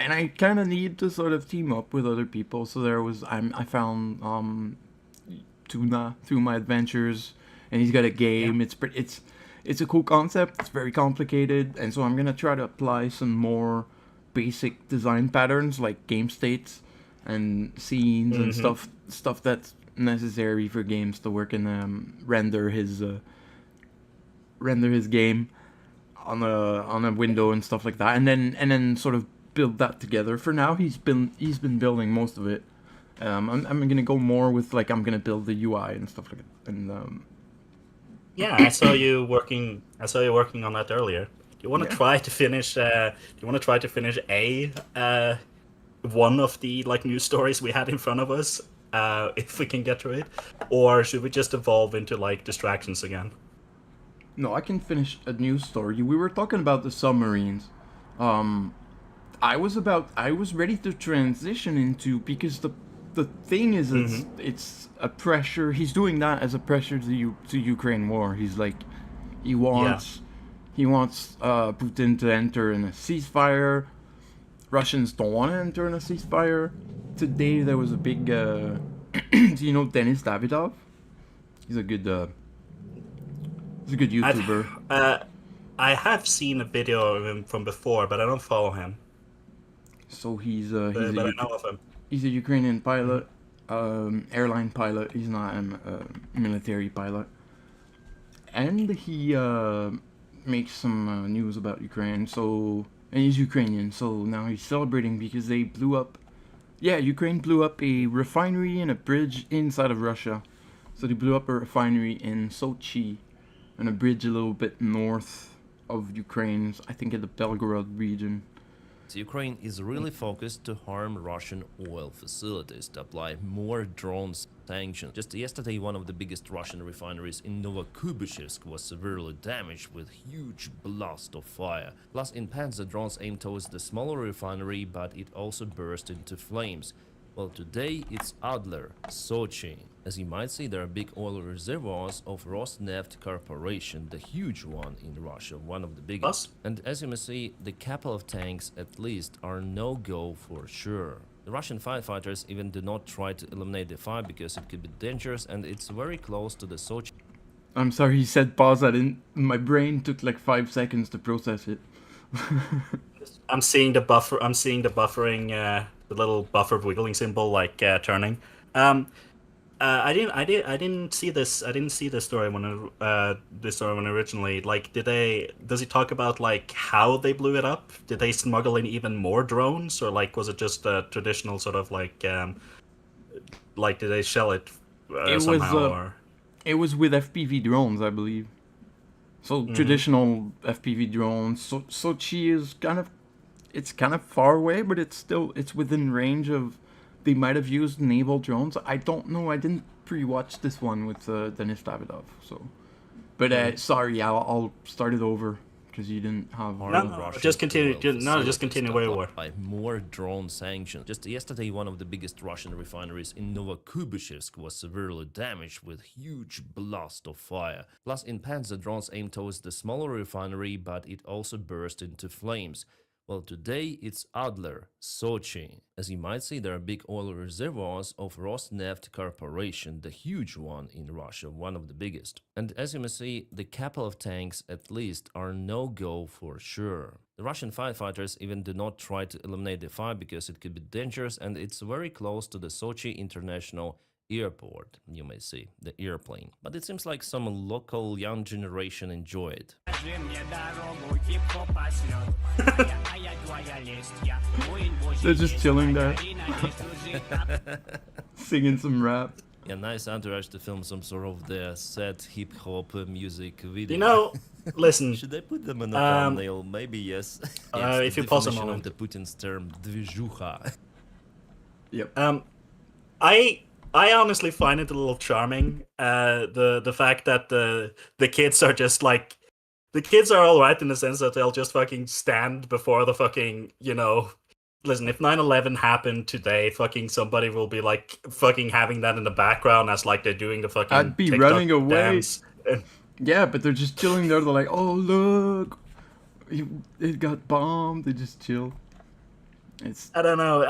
And I kind of need to sort of team up with other people. So I found Tuna through my adventures, and he's got a game. Yeah. It's a cool concept. It's very complicated, and so I'm gonna try to apply some more basic design patterns like game states and scenes and stuff that's necessary for games to work and render his game on a window and stuff like that, and then sort of build that together. For now, he's been building most of it. I'm gonna go more with like I'm gonna build the UI and stuff like that. And Yeah, I saw you working on that earlier. Do you want to try to finish? one of the like news stories we had in front of us if we can get through it, or should we just evolve into like distractions again? No, I can finish a news story. We were talking about the submarines. Um, I was ready to transition into, because the thing is, it's a pressure. He's doing that as a pressure to Ukraine war. He's like, he wants Putin to enter in a ceasefire. Russians don't want to enter in a ceasefire. Today there was a big. Do you know Denis Davidov? He's a good YouTuber. I have seen a video of him from before, but I don't follow him. So he's But I know of him. he's a Ukrainian pilot, airline pilot. He's not a military pilot, and he makes some news about Ukraine. So, and he's Ukrainian. So now he's celebrating because they blew up. Yeah, Ukraine blew up a refinery and a bridge inside of Russia. So they blew up a refinery in Sochi, and a bridge a little bit north of Ukraine. I think in the Belgorod region. Ukraine is really focused to harm Russian oil facilities, to apply more drone sanctions. Just yesterday, one of the biggest Russian refineries in Novokubishevsk was severely damaged with huge blast of fire. Plus, in Panzer, drones aimed towards the smaller refinery, but it also burst into flames. Well, today it's Adler, Sochi. As you might see, there are big oil reservoirs of Rosneft Corporation, the huge one in Russia, one of the biggest. And as you may see, the couple of tanks at least are no-go for sure. The Russian firefighters even do not try to eliminate the fire because it could be dangerous, and it's very close to the Sochi. I'm sorry, he said pause. My brain took like 5 seconds to process it. I'm seeing the buffer. I'm seeing the buffering, the little buffer wiggling symbol, like turning. I didn't see this. I didn't see this story when originally. Like, does he talk about like how they blew it up? Did they smuggle in even more drones, or like was it just a traditional sort of like did they shell it, somehow? It was with FPV drones, I believe. So traditional FPV drones. So Sochi is kind of far away, but it's within range of. They might have used naval drones. I don't know. I didn't pre-watch this one with Denis Davidov. So, but sorry, I'll start it over because you didn't have. No, just continue. Just continue where you were. By more drone sanctions. Just yesterday, one of the biggest Russian refineries in Novokubishevsk was severely damaged with huge blast of fire. Plus, in Panzer, drones aimed towards the smaller refinery, but it also burst into flames. Well, today it's Adler, Sochi. As you might see, there are big oil reservoirs of Rosneft Corporation, the huge one in Russia, one of the biggest. And as you may see, the couple of tanks at least are no-go for sure. The Russian firefighters even do not try to eliminate the fire because it could be dangerous, and it's very close to the Sochi International Airport, you may see, the airplane. But it seems like some local young generation enjoy it. They're just chilling there. Singing some rap. Yeah, nice entourage to film some sort of the sad hip-hop music video. You know, listen. Should I put them in the thumbnail? Maybe yes. If you pause a moment. Of the Putin's term, движуха. Yep. I honestly find it a little charming. The fact that the kids are just like, the kids are all right in the sense that they'll just fucking stand before the fucking, listen, if 9/11 happened today, fucking somebody will be like fucking having that in the background as like they're doing the fucking I'd be TikTok running away. dance. Yeah, but they're just chilling there. They're like, oh look, it got bombed. They just chill. I don't know.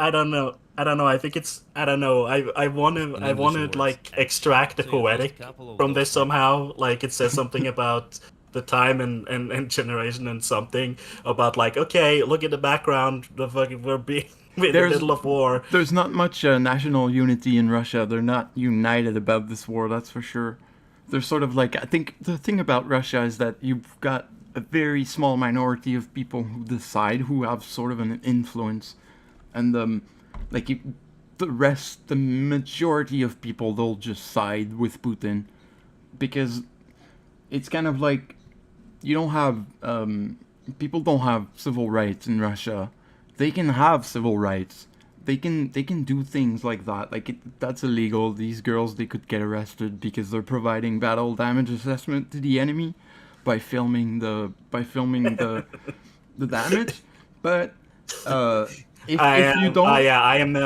I think it's. I don't know. I want to like extract the poetic from this somehow. Like it says something about the time and generation and something about like, okay, look at the background. The fucking we're being in the middle of war. There's not much national unity in Russia. They're not united about this war. That's for sure. They're sort of like, I think the thing about Russia is that you've got a very small minority of people who decide, who have sort of an influence, and the majority of people, they'll just side with Putin, because it's kind of like you don't have people don't have civil rights in Russia. They can have civil rights. they can do things like that. Like that's illegal. These girls, they could get arrested because they're providing battle damage assessment to the enemy by filming the the damage. But if you don't I am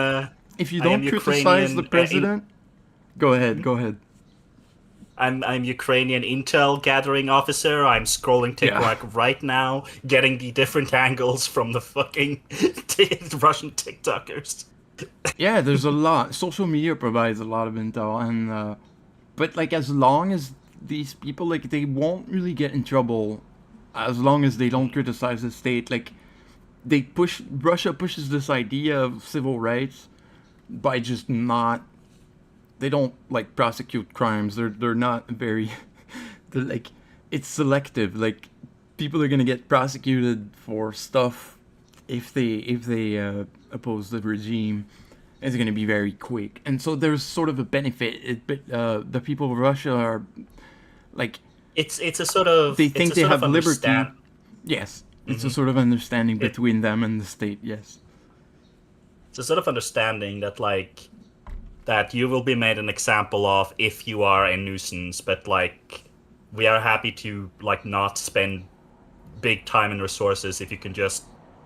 if you I am don't criticize Ukrainian, the president, go ahead, go ahead. I'm Ukrainian intel gathering officer. I'm scrolling TikTok right now, getting the different angles from the fucking Russian TikTokers. Yeah, there's a lot. Social media provides a lot of intel, and but like as long as these people, like, they won't really get in trouble as long as they don't criticize the state. Like Russia pushes this idea of civil rights by just not. They don't like prosecute crimes. They're not very. They're like, it's selective. Like people are gonna get prosecuted for stuff if they oppose the regime. It's gonna be very quick, and so there's sort of a benefit. The people of Russia are like, it's a sort of they think they have liberty. understand. Yes, it's a sort of understanding between them and the state. Yes, It's a sort of understanding that like that you will be made an example of if you are a nuisance, but like we are happy to like not spend big time and resources if you can just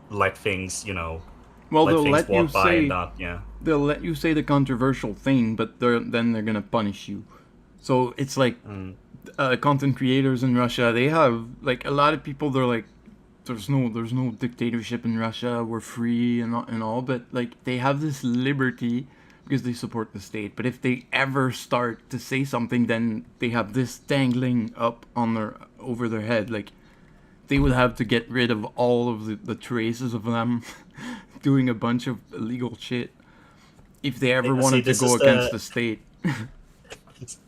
let things, well, let they'll things let you walk by say and not, they'll let you say the controversial thing, but then they're gonna punish you. So it's like content creators in Russia. They have like a lot of people. They're like, there's no dictatorship in Russia. We're free and all, but like they have this liberty because they support the state. But if they ever start to say something, then they have this dangling up on over their head. Like they would have to get rid of all of the traces of them doing a bunch of illegal shit if they ever wanted to go against the state.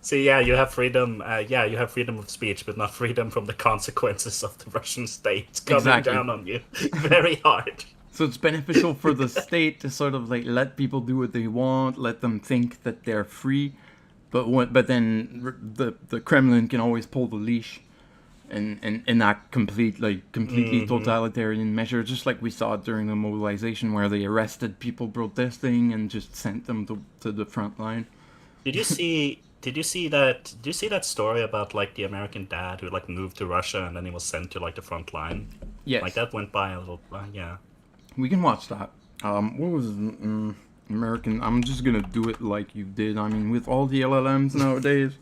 See, yeah, you have freedom. You have freedom of speech, but not freedom from the consequences of the Russian state coming down on you very hard. So it's beneficial for the state to sort of like let people do what they want, let them think that they're free, but then the Kremlin can always pull the leash and enact completely totalitarian measures, just like we saw during the mobilization where they arrested people protesting and just sent them to the front line. Did you see that story about like the American dad who like moved to Russia and then he was sent to like the front line? Yes. Like that went by a little. Yeah. We can watch that. What was American? I'm just gonna do it like you did. I mean, with all the LLMs nowadays.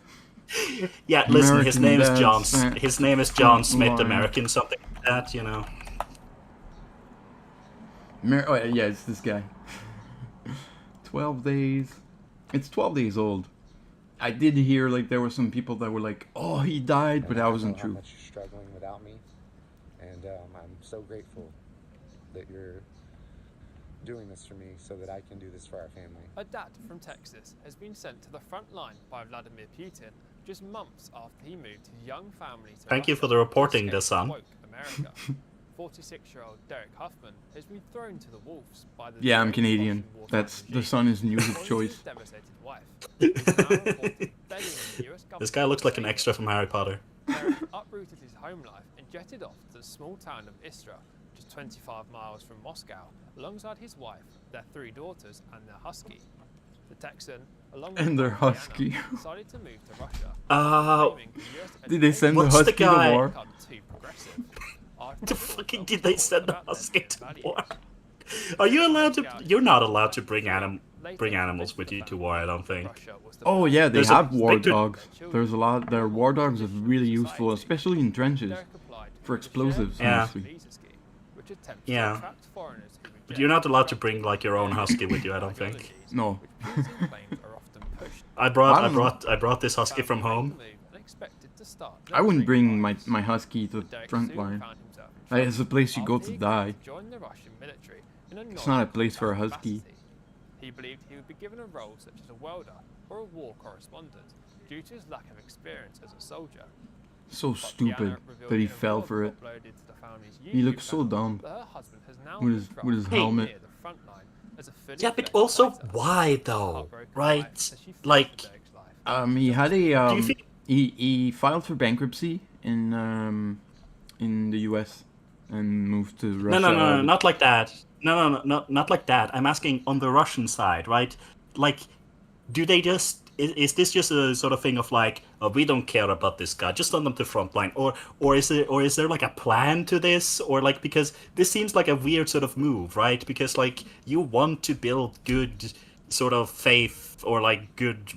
Yeah, listen. His name is John. American His name is John Smith. line. American, something like that. Oh yeah, it's this guy. 12 days. It's 12 days old. I did hear like there were some people that were like, "Oh, he died," but that wasn't true. How much you're struggling without me, and I'm so grateful that you're doing this for me so that I can do this for our family. A dad from Texas has been sent to the front line by Vladimir Putin just months after he moved his young family to Thank you Russia for the reporting, to escape son. woke America. 46-year-old Derek Huffman has been thrown to the wolves by the Yeah, I'm deranged Canadian. Russian wartime That's the regime. son is news of According to choice. his devastated wife, he is now reported begging the US This guy looks like an extra from Harry Potter. Derek uprooted his home life and jetted off to the small town of Istra, just 25 miles from Moscow, alongside his wife, their 3 daughters, and their husky. The Texan, along with And their Diana, husky. decided to move to Russia. claiming the US Did they send the What's the husky to guy? war? become too progressive. The fucking did they send the husky to war? Are you allowed to? You're not allowed to bring animals with you to war. I don't think. Oh yeah, they There's a have war Victor- dogs. There's a lot. Their war dogs are really useful, especially in trenches, for explosives. Yeah. Mostly. Yeah. But you're not allowed to bring like your own husky with you. I don't think. No. I brought this husky from home. I wouldn't bring my husky to the front line. It's a place you go to die. It's not a place for a husky. He believed he would be given a role such as a welder or a war correspondent due to his lack of experience as a soldier. So stupid that he fell for it. He looks so dumb with his helmet. Yeah, but also why though? Right? Like, He had a you think- he filed for bankruptcy in the U.S. and move to No, Russia. no, no, no, not like that. No, not like that. I'm asking on the Russian side, right? Like, do they just is this just a sort of thing of like, oh, we don't care about this guy, just send them to frontline, or is there like a plan to this, or like, because this seems like a weird sort of move, right? Because like you want to build good sort of faith or like good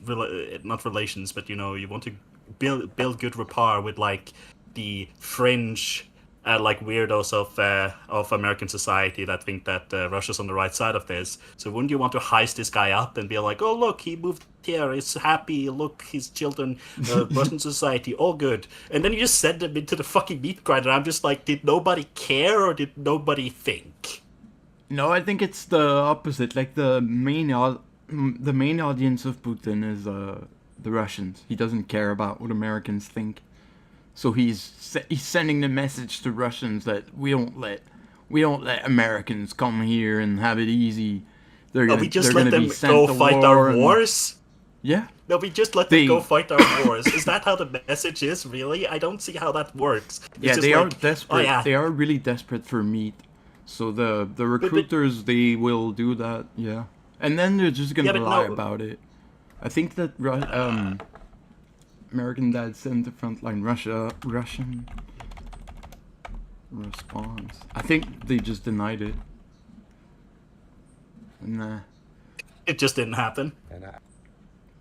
not relations, but you know, you want to build good rapport with like the fringe like weirdos of American society that think that Russia's on the right side of this. So wouldn't you want to heist this guy up and be like, oh look, he moved here, he's happy, look, his children, Russian society, all good. And then you just send him into the fucking meat grinder. I'm just like, did nobody care or did nobody think? No, I think it's the opposite. Like the main audience of Putin is the Russians. He doesn't care about what Americans think. So he's sending the message to Russians that we don't let Americans come here and have it easy. We just let them go fight our wars? Yeah. No, we just let them go fight our wars. Is that how the message is, really? I don't see how that works. Yeah, they are desperate. Oh, yeah. They are really desperate for meat. So the recruiters, they will do that, yeah. And then they're just going to lie about it. I think that American Dad sent the frontline Russian response. I think they just denied it. Nah. It just didn't happen.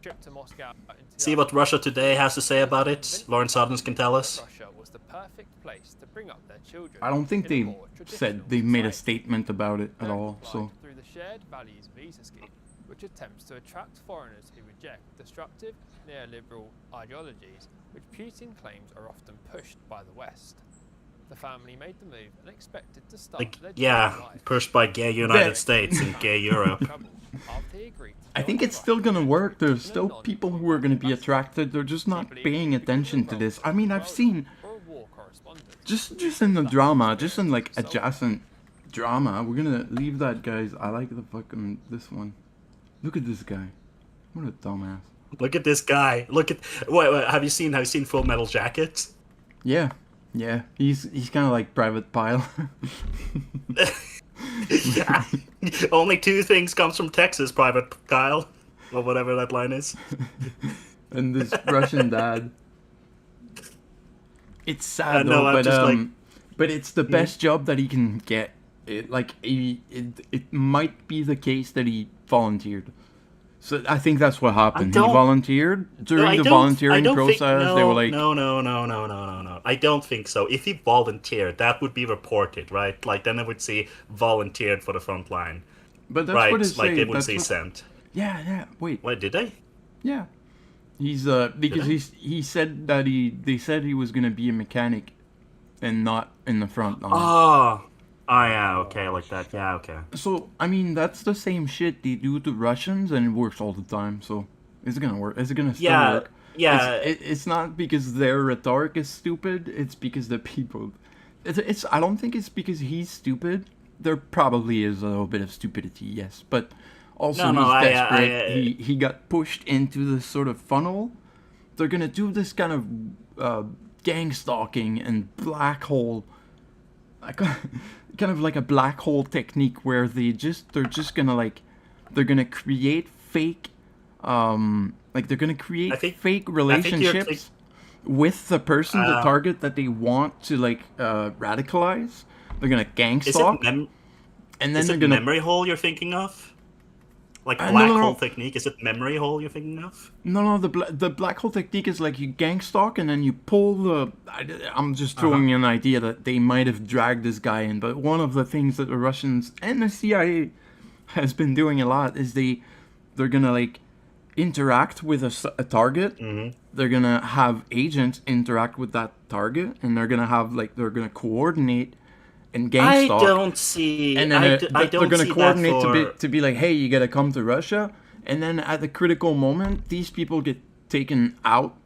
Trip to Moscow. See what Russia Today has to say about it? Lawrence Adams can tell us. Russia was the perfect place to bring up their children. I don't think they said they made a statement about it at all. So through the shared values visa scheme, which attempts to attract foreigners who reject destructive neoliberal ideologies, which Putin claims are often pushed by the West. The family made the move and expected to start pushed by gay United States and gay Europe. I think it's still gonna work. There's still people who are gonna be attracted. They're just not paying attention to this. I mean, I've seen just in the drama, just in like adjacent drama. We're gonna leave that, guys. I like the fucking this one. Look at this guy. What a dumbass. Look at this guy. Look at wait, have you seen Full Metal Jacket? Yeah. Yeah. He's kind of like Private Pile. Yeah. Only two things comes from Texas, Private Kyle, or whatever that line is. And this Russian dad. It's sad though, but it's the best job that he can get. It might be the case that he volunteered. So I think that's what happened. He volunteered during the volunteering process. They were like, no. I don't think so. If he volunteered, that would be reported, right? Like then they would say volunteered for the front line. But that's right, what it's like they would say sent. Yeah. Wait, did they? Yeah. He's because he said that they said he was gonna be a mechanic, and not in the front line. Oh yeah, okay, like that. Yeah, okay. So I mean, that's the same shit they do to Russians, and it works all the time. So it's gonna work. Is it gonna still work? Yeah. It's not because their rhetoric is stupid. It's because the people. It's. I don't think it's because he's stupid. There probably is a little bit of stupidity, yes, but also he's desperate. He got pushed into this sort of funnel. They're gonna do this kind of gang stalking and black hole. Kind of like a black hole technique where they're just gonna they're gonna create fake they're gonna create fake relationships with the person, the target that they want to radicalize. They're gonna gang stalk, and then they're gonna memory hole you're thinking of, like black hole technique. Is it memory hole you're thinking of? No. The black hole technique is like you gang stalk and then you pull the. I'm just throwing an idea that they might have dragged this guy in, but one of the things that the Russians and the CIA has been doing a lot is they're gonna interact with a target. Mm-hmm. They're gonna have agents interact with that target, and they're gonna have they're gonna coordinate and gang stalk. I don't see. And then they're going to coordinate to be like, hey, you got to come to Russia. And then at the critical moment, these people get taken out.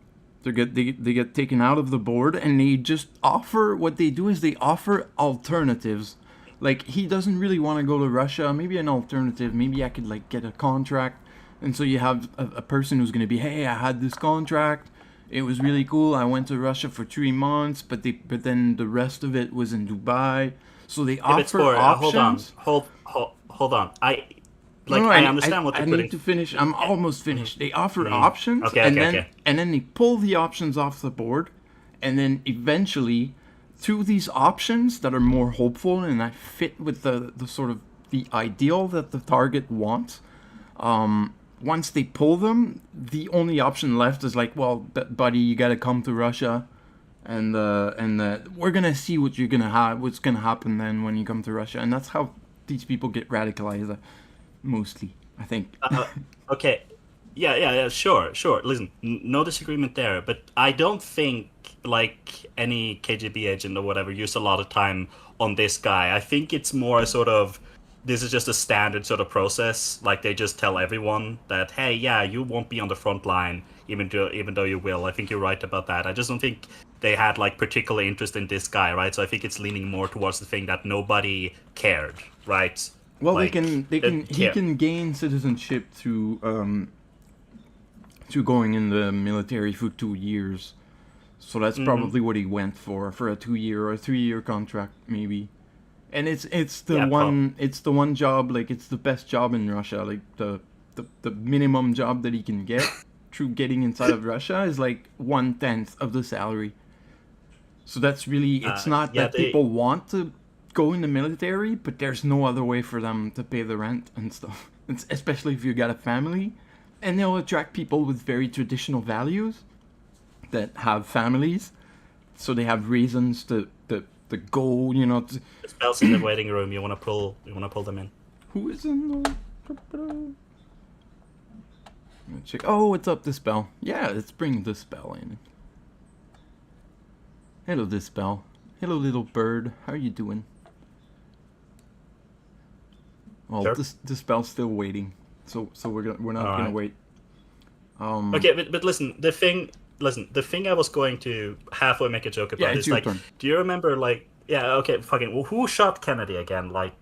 They get taken out of the board, and they just offer. What they do is they offer alternatives. Like, he doesn't really want to go to Russia. Maybe an alternative. Maybe I could get a contract. And so you have a person who's going to be, hey, I had this contract. It was really cool. I went to Russia for 3 months, but then the rest of it was in Dubai. So they Yeah, but offer Spore, options. hold on. No, I understand what I you're need putting. to finish. I'm almost finished. They offer Mm. options, Okay, and okay, then okay. and then they pull the options off the board, and then eventually, through these options that are more hopeful and that fit with the sort of the ideal that the target wants, once they pull them, the only option left is like, well, buddy, you gotta come to Russia, and we're gonna see what you're gonna have, what's gonna happen then when you come to Russia, and that's how these people get radicalized. Mostly, I think. Okay. Yeah, sure. Listen, no disagreement there, but I don't think like any KGB agent or whatever used a lot of time on this guy. I think it's more sort of this is just a standard sort of process. Like they just tell everyone that, hey, yeah, you won't be on the front line, even though you will. I think you're right about that. I just don't think they had like particular interest in this guy, right? So I think it's leaning more towards the thing that nobody cared, right? Well, Like, he can gain citizenship through going in the military for 2 years. So that's probably what he went for a 2 year or 3 year contract maybe. And it's the one job, like it's the best job in Russia, like the minimum job that he can get through getting inside of Russia is like 1/10 of the salary. So that's really, it's not that people want to go in the military, but there's no other way for them to pay the rent and stuff. It's, especially if you got a family, and they'll attract people with very traditional values that have families, so they have reasons to go. You know, the spell's in the waiting room. You wanna pull them in. who is in the? Check. Oh, what's up, Dispel? Yeah, let's bring Dispel in. Hello, Dispel. Hello, little bird. How are you doing? Well, Sure. Dispel's still waiting, so we're not gonna wait. Okay, but listen, the thing I was going to halfway make a joke about is your like, turn. do you remember like, yeah, okay, fucking, well, who shot Kennedy again? Like,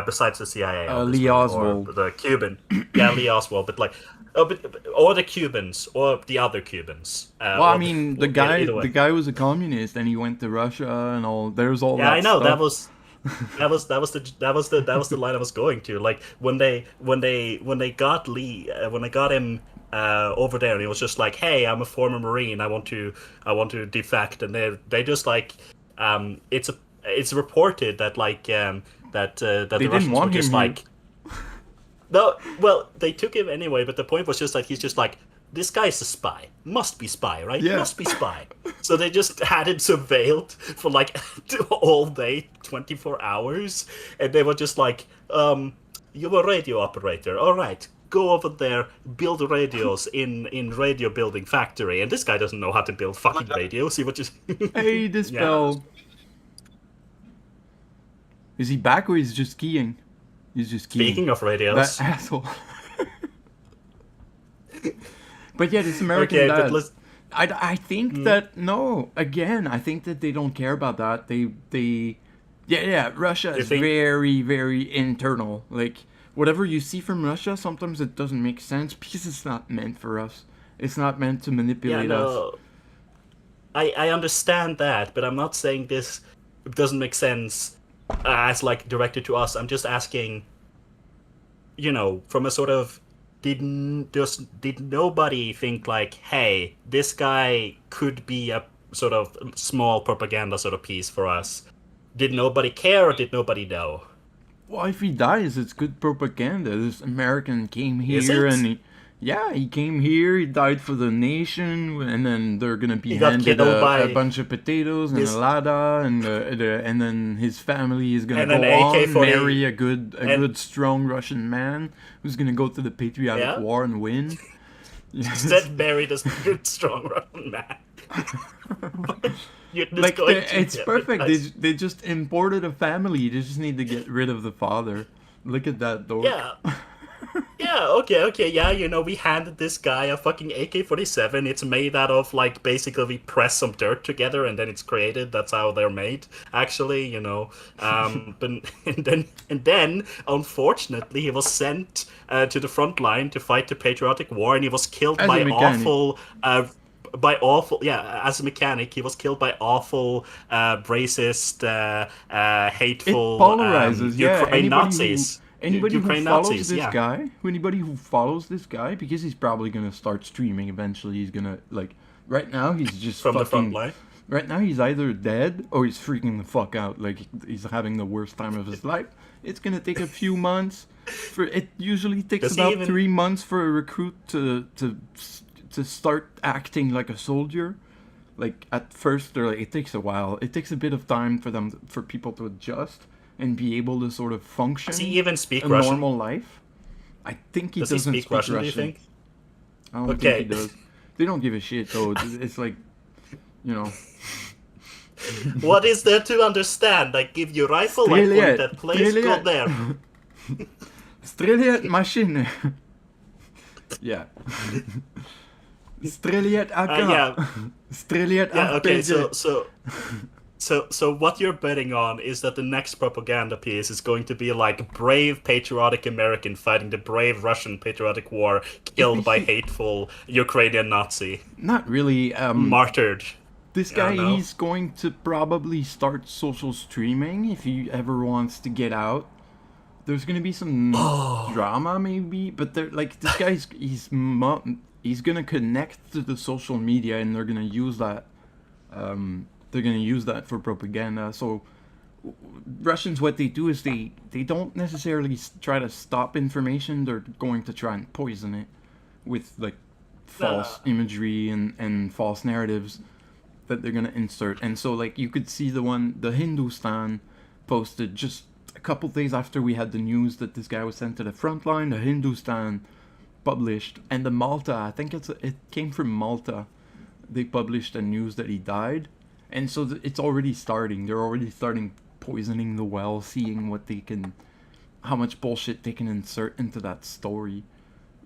besides the CIA, Lee obviously, Oswald. or the Cuban, yeah, Lee Oswald, but like, or the Cubans, or the other Cubans. Well, I mean, the either way. guy was a communist, and he went to Russia and all. There's all Yeah, that I know stuff. that was the line I was going to. Like when they got Lee, when they got him over there, and he was just like, "Hey, I'm a former Marine. I want to defect," and they just like, it's reported that like that the They didn't Russians want were just him here. like, no, well, they took him anyway, but the point was just like he's just like, this guy's a spy. Must be spy, right? Yeah. Must be spy. So they just had him surveilled for like all day, 24 hours, and they were just like, you're a radio operator. All right, go over there, build radios in radio building factory. And this guy doesn't know how to build fucking radios. He was just Hey, Dispel. Is he back or is he just keying? He's just keying. Speaking of radios, That asshole. But yeah, this American okay, dad. but let's. I think that no. Again, I think that they don't care about that. Yeah. Russia is very, very internal. Like whatever you see from Russia, sometimes it doesn't make sense because it's not meant for us. It's not meant to manipulate us. I understand that, but I'm not saying this doesn't make sense as like directed to us. I'm just asking, you know, from a sort of did nobody think like, hey, this guy could be a sort of small propaganda sort of piece for us? Did nobody care or did nobody know? Well, if he dies, it's good propaganda. This American came Is here it? and he came here, he died for the nation, and then they're gonna be He got handed killed by a bunch of potatoes and his- a Lada, and then his family is gonna And go an on, AK-40 marry a good, strong Russian man who's gonna go to the patriotic Yeah? war and win. Instead married a good, strong Russian man. You're just Like, going to it's get perfect. nice- They just imported a family. They just need to get rid of the father. Look at that dork. Yeah. Yeah, okay, yeah, you know, we handed this guy a fucking AK-47. It's made out of, like, basically we press some dirt together and then it's created. That's how they're made, actually, you know. But and then, unfortunately, he was sent to the front line to fight the patriotic war, and he was killed As a by mechanic. awful by awful. Yeah, as a mechanic, he was killed by awful, racist, It hateful polarizes, yeah. Ukraine Nazis. Anybody who Ukraine follows Nazis, this yeah. guy, because he's probably gonna start streaming eventually. He's gonna like right now he's just From the front fucking. line. Right now he's either dead or he's freaking the fuck out. Like he's having the worst time of his life. It's gonna take a few months. It usually takes Does he about even- 3 months for a recruit to start acting like a soldier. Like at first, it takes a while. It takes a bit of time for people to adjust and be able to sort of function. Does he even speak a Russian? normal life. I think he Does he doesn't speak Russian, do you think? I don't Okay. think he does. They don't give a shit though. It's like, you know. What is there to understand? I give you rifle, I point Stреляет, that place, go стреляет. there. Стреляет машины. Yeah. Стреляет АК. Yeah. Стреляет Yeah, okay, RPG. so what you're betting on is that the next propaganda piece is going to be like brave patriotic American fighting the brave Russian patriotic war, killed by hateful Ukrainian Nazi, Not really. martyred. This I guy, don't know. he's going to probably start social streaming if he ever wants to get out. There's gonna be some drama, maybe, but they're like this guy's he's gonna connect to the social media, and they're gonna use that. They're gonna use that for propaganda. So Russians, what they do is they don't necessarily try to stop information. They're going to try and poison it with like false imagery and false narratives that they're gonna insert. And so like you could see the Hindustan posted just a couple days after we had the news that this guy was sent to the front line. The Hindustan published, and the Malta, I think it came from Malta, they published a news that he died. And so it's already starting. They're already starting poisoning the well, seeing how much bullshit they can insert into that story.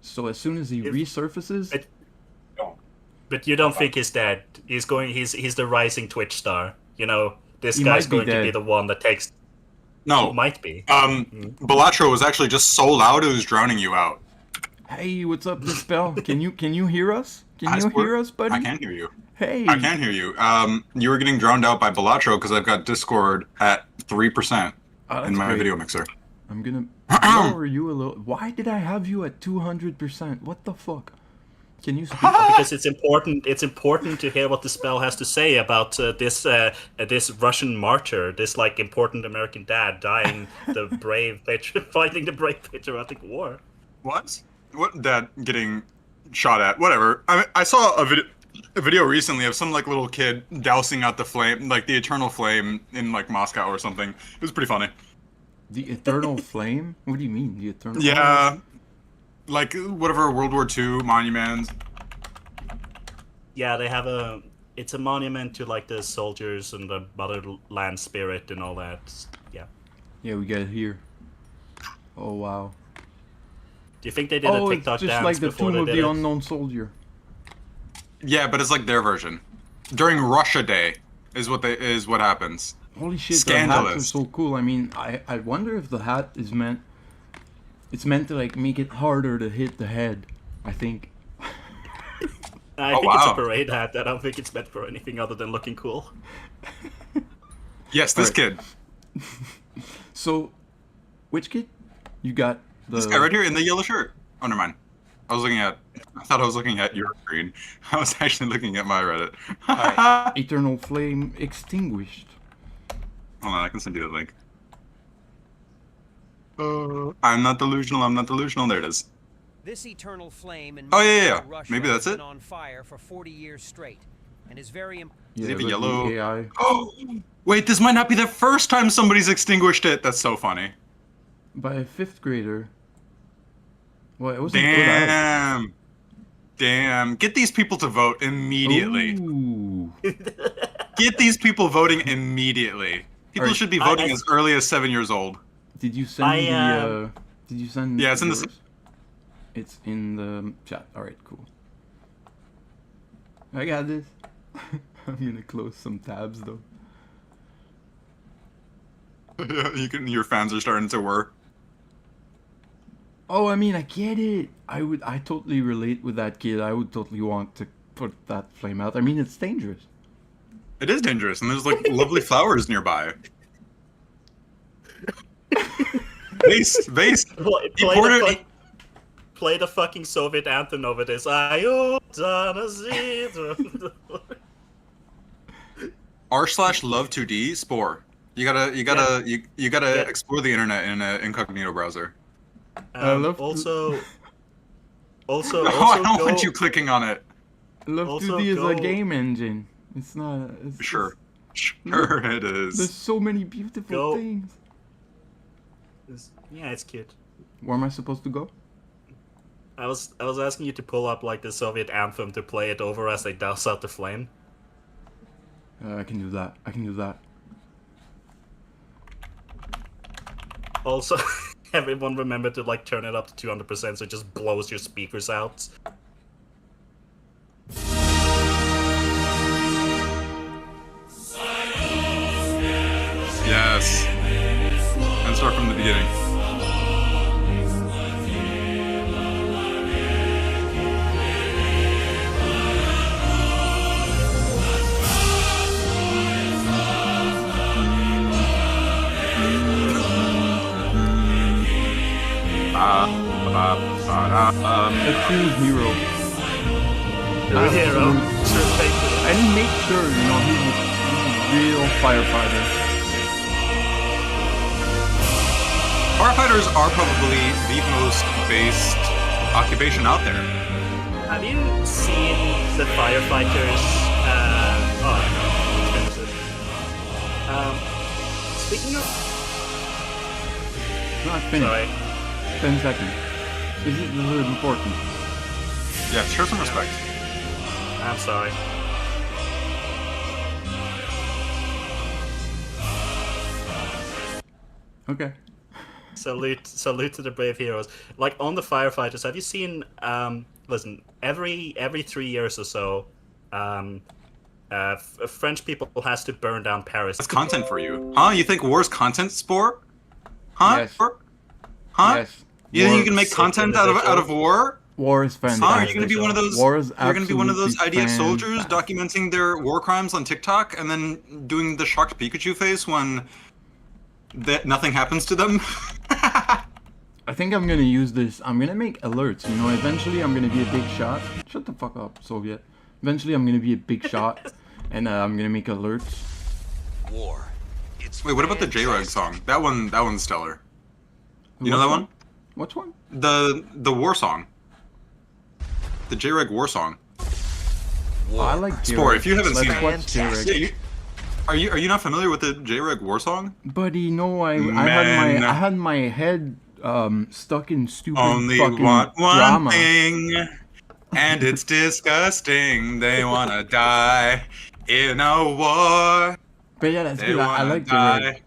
So as soon as he resurfaces, But you don't think he's dead? He's the rising Twitch star. You know, this He guy's might be going to be dead. the one that takes. No. He might be. Balatro was actually just so loud it was drowning you out. hey, what's up, Dispel? Can you hear us? Can you swear- hear us, buddy? I can hear you. Hey. I can hear you. You were getting drowned out by Balatro because I've got Discord at 3% Oh, in that's my great. video mixer. I'm gonna lower you a little. Why did I have you at 200%? What the fuck? Can you speak? Because it's important. It's important to hear what the spell has to say about this Russian martyr, this like important American dad dying fighting the brave patriotic war. What? What? That getting shot at? Whatever. I saw a video recently of some like little kid dousing out the flame, like the eternal flame in like Moscow or something. It was pretty funny. The eternal flame? What do you mean, the eternal? Yeah, like whatever World War II monuments. Yeah, they have it's a monument to like the soldiers and the motherland spirit and all that. Yeah. Yeah, we got it here. Oh wow. Do you think they did a Oh, it's TikTok just dance like the before Tomb they of did the it? Unknown Soldier. Yeah, but it's like their version. During Russia Day is what happens. Holy shit, the hats are Scandalous. so cool. I mean, I wonder if the hat is meant... It's meant to, like, make it harder to hit the head, I think. I Oh, think it's a wow. parade hat. I don't think it's meant for anything other than looking cool. Yes, this Right. kid. So, which kid? You got the... This guy right here in the yellow shirt. Oh, never mind. I thought I was looking at your screen. I was actually looking at my Reddit. Alright, Eternal Flame extinguished. Hold on, I can send you the link. I'm not delusional. There it is. This eternal flame in Oh, yeah. Moscow, Russia, Maybe that's has it. been on fire for 40 years straight and is very Yeah, he have a but yellow- the AI. Oh, wait, this might not be the first time somebody's extinguished it. That's so funny. By a 5th grader. Well, it wasn't put out. Damn. Get these people to vote immediately. Ooh. Get these people voting immediately. People Alright. should be voting as early as 7 years old. Did you send Did you send? Yeah, it's in the yours? It's in the chat. All right, cool. I got this. I'm gonna close some tabs though. Your fans are starting to whir. Oh, I mean, I get it. I totally relate with that kid. I would totally want to put that flame out. I mean, it's dangerous. It is dangerous, and there's like lovely flowers nearby. Vase. Play the fucking Soviet anthem over this. R/love /love2d Spore. You gotta explore the internet in an incognito browser. Also, I don't want you clicking on it. Love2d is a game engine. It's not. Sure it is. There's so many beautiful things. Yeah, it's cute. Where am I supposed to go? I was asking you to pull up like the Soviet anthem to play it over as they douse out the flame. I can do that. Also, everyone remember to like turn it up to 200% so it just blows your speakers out. Yes. And start from the beginning. A true hero. Hero. And he makes sure, he's a real firefighter. Firefighters are probably the most based occupation out there. Have you seen the firefighters? Speaking of. Not finished. Sorry. 10 seconds. This is important. Yeah, show some respect. I'm sorry. Okay. Salute to the brave heroes. Like on the firefighters, have you seen? Listen, every 3 years or so, French people has to burn down Paris. That's content for you, huh? You think war's content, Spore? Huh? Yes. Huh? Yes. You think you can make content out of war? War is fantastic. Huh? Are you gonna be one of those? War is You're gonna be one of those absolutely IDF soldiers fantastic. documenting their war crimes on TikTok and then doing the shocked Pikachu face when nothing happens to them. I think I'm gonna use this. I'm gonna make alerts. Eventually I'm gonna be a big shot. Shut the fuck up, Soviet. Eventually I'm gonna be a big shot, and I'm gonna make alerts. War. Wait, what about the J-Rug song? That one's stellar. You know that one? Which one? The war song. The J-Reg war song. Oh, I like Spore, if you haven't seen Let's watch J-Reg. it. Are you not familiar with the J-Reg war song? Buddy, no, I had my head stuck in stupid Only fucking want one drama. thing, and it's disgusting. They wanna die in a war. But yeah, that's They good. I wanna like die J-Reg.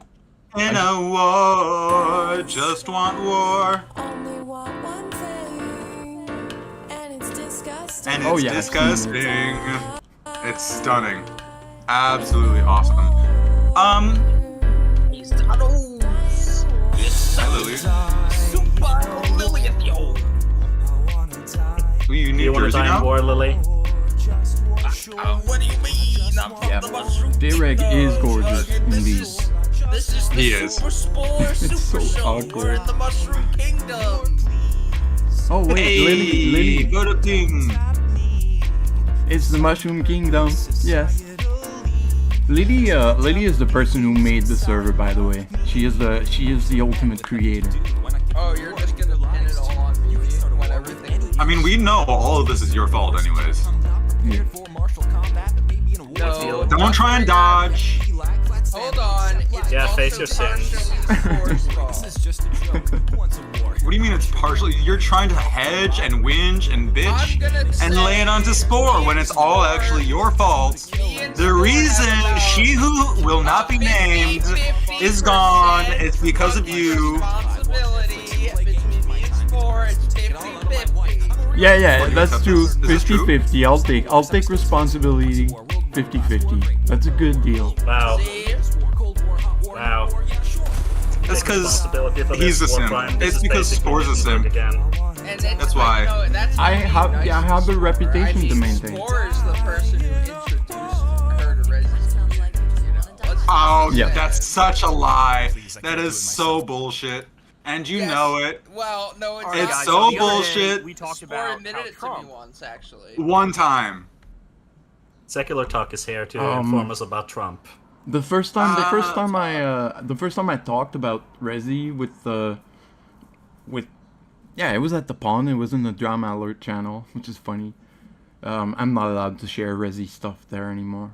in a war. Just want war. And it's Oh, yeah, disgusting. It's stunning. Absolutely awesome. Hi, Lily. You need You want to Jersey die in now? war, Lily? What do you mean? I'm from the Mushroom J-Reg is gorgeous, indeed. This is the He is. Super Spore It's Super so Show. awkward. We're in the Mushroom Kingdom. Oh wait, Hey, Lily. go to King. It's the Mushroom Kingdom. Yes. Lily is the person who made the server, by the way. She is the ultimate creator. Oh, you're just gonna pin it all on me when everything. I mean, we know all of this is your fault, anyways. Yeah. No. Don't try and dodge. Hold on. It's Yeah, also face your sins. partially Spore's fault. What do you mean it's partially? You're trying to hedge and whinge and bitch I'm gonna and say- lay it onto Spore when it's all actually your fault. The reason she who will not be named is gone is because of you. Responsibility between me and Spore is 50-50. Yeah, that's true. Is this true? 50-50. I'll take responsibility. 50-50. That's a good deal. Wow. See? Wow. That's because Responsibility for he's a this war sim. crime. This It's is because basically Spore's a Hindenburg sim. again. And And That's why. No, that's I not being have nice I to have a Spore. reputation I mean, to maintain. Spore is the person who introduced her to Resi's community. You know, Oh, Yeah. that's such a lie. Please, I That can't do is it so myself. bullshit. And you Yes. know it. Well, no, it's All right, not. It's guys, so on the other hand, bullshit. We talked Spore about admitted how it to Trump. me once, actually. One time. Secular Talk is here to inform us about Trump. The first time I talked about Resi with yeah, it was at the pond. It was in the Drama Alert channel, which is funny. I'm not allowed to share Resi stuff there anymore.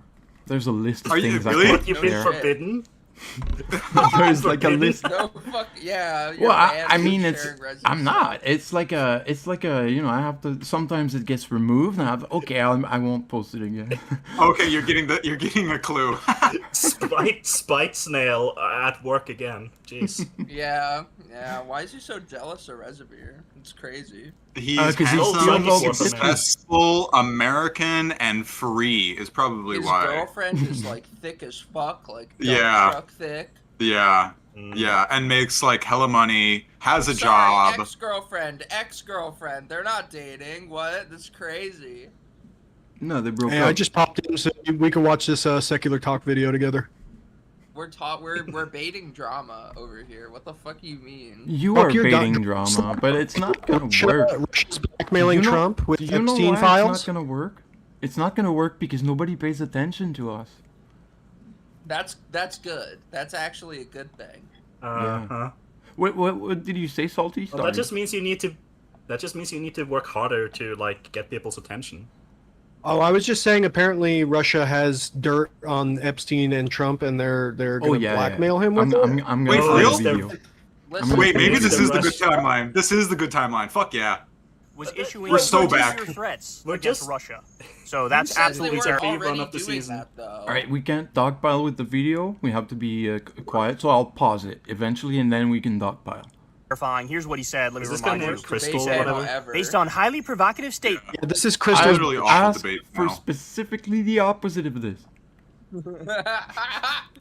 There's a list of Are you things really? I What, can't you've been share. forbidden? There's like a list. No, fuck, yeah. You're Well, banned I from mean, it's. sharing Resi I'm stuff. not. It's like a. You know, I have to. Sometimes it gets removed, and I have. Okay, I won't post it again. Okay, you're getting a clue. Spite Snail at work again. Jeez. Yeah. Why is he so jealous of Reservoir? It's crazy. He's 'cause he's handsome, so successful, American, and free is probably His why. girlfriend is like thick as fuck, like dump Yeah. truck thick. Yeah, yeah, and makes like hella money, has a Sorry, job. ex-girlfriend. They're not dating. What? That's crazy. No, they broke Hey, up. I just popped in so we can watch this secular talk video together. We're baiting drama over here. What the fuck you mean? You Fuck are your baiting God. drama, but it's not gonna Russia- work. Russia's blackmailing Do you know- Trump with do you know Epstein why files. It's not gonna work. It's not gonna work because nobody pays attention to us. That's good. That's actually a good thing. Uh-huh. What did you say, Salty? Well, that just means you need to work harder to like get people's attention. Oh, I was just saying. Apparently, Russia has dirt on Epstein and Trump, and they're gonna blackmail him with it. I'm Wait, gonna for play real? the video. Wait, maybe this the is the good Rush- timeline. This is the good timeline. Fuck yeah. Was issuing We're so nuclear back. threats We're against just- Russia. So that's Who said absolutely they were terrible. already Run up the doing season. that, though? All right, we can't dogpile with the video. We have to be quiet. So I'll pause it eventually, and then we can dogpile. Terrifying. Here's what he said. Let Is me this guy remind you. named Crystal He or said, whatever? however, Based on highly provocative statements. Yeah, this is I Crystal's. really awful Ask debate for now. specifically the opposite of this.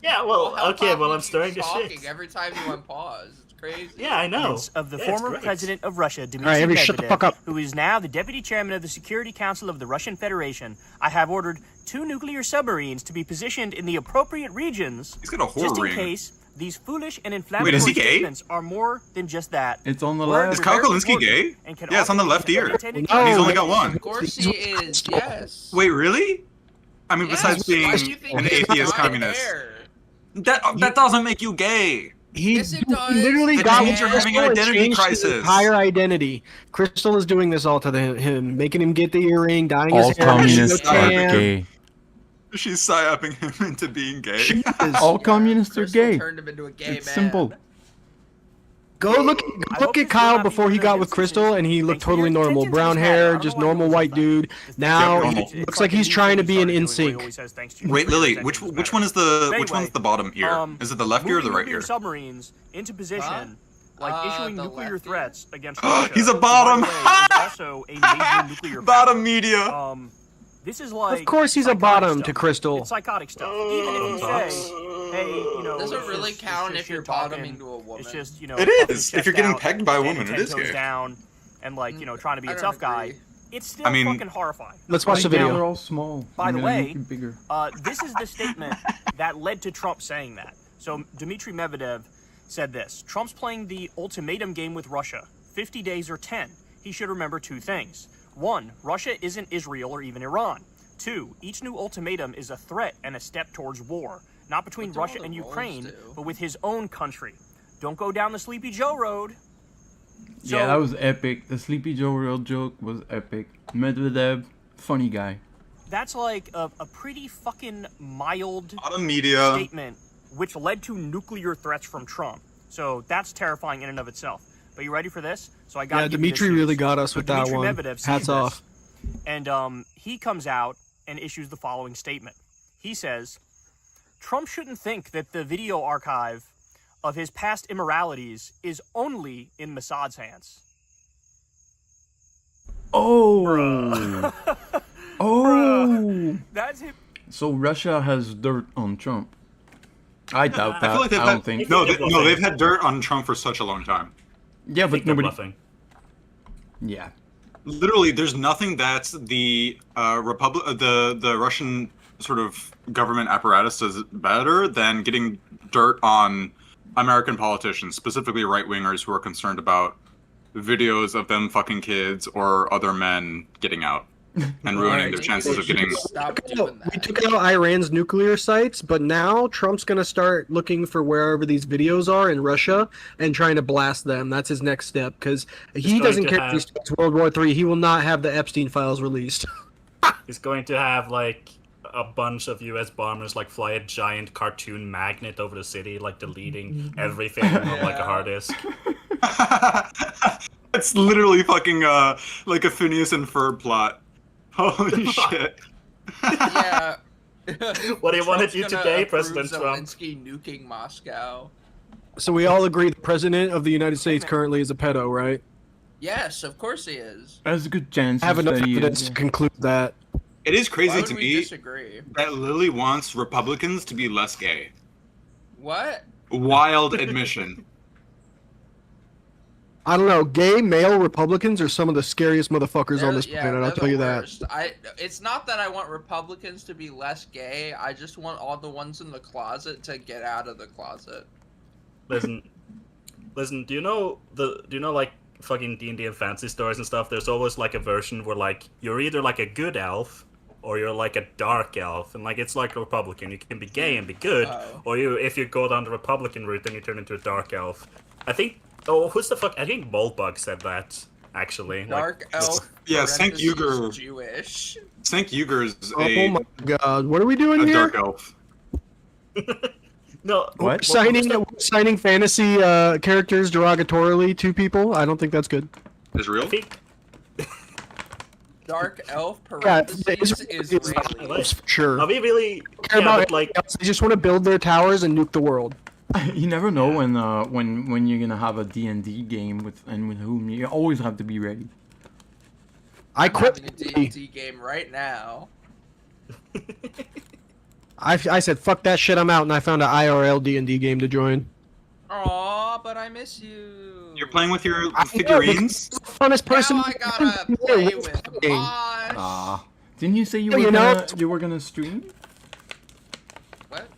Yeah, well, how okay, well, Poppy I'm stirring keeps the talking shit. Every time you unpause, it's crazy. Yeah, I know. Of the Yeah, it's former great. president of Russia, Dmitry All right, everybody Medvedev, shut the fuck up. who is now the deputy chairman of the Security Council of the Russian Federation. I have ordered 2 nuclear submarines to be positioned in the appropriate regions, He's got a whore just in ring. case these foolish and Wait, inflammatory is he gay? statements are more than just that. It's on the Words left. Is are Kyle very Kalinske important gay? and can Yeah, it's on the often left have ear. unintended No, He's only like- got one. Of course he is. Yes. Wait, really? I mean, Yes, besides being why do you think an he's atheist not communist. there? That doesn't make you gay. He Yes, it does. literally It got means with you're having an Crystal and identity changed his crisis. entire identity. Crystal is doing this all to him, making him get the earring, dyeing All his hair. communists making him are tan. gay. She's psyoping him into being gay. She is. All communists are Crystal gay. turned him into a gay It's man. simple. Go look at Kyle before he got with Crystal, and he looked totally normal. Brown hair, just normal white dude. Now Yeah, he normal. looks like he's trying to be an NSYNC. Wait, Lily, which one is which one's the bottom ear? Is it the left ear or the right ear? Submarines into position, like issuing the nuclear left ear. threats against Russia. He's a who, bottom. by the way, is also a major nuclear Bottom power. media. This is like. Of course he's a psychotic bottom stuff. to Crystal. It's psychotic stuff. Even if you say, hey, you know. Does it it's really just- count it's if just you're shit talking, bottoming to a woman? It's just, you know. It puffing is. his If you're chest getting out, pegged by a standing woman, it 10 is toes gay. down, and like, you know, trying to be I a don't tough guy. agree. It's still I mean- fucking horrifying. Let's watch the Right now video. they're all small. By I'm the gonna way, make it bigger. this is the statement that led to Trump saying that. So Dmitry Medvedev said this: Trump's playing the ultimatum game with Russia. 50 days or 10. He should remember 2 things. 1, Russia isn't Israel or even Iran. 2, each new ultimatum is a threat and a step towards war, not between What do Russia all and the Ukraine, wolves do? but with his own country. Don't go down the Sleepy Joe road. Yeah, that was epic. The Sleepy Joe real joke was epic. Medvedev, funny guy. That's like a pretty fucking mild Bottom media. statement, which led to nuclear threats from Trump. So that's terrifying in and of itself. But you ready for this? So I got. Yeah, Dmitry really got us with that Dmitry one. Medvedev sees Hats this, off. And he comes out and issues the following statement. He says, Trump shouldn't think that the video archive of his past immoralities is only in Mossad's hands. Oh. Oh. That's him. So Russia has dirt on Trump. I doubt that. I feel like they've don't had think. no, they've had dirt on Trump for such a long time. Yeah, but think they're nobody. bluffing. Yeah. Literally, there's nothing that's the the Russian sort of government apparatus does better than getting dirt on American politicians, specifically right wingers who are concerned about videos of them fucking kids or other men getting out and ruining their chances of getting. Stop doing that. We took out Iran's nuclear sites, but now Trump's going to start looking for wherever these videos are in Russia and trying to blast them. That's his next step because he going doesn't to care have- if he starts World War III. He will not have the Epstein files released. He's going to have like a bunch of U.S. bombers like fly a giant cartoon magnet over the city, like deleting everything on like a hard disk. It's literally fucking like a Phineas and Ferb plot. Holy shit. Yeah. What do you want to do Trump's gonna today, approve President Trump? Zelensky nuking Moscow. So we all agree the president of the United States currently is a pedo, right? Yes, of course he is. There's a good chance I have enough that he evidence is. to conclude that. It is crazy Why would to we me disagree? that Lily wants Republicans to be less gay. What? Wild admission. I don't know. Gay male Republicans are some of the scariest motherfuckers on this planet. I'll they're tell you the that. worst. It's not that I want Republicans to be less gay. I just want all the ones in the closet to get out of the closet. Listen, do you know like fucking D&D and fantasy stories and stuff? There's always like a version where like you're either like a good elf or you're like a dark elf, and like it's like a Republican. You can be gay and be good, or if you go down the Republican route, then you turn into a dark elf. I think. Oh, who's the fuck? I think Moldbug said that actually. Dark elf. Yeah, Sankt Uger. Jewish. Sankt Uger's Oh my god, what are we doing a here? dark elf. No, We're signing fantasy characters derogatorily to people. I don't think that's good. Is real? Dark elf Yeah, parentheses Israeli. elves for sure. Are we really Care yeah, about but, like else. They just want to build their towers and nuke the world. You never know when you're gonna have a D&D game with whom. You always have to be ready. I quit. Having a D&D game right now. I said fuck that shit. I'm out, and I found an IRL D&D game to join. Aw, but I miss you. You're playing with your figurines? The funnest person. Now I gotta play with Mosh. Ah, didn't you say you Yeah, were you know- you were gonna stream? What?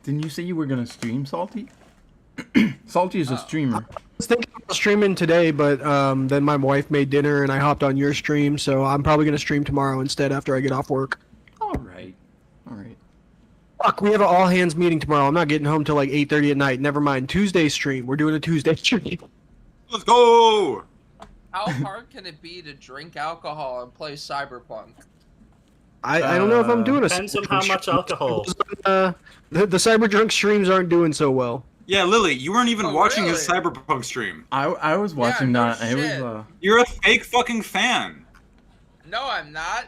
Didn't you say you were gonna stream, Salty? Salty is a streamer. I was thinking about streaming today, but then my wife made dinner and I hopped on your stream, so I'm probably gonna stream tomorrow instead after I get off work. All right. Fuck, we have an all hands meeting tomorrow. I'm not getting home till like 8:30 at night. Never mind. Tuesday stream. We're doing a Tuesday stream. Let's go! How hard can it be to drink alcohol and play Cyberpunk? I don't know if I'm doing a. depends on how much alcohol. The cyber drunk streams aren't doing so well. Yeah, Lily, you weren't even watching really? his Cyberpunk stream. I was watching no that. It shit. was You're a fake fucking fan. No, I'm not.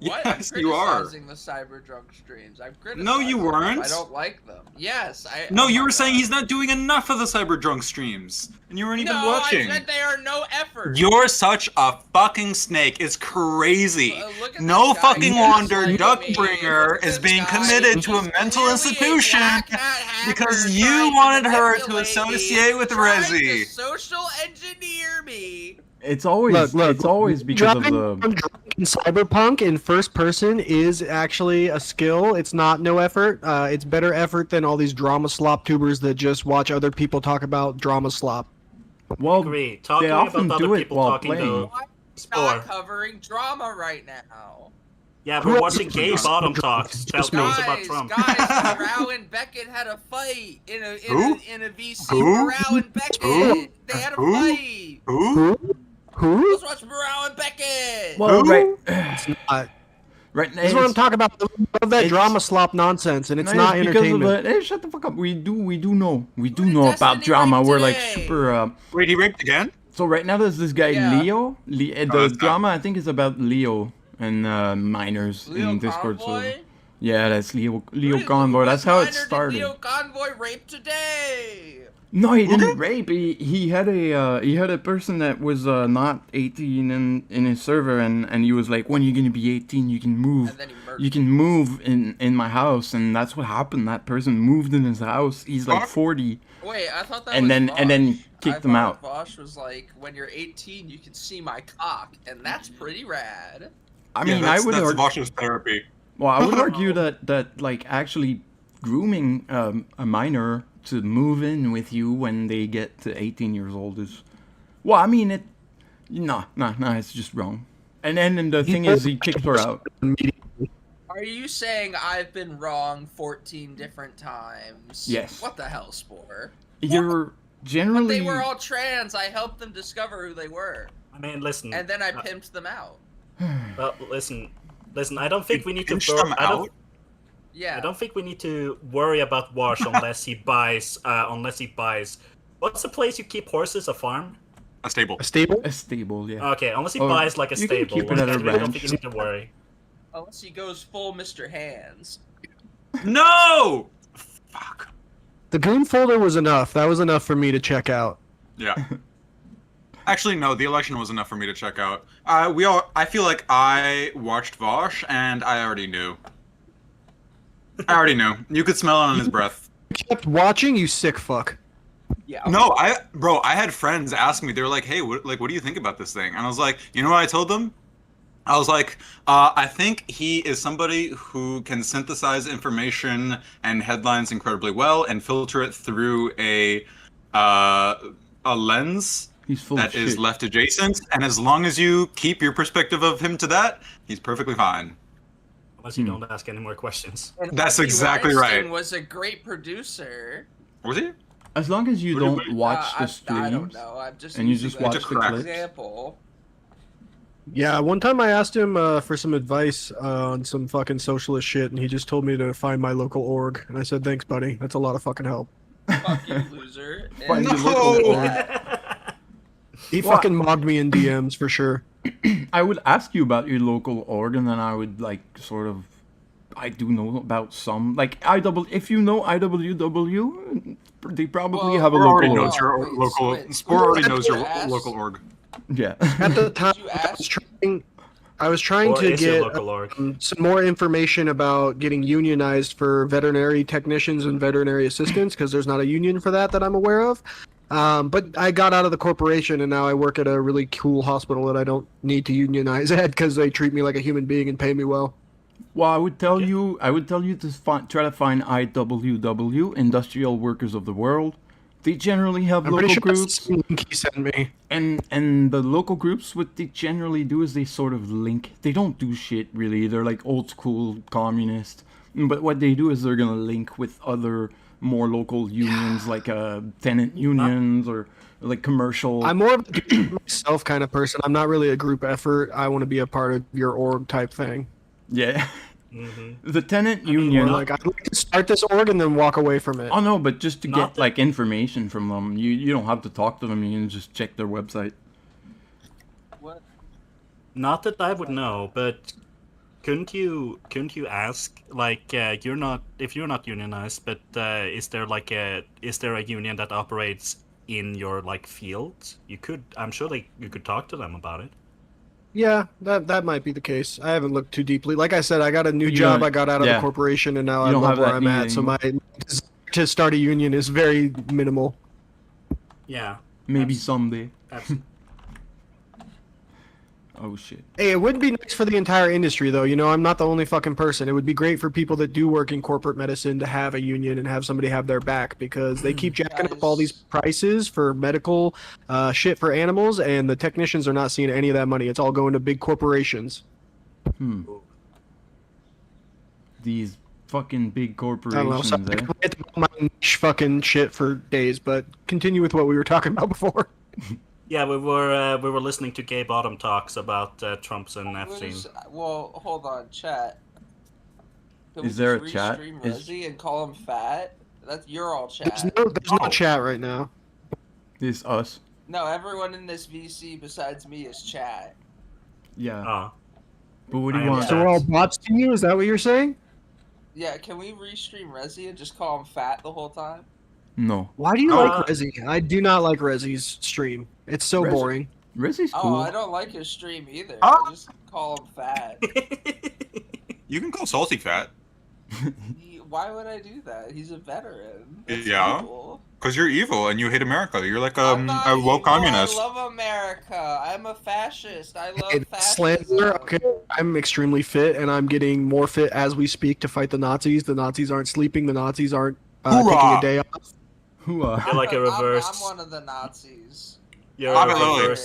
What? Yes, I'm you are. criticizing the Cyberdrunk streams. I'm criticizing No, you them. weren't. I don't like them. Yes, I. No, oh you my were saying God. he's not doing enough of the Cyberdrunk streams, and you weren't even No, watching. I said they are no effort. You're such a fucking snake. It's crazy. Look at No this guy. fucking He's Wander like Duck me. Bringer Look at is this being guy. committed to a He's mental clearly a institution black hat hacker because trying you wanted her to manipulate associate me, with trying Resi. to social engineer me. It's always it's always because of Driving the. from drunk in Cyberpunk in first person is actually a skill. It's not no effort. It's better effort than all these drama slop tubers that just watch other people talk about drama slop. Well, Agree. Talking they often about do other it people while talking playing. to Not covering drama right now. Yeah, we're watching gay bottom talks. Tell us about Guys, Trump. Morale and Beckett had a fight in a VC. Who? Morale and Beckett. Who? They had a Who? fight. Who? Let's watch Morale and Beckett. Well, right. It's not. Right now, This is what I'm talking about. Of that drama slop nonsense, and it's not entertainment. Hey, shut the fuck up. We do know about drama. We're like super. Wait, he raped again? So right now there's this guy Yeah. Leo. The it's drama I think is about Leo and minors Leo in Discord. Convoy? So yeah, that's Leo What Convoy. That's how it minor did started. Leo Convoy raped today. No, he didn't rape. He had a person that was not 18 in his server, and he was like, when you're gonna be 18, you can move. And then he murdered You can move in my house, and that's what happened. That person moved in his house. He's like 40. Wait, I thought that and was then Vosh. and then kicked him out. Vosh was like, when you're 18, you can see my cock, and that's pretty rad. I mean, I would that's argue. Vosh's therapy. Well, I would argue that like actually grooming a minor to move in with you when they get to 18 years old is, well, I mean no, it's just wrong. And then the thing is, he kicked her out. Are you saying I've been wrong 14 different times? Yes. What the hell, Spore? You're generally. But they were all trans. I helped them discover who they were. I mean, listen. And then I pimped them out. Well, listen. I don't think we need to. Yeah. I don't think we need to worry about Wash unless he buys. What's the place you keep horses? A farm? A stable. A stable? A stable, yeah. Okay, unless he buys like a you can stable, keep it at a I really don't ranch. think you need to worry. Unless he goes full Mr. Hands. No! Fuck. The goon folder was enough. That was enough for me to check out. Yeah. Actually, no. The election was enough for me to check out. I feel like I watched Vosh, and I already knew. You could smell it on his breath. You kept watching, you sick fuck. Yeah. No, I had friends ask me. They were like, "Hey, what do you think about this thing?" And I was like, "You know what I told them? I was like, I think he is somebody who can synthesize information and headlines incredibly well and filter it through a lens that is left adjacent. And as long as you keep your perspective of him to that, he's perfectly fine." Unless you don't ask any more questions. And That's Harvey exactly Weinstein right. Was a great producer. Was he? As long as you don't watch the I streams, don't know. I'm just and you using just that watch as the an clips. example. Yeah, one time I asked him for some advice on some fucking socialist shit, and he just told me to find my local org. And I said, thanks, buddy. That's a lot of fucking help. Fuck you, loser. Find your local org. He fucking mogged me in DMs for sure. I would ask you about your local org, and then I would like sort of. I do know about some if you know IWW, they probably have a Spore already local knows your local. Spore already knows your local org. Yeah. At the time, I was trying Or to is your get local org? some more information about getting unionized for veterinary technicians and veterinary assistants because there's not a union for that I'm aware of. But I got out of the corporation and now I work at a really cool hospital that I don't need to unionize at because they treat me like a human being and pay me well. Well, I would tell you to try to find IWW, Industrial Workers of the World. They generally have I'm local pretty sure that's groups. the link he sent me. And the local groups, what they generally do is they sort of link. They don't do shit really. They're like old school communist. But what they do is they're gonna link with other more local unions, like tenant unions or like commercial. I'm more of a do myself kind of person. I'm not really a group effort. I want to be a part of your org type thing. Yeah. Mm-hmm. The tenant union. Like I'd like to start this org and then walk away from it. Oh no, but just to get like information from them, you don't have to talk to them. You can just check their website. What? Not that I would know, but couldn't you ask if you're not unionized, but is there a union that operates in your field? I'm sure you could talk to them about it. Yeah, that might be the case. I haven't looked too deeply. Like I said, I got a new You job. don't- I got out of yeah. the corporation, and now I You don't love have where that I'm need at. So my anymore. desire to start a union is very minimal. Yeah. Maybe someday. Absolutely. Oh shit. Hey, it would be nice for the entire industry, though. You know, I'm not the only fucking person. It would be great for people that do work in corporate medicine to have a union and have somebody have their back because they keep jacking up all these prices for medical shit for animals, and the technicians are not seeing any of that money. It's all going to big corporations. These fucking big I don't know. corporations, So I eh? can rant about my niche fucking shit for days, but continue with what we were talking about before. Yeah, we were listening to Gay Bottom talks about Trump's and Epstein. Well, hold on, chat. Can Is we there just a chat? restream Is- Resi and call him fat? You're all chat. There's no chat right now. This us. No, everyone in this VC besides me is chat. Yeah. Oh. But what do you want? So we're all bots to you? Is that what you're saying? Yeah, can we restream Resi and just call him fat the whole time? No. Why do you like Rezzy? I do not like Rezzy's stream. It's so boring. Rezzy's Oh, cool. I don't like his stream either. Ah! I just call him fat. You can call Salty fat. Why would I do that? He's a veteran. That's Yeah. evil. Because you're evil and you hate America. You're like I'm not a woke evil, communist. I love America. I'm a fascist. I love It's fascism. slander. Okay, I'm extremely fit, and I'm getting more fit as we speak to fight the Nazis. The Nazis aren't sleeping. The Nazis aren't taking Hoorah! a day off. Who You're like a reverse. I'm one of the Nazis. You're Stop a it, Lily. reverse.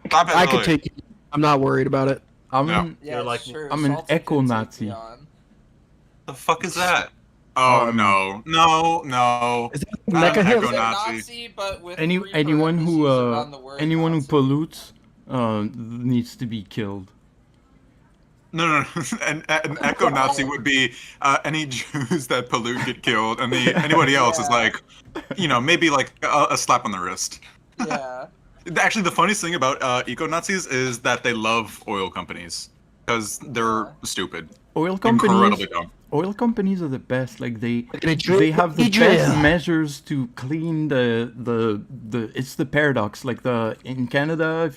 Stop it, I could Lily. take it. I'm not worried about it. I'm Yeah. an, Yeah, You're like- it's true. I'm an Salty could take eco-Nazi. me on. The fuck is that? Oh no, no. Is that I'm Mecha Hit? He's a eco-Nazi. Nazi, but with anyone parentheses who around the word anyone who Nazi. pollutes needs to be killed. No. An eco-Nazi would be any Jews that pollute get killed, and anybody else is like, maybe like a slap on the wrist. Yeah. Actually, the funniest thing about eco-Nazis is that they love oil companies because they're stupid. Oil companies. Incredibly dumb. Oil companies are the best. Like they drill- have the they drill. best measures to clean the. It's the paradox. Like in Canada,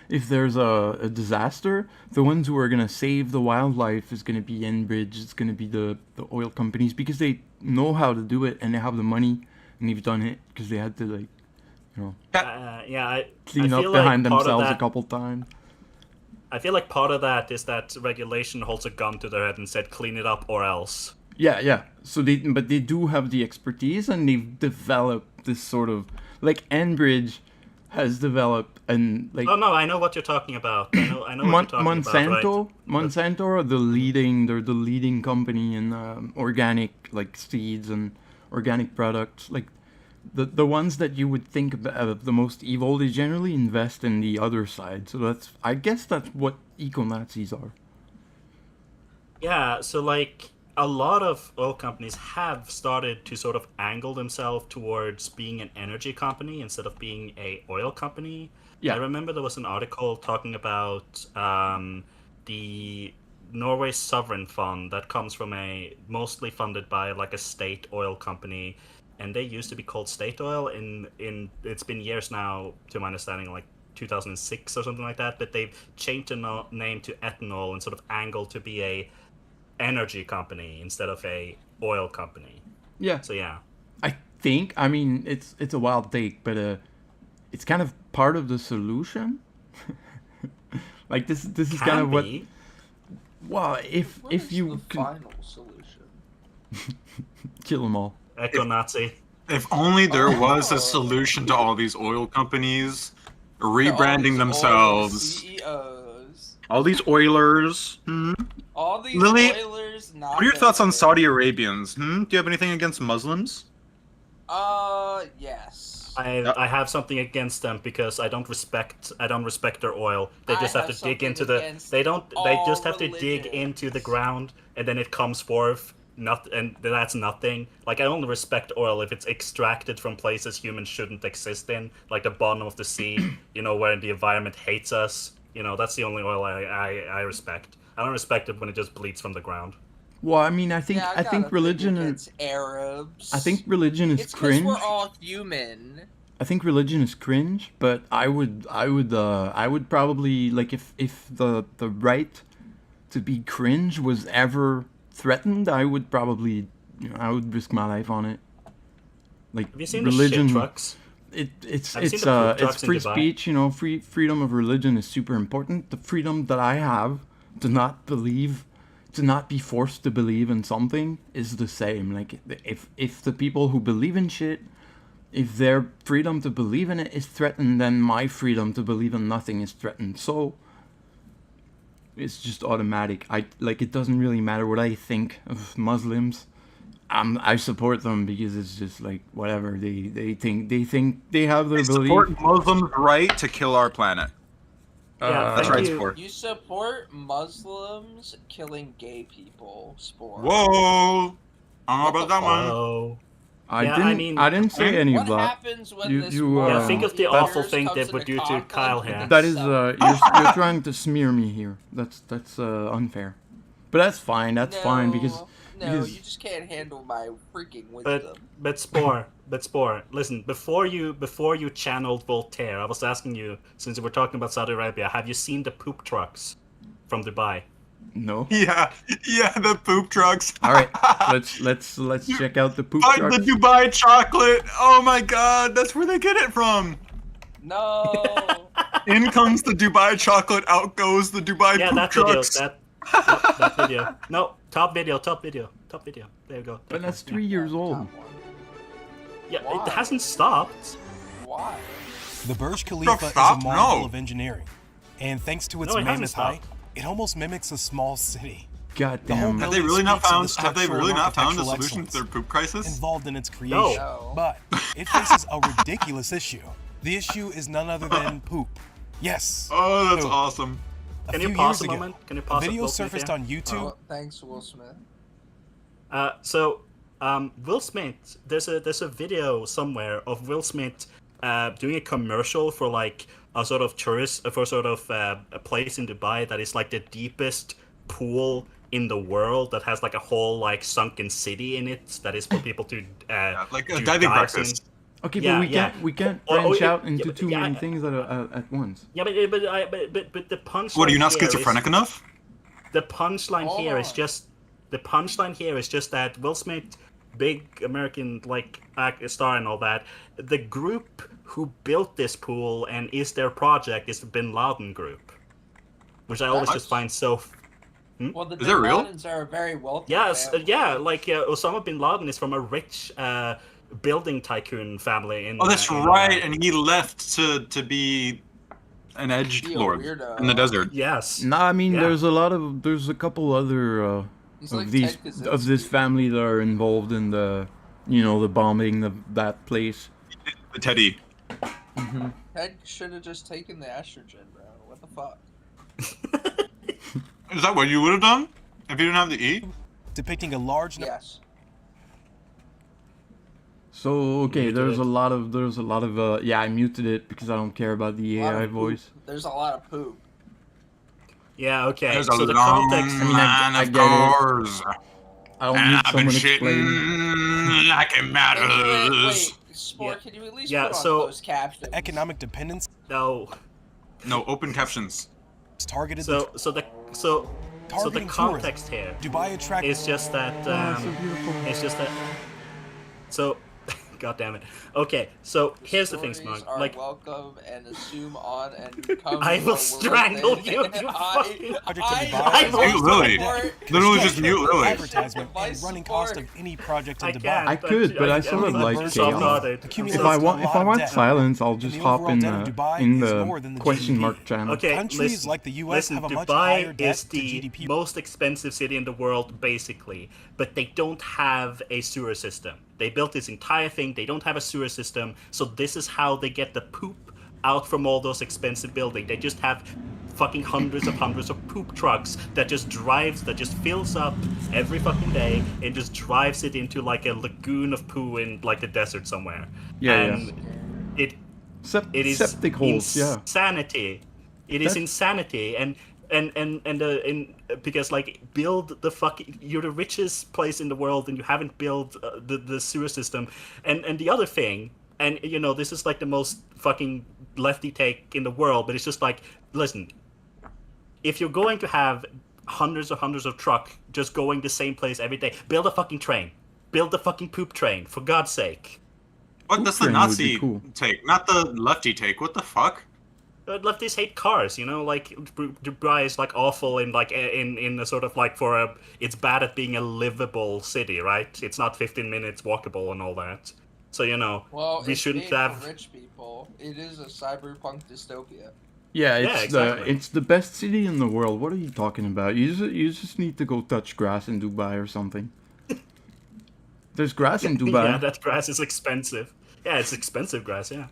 if there's a disaster, the ones who are gonna save the wildlife is gonna be Enbridge. It's gonna be the oil companies because they know how to do it and they have the money and they've done it because they had to I clean up feel behind like part of themselves a that- couple times. I feel like part of that is that regulation holds a gun to their head and said, "Clean it up or else." Yeah. So they do have the expertise and they've developed this sort of like Enbridge has developed and like Oh no, I know what you're talking about. I know what you're talking Monsanto. about. Monsanto are they're the leading company in organic like seeds and organic products. Like the ones that you would think of the most evil, they generally invest in the other side. So I guess that's what eco-Nazis are. Yeah, so like a lot of oil companies have started to sort of angle themselves towards being an energy company instead of being a oil company. Yeah. I remember there was an article talking about the Norway Sovereign Fund that comes from mostly funded by like a state oil company, and they used to be called State Oil. In it's been years now, to my understanding, like 2006 or something like that. But they've changed the name to Ethanol and sort of angled to be a energy company instead of a oil company. Yeah. So yeah. I mean, it's a wild take, but it's kind of part of the solution. Like this is Can kind of what. be. Well, if What you is the can final solution? kill them all. Eco-Nazi. If only there was Oh. a solution to all these oil companies rebranding All these themselves. CEOs. All these oilers. All these Lily, Oilers. Not What are your thoughts on better. Saudi Arabians? Do you have anything against Muslims? Yes. I have something against them because I don't respect their oil. They I just have have to dig something into the against they all just have to dig into the ground and then it comes forth and that's nothing. Like I only respect oil if it's extracted from places humans shouldn't exist in, like the bottom of the sea, where the environment hates us. That's the only oil I respect. I don't respect it when it just bleeds from the ground. Well, I mean, I think Yeah, I think religion It's is. Arabs. I think religion is it's 'cause cringe. we're all human. I think religion is cringe, but I would probably like if the right to be cringe was ever threatened, I would probably I would risk my life on it. Like Have you seen religion, the shit trucks? It's Have you seen the poop it's trucks in free Dubai? speech. Freedom of religion is super important. The freedom that I have to not believe, to not be forced to believe in something is the same. Like if the people who believe in shit, if their freedom to believe in it is threatened, then my freedom to believe in nothing is threatened. So it's just automatic. It doesn't really matter what I think of Muslims. I support them because it's just like whatever they think they have their belief. Support Muslims' right to kill our planet. That's right, sport. You support Muslims killing gay people, sport. Whoa! I don't know What about the that one. Oh. I Yeah, didn't. I didn't say any of What that. happens when You- this you, war Yeah, think of the years awful thing comes they into would do to conflict Kyle with here. That is itself? you're trying to smear me here. That's unfair. But that's fine. That's fine because No, Because- you just can't handle my freaking But wisdom. Spore, listen, before you channeled Voltaire, I was asking you, since we're talking about Saudi Arabia, have you seen the poop trucks from Dubai? No. Yeah, the poop trucks. All right, let's check out the poop But trucks. the Dubai chocolate. Oh my god, that's where they get it from. No. In comes the Dubai chocolate, out goes the Dubai Yeah, poop that video, trucks. that video. No, top video. There you go. But that's 3 years old. Yeah, Why? it hasn't stopped. Why? The Burj Khalifa is a stop? marvel No. of engineering, and thanks to its No, it hasn't mammoth height, stopped. it almost mimics a small city. God The whole damn. Have they building really not speaks of found? the Have they structural really and not found a architectural solution to excellence their poop crisis? involved in its creation? No. But it faces a ridiculous issue. The issue is none other than poop. Yes. Oh, that's poop. awesome. Can few you pause years a ago, moment? Can you a pause it, video Will Smith, surfaced yeah? on YouTube. Oh, thanks, Will Smith. Will Smith, there's a video somewhere of Will Smith doing a commercial for like a sort of a place in Dubai that is like the deepest pool in the world that has like a whole like sunken city in it that is for people to like a do diving dives breakfast. in. Okay, Yeah, but we can't Oh, branch yeah, out into but- too yeah, many things at once. Yeah, but the punchline. What, are you not here is- schizophrenic enough? The punchline Hold here is on. just that Will Smith, big American like star and all that. The group who built this pool and is their project is the Bin Laden group, which I always What? just find so. Well, the Is that Bin real? Ladens are a very wealthy Yes, family. yeah, like Osama bin Laden is from a rich building tycoon family in. Oh, that's in, right. And he left to be an edge Be a lord weirdo. in the desert. Yes. Nah, I mean, Yeah. there's a couple other He's of like these Ted of this Kaczynski. family that are involved in the bombing of that place. The Teddy. Ted should have just taken the estrogen, bro. What the fuck? Is that what you would have done if you didn't have the E? Depicting a large number. Yes. So okay, Muted there's it. a lot of yeah, I muted it because I don't care about the A lot of AI poop. voice. There's a lot of poop. Yeah. Okay. There's so a the long context. I mean, line I of get it. cars. I don't And need I've been someone explaining. shitting like it matters. Wait, Sport, Yeah. can you at least Yeah, put on so- closed captions? Economic dependence No. No, open captions. is targeted. So the Targeting context here Dubai attract. is just that. Oh, so beautiful. It's just that. So, god damn it. Okay, so here's the thing, Stories Smug. are Like, welcome and assume on and come. I to will a world strangle that- you, you fucking- Project in Dubai I is will Mute Lily. support- Literally just mute Lily. advertisement and Device running cost support. of any project in I Dubai. can't. I could, but I sort of mean, like birds So I'm chaos. not The cumulative If I cost want of a lot of debt. silence, I'll And just the hop overall in debt of Dubai in is the more than the question GDP. mark channel. Okay, Countries listen, like the US listen, have a much Dubai higher debt is to the GDP. most expensive city in the world, basically, but they don't have a sewer system. They built this entire thing. They don't have a sewer system, so this is how they get the poop out from all those expensive buildings. They just have fucking hundreds of poop trucks that just fills up every fucking day and just drives it into like a lagoon of poo in like the desert somewhere. Yeah, and it is septic holes, yeah. insanity. It is That- insanity, and because like you're the richest place in the world and you haven't built the sewer system, and the other thing, and you know this is like the most fucking lefty take in the world, but it's just like, listen, if you're going to have hundreds of truck just going the same place every day, build a fucking train, build the fucking poop train, for God's sake. What? That's the train would be Nazi cool. take, not the lefty take. What the fuck? Lefties hate cars, you know, like Dubai is like awful in like in a sort of like it's bad at being a livable city, right? It's not 15 minutes walkable and all that. So you know, Well, we it's shouldn't made for have. rich people. It is a cyberpunk dystopia. Yeah, Yeah, it's exactly. it's the best city in the world. What are you talking about? You just need to go touch grass in Dubai or something. There's grass in Dubai. Yeah, that grass is expensive. Yeah, it's expensive grass. Yeah.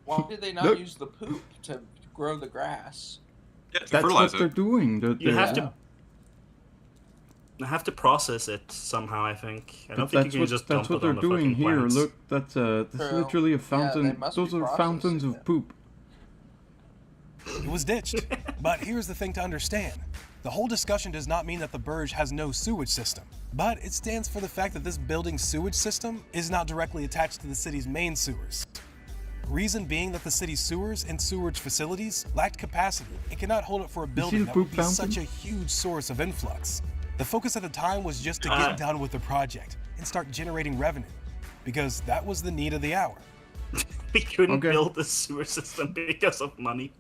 Why did they not Look. use the poop to grow the grass? Yeah, to That's fertilize what they're it. doing. You have Yeah. to. I have to process it somehow. I think. I don't But think that's you can what just that's dump what it they're on the doing fucking here. plants. Look, that's True. literally a Yeah, fountain. they must Those be are fountains processing of it. poop. It was ditched. But here's the thing to understand. The whole discussion does not mean that the Burj has no sewage system, but it stands for the fact that this building's sewage system is not directly attached to the city's main sewers. Reason being that the city's sewers and sewerage facilities lacked capacity and cannot hold it for a building that would be such a huge source of influx. The focus at the time was just to get done with the project and start generating revenue, because that was the need of the hour. We couldn't build the sewer system because of money.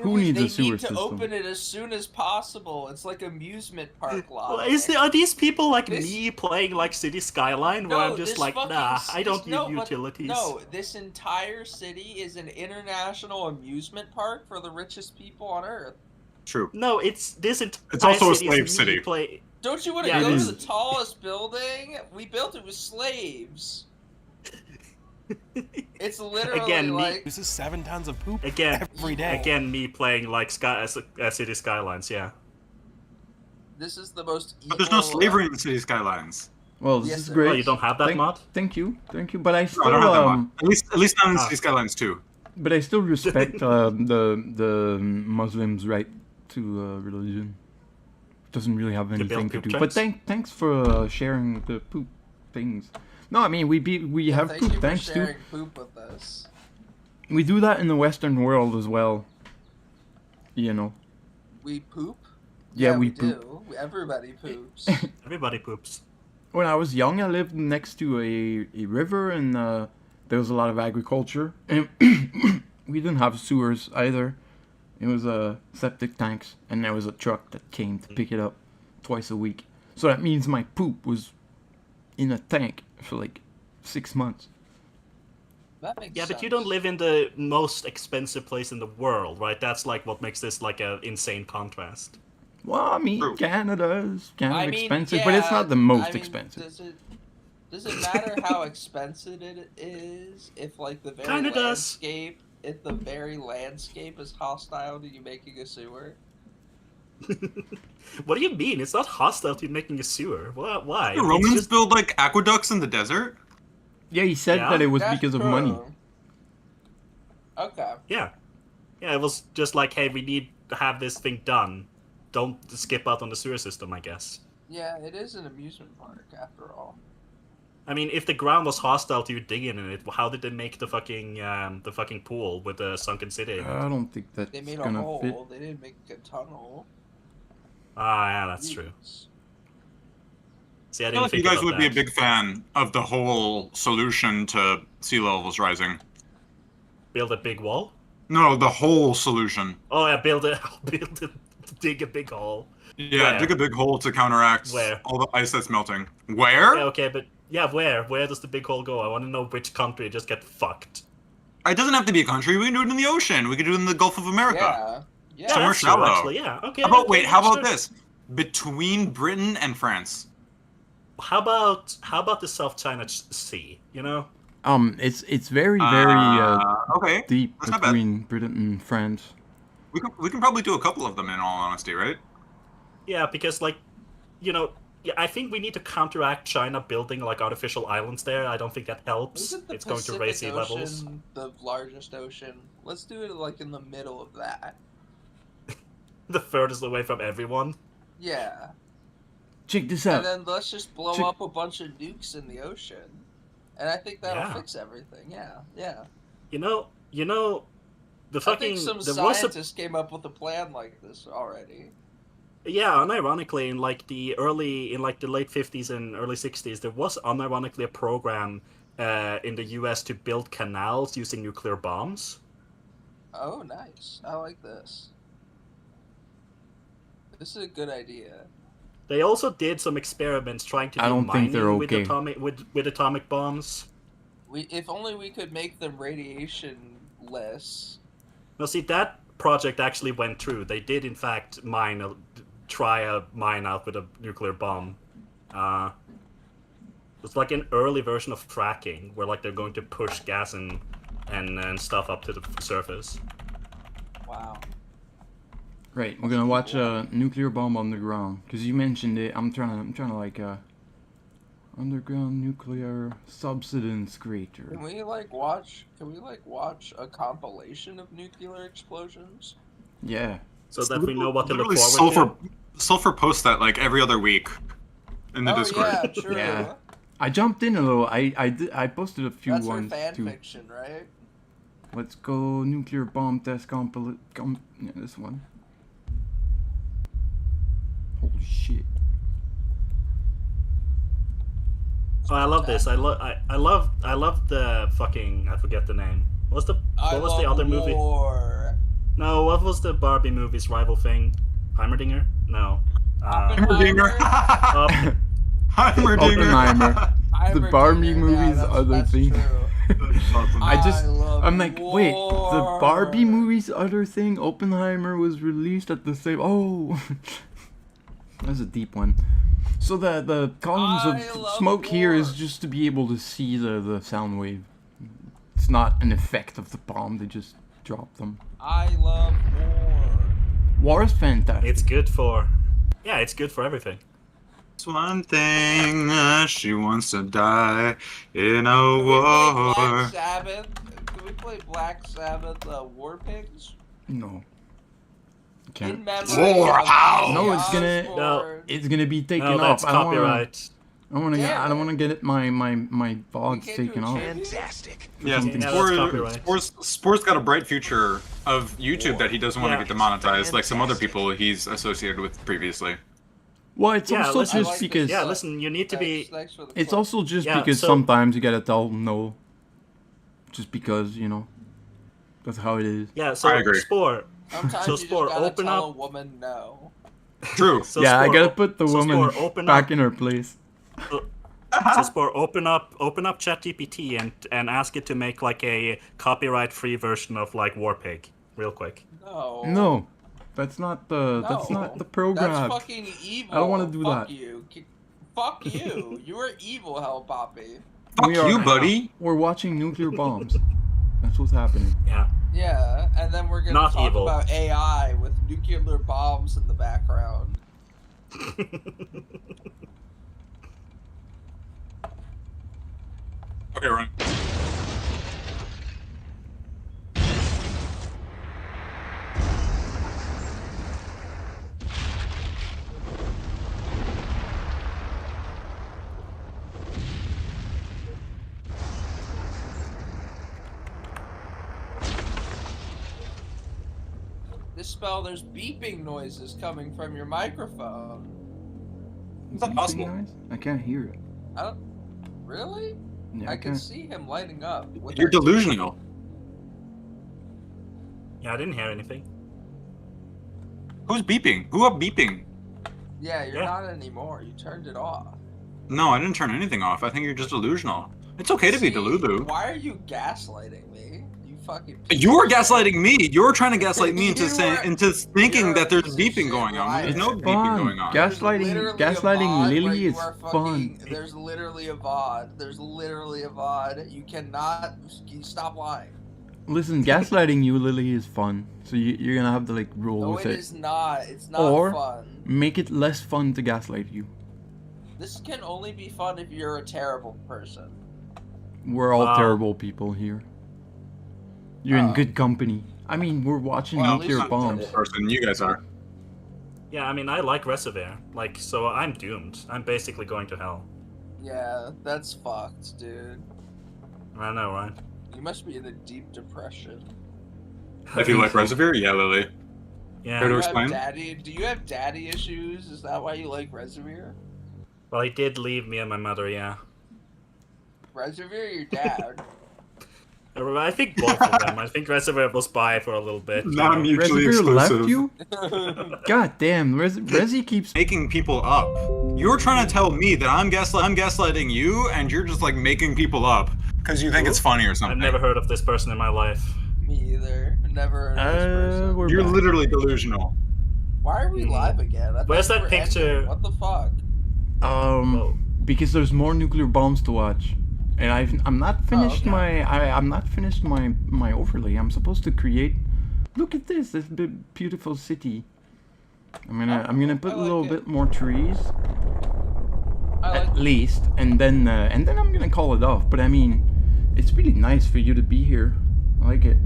Who needs a sewer They need to system? open it as soon as possible. It's like amusement park lot. Are these people like me playing like City Skyline, where I'm just like, nah, I don't use utilities. No, this entire city is an international amusement park for the richest people on Earth. True. No, it's also a slave city. Don't you want to go to the tallest building? We built it with slaves. It's literally this is 7 tons of poop every day. Again, me playing like City Skylines, yeah. This is the most evil... But there's no slavery in the City Skylines. Well, this is great. Oh, you don't have that mod? Thank you. But I still I don't have that mod. At least not in City Skylines 2. But I still respect the Muslims' right to religion. Doesn't really have anything to do. But thanks for sharing the poop things. No, I mean we have poop. Thanks to poop with us. We do that in the Western world as well. You know. We poop. Yeah, we do. poop. Everybody poops. Everybody poops. When I was young, I lived next to a river, and there was a lot of agriculture, and we didn't have sewers either. It was septic tanks, and there was a truck that came to pick it up twice a week. So that means my poop was in a tank for like 6 months. That makes sense. But you don't live in the most expensive place in the world, right? That's like what makes this like an insane contrast. Well, I mean, Canada is kind of expensive, but it's not the most expensive. Does it matter how expensive it is if like the very Kinda landscape, if the very landscape is hostile to you making a sewer? What do you mean? It's not hostile to making a sewer. Why? The Romans build like aqueducts in the desert? Yeah, he said that it was because of money. Okay. Yeah. Yeah, it was just like, hey, we need to have this thing done. Don't skip out on the sewer system, I guess. Yeah, it is an amusement park after all. I mean, if the ground was hostile to you digging in it, how did they make the fucking pool with the sunken city? I don't think that's They made a gonna hole. fit. They didn't make a tunnel. Ah, yeah, that's true. See, I I feel didn't like you think guys about would be a that. big fan of the whole solution to sea levels rising. Build a big wall? No, the whole solution. Oh yeah, dig a big hole. Yeah, Where? dig a big hole to counteract Where? all the ice that's melting. Where? Yeah, okay, but yeah, where? Where does the big hole go? I want to know which country just get fucked. It doesn't have to be a country. We can do it in the ocean. We can do it in the Gulf of America. Yeah. Somewhere that's true, shallow. actually, yeah. Okay. How about okay, wait? How about understood. this? Between Britain and France. How about the South China Sea? You know? It's very okay. deep That's not bad. between Britain and France. We can probably do a couple of them in all honesty, right? Yeah, because like, you know, yeah, I think we need to counteract China building like artificial islands there. I don't think that helps. Isn't the It's going to raise sea Pacific levels. Ocean the largest ocean? Let's do it like in the middle of that. The furthest away from everyone. Yeah. Check this out. And then let's just blow up a bunch of nukes in the ocean. And I think that'll Yeah. fix everything. Yeah, yeah. You know, the I fucking think some there was a scientists came up with a plan like this already. yeah, unironically in like the late 50s and early 60s, there was unironically a program in the US to build canals using nuclear bombs. Oh, nice. I like this. This is a good idea. They also did some experiments trying to I do don't think they're mining okay. with atomic bombs. If only we could make them radiation-less. Now, see, that project actually went through. They did, in fact, try a mine out with a nuclear bomb. It's like an early version of fracking, where like they're going to push gas and stuff up to the surface. Wow. Right, we're gonna watch a nuclear bomb on the ground because you mentioned it. I'm trying to like underground nuclear subsidence crater. Can we watch a compilation of nuclear explosions? Yeah, so that we know what to look Literally forward to. Sulfur posts that like every other week in the Discord. Yeah, true. Yeah. I jumped in a little. I posted a few That's her ones fan too. fiction, right? Let's go nuclear bomb test yeah, this one. Holy shit. Oh, I love this. I love the fucking, I forget the name. What was the other movie? War. No, what was the Barbie movie's rival thing? Heimerdinger? No. Heimerdinger. Heimerdinger. Oppenheimer. The Barbie movies that's- other that's thing. true. I'm like, wait, the Barbie movies other thing, Oppenheimer was released at the same. Oh, that's a deep one. So the columns of smoke here is just to be able to see the sound wave. It's not an effect of the bomb. They just drop them. I love war. War is fantastic. It's good for, yeah, it's good for everything. It's one thing she wants to die in a Can we play war. Black Sabbath? Can we play Black Sabbath War Pigs? No. In Can't. memory War of house. No, it's Osborne. gonna. It's gonna be taken No, off. that's I don't wanna. copyright. I don't wanna get it. My VODs can't do taken a off. Fantastic. Yeah, Something- Yeah, that's copyright. Sport's got a bright future of YouTube that he doesn't want to Yeah. get demonetized, like some other people he's associated with previously. Well, it's Yeah, also listen, just because. yeah, listen, you need to be. Thanks for the It's clip. also just Yeah, because so- sometimes you gotta tell them no. Just because, you know. That's how it is. Yeah, so I agree. Sport. Sometimes So you just Sport, gotta open tell a up. woman no. True. So Yeah, I Sport, gotta put the so woman Sport, open back up. in her place. So Sport, open up ChatGPT and ask it to make like a copyright-free version of like Warpig, real quick. No. No. That's not the that's No. not the program. That's fucking evil. I don't wanna do Fuck that. you. Fuck you. You are evil, Hell Poppy. Fuck We are- you, buddy. We're watching nuclear bombs. That's what's happening. Yeah. Yeah, and then we're gonna Not talk evil. about AI with nuclear bombs in the background. Okay, Ryan. This spell, there's beeping noises coming from your microphone. Is that possible? Noise? I can't hear it. I don't. Really? Yeah, I can can't. see him lighting up. with You're our- delusional. Yeah, I didn't hear anything. Who's beeping? Who up beeping? Yeah, you're Yeah. not anymore. You turned it off. No, I didn't turn anything off. I think you're just delusional. It's okay to be See, delulu. Why are you gaslighting me? You fucking. You're gaslighting me. You're trying to gaslight me into You saying are- into thinking you're that a there's piece of beeping shit going on. liar. There's no It's beeping fun. going on. There's Gaslighting literally a gaslighting VOD where Lily you is are fun. There's literally a VOD. There's literally a VOD. You cannot. You stop lying. Listen, gaslighting you, Lily, is fun. So you're gonna have to like roll No, with it it. is not. It's not Or fun. make it less fun to gaslight you. This can only be fun if you're a terrible person. We're all Wow. terrible people here. You're in good company. I mean, we're watching Well, at least nuclear I'm bombs. terrible. Person, you guys are. Yeah, I mean, I like Reservoir. Like, so I'm doomed. I'm basically going to hell. Yeah, that's fucked, dude. I know, right? You must be in a deep depression. If you like Reservoir, yeah, Lily. Yeah. Care to Do you explain? do you have daddy issues? Is that why you like Reservoir? Well, he did leave me and my mother, yeah. Reservoir, or your dad? I think both of them. I think Reservoir was by for a little bit. Not mutually Reservoir left exclusive. you? God damn, Resi keeps Making people up. You're trying to tell me that I'm gaslighting you, and you're just like making people up because you think it's funny or I've something. never heard of this person in my life. Me either. Never heard of this person. we're You're back. literally delusional. Why are we live again? I thought Where's we that were picture? ending. What the fuck? Oh. Because there's more nuclear bombs to watch, and I'm not finished okay. I'm not finished my overlay. I'm supposed to create. Look at this beautiful city. I'm gonna put I a like little it. bit more trees, I like at least, and then I'm gonna call it off. But I mean, it's really nice for you to be here. I like it.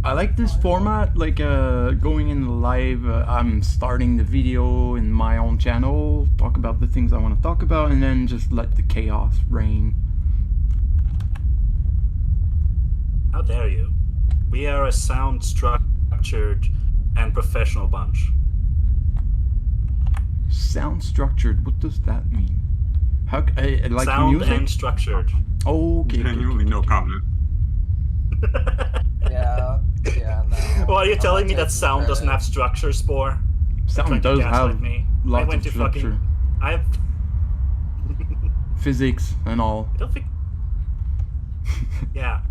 I like this format, like going in live. I'm starting the video in my own channel, talk about the things I want to talk about, and then just let the chaos reign. How dare you? We are a sound, structured, and professional bunch. Sound structured. What does that mean? How like sound music? and structured. Oh, okay. Genuinely no comment. Yeah, no. Well, are you I'm telling not me that taking sound doesn't credit. have structure, Spore? Sound Trying to does gaslight have me. I lots went of to structure. fucking. Physics and all. I don't think. Yeah.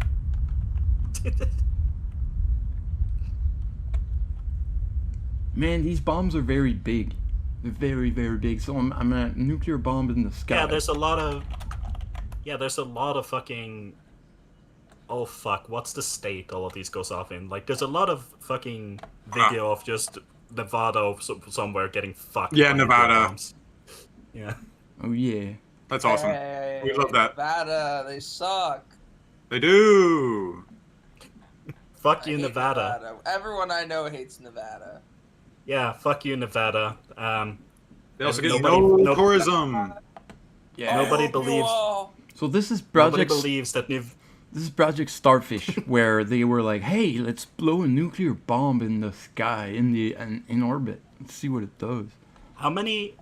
Man, these bombs are very big. They're very, very big. So I'm a nuclear bomb in the sky. Yeah, there's a lot of. Yeah, there's a lot of fucking. Oh fuck! What's the state all of these goes off in? Like, there's a lot of fucking video of just Nevada somewhere getting fucked. Yeah, by nuclear Nevada. bombs. Yeah. Oh yeah. That's awesome. Hey, We love that. Nevada, they suck. They do. Fuck I you, hate Nevada. Everyone I know hates Nevada. Yeah, fuck you, Nevada. They also get nobody- no tourism. Yeah. Nobody believes. So this is Nobody Project. believes that This is Project Starfish, where they were like, "Hey, let's blow a nuclear bomb in the sky, in orbit. Let's see what it does." How many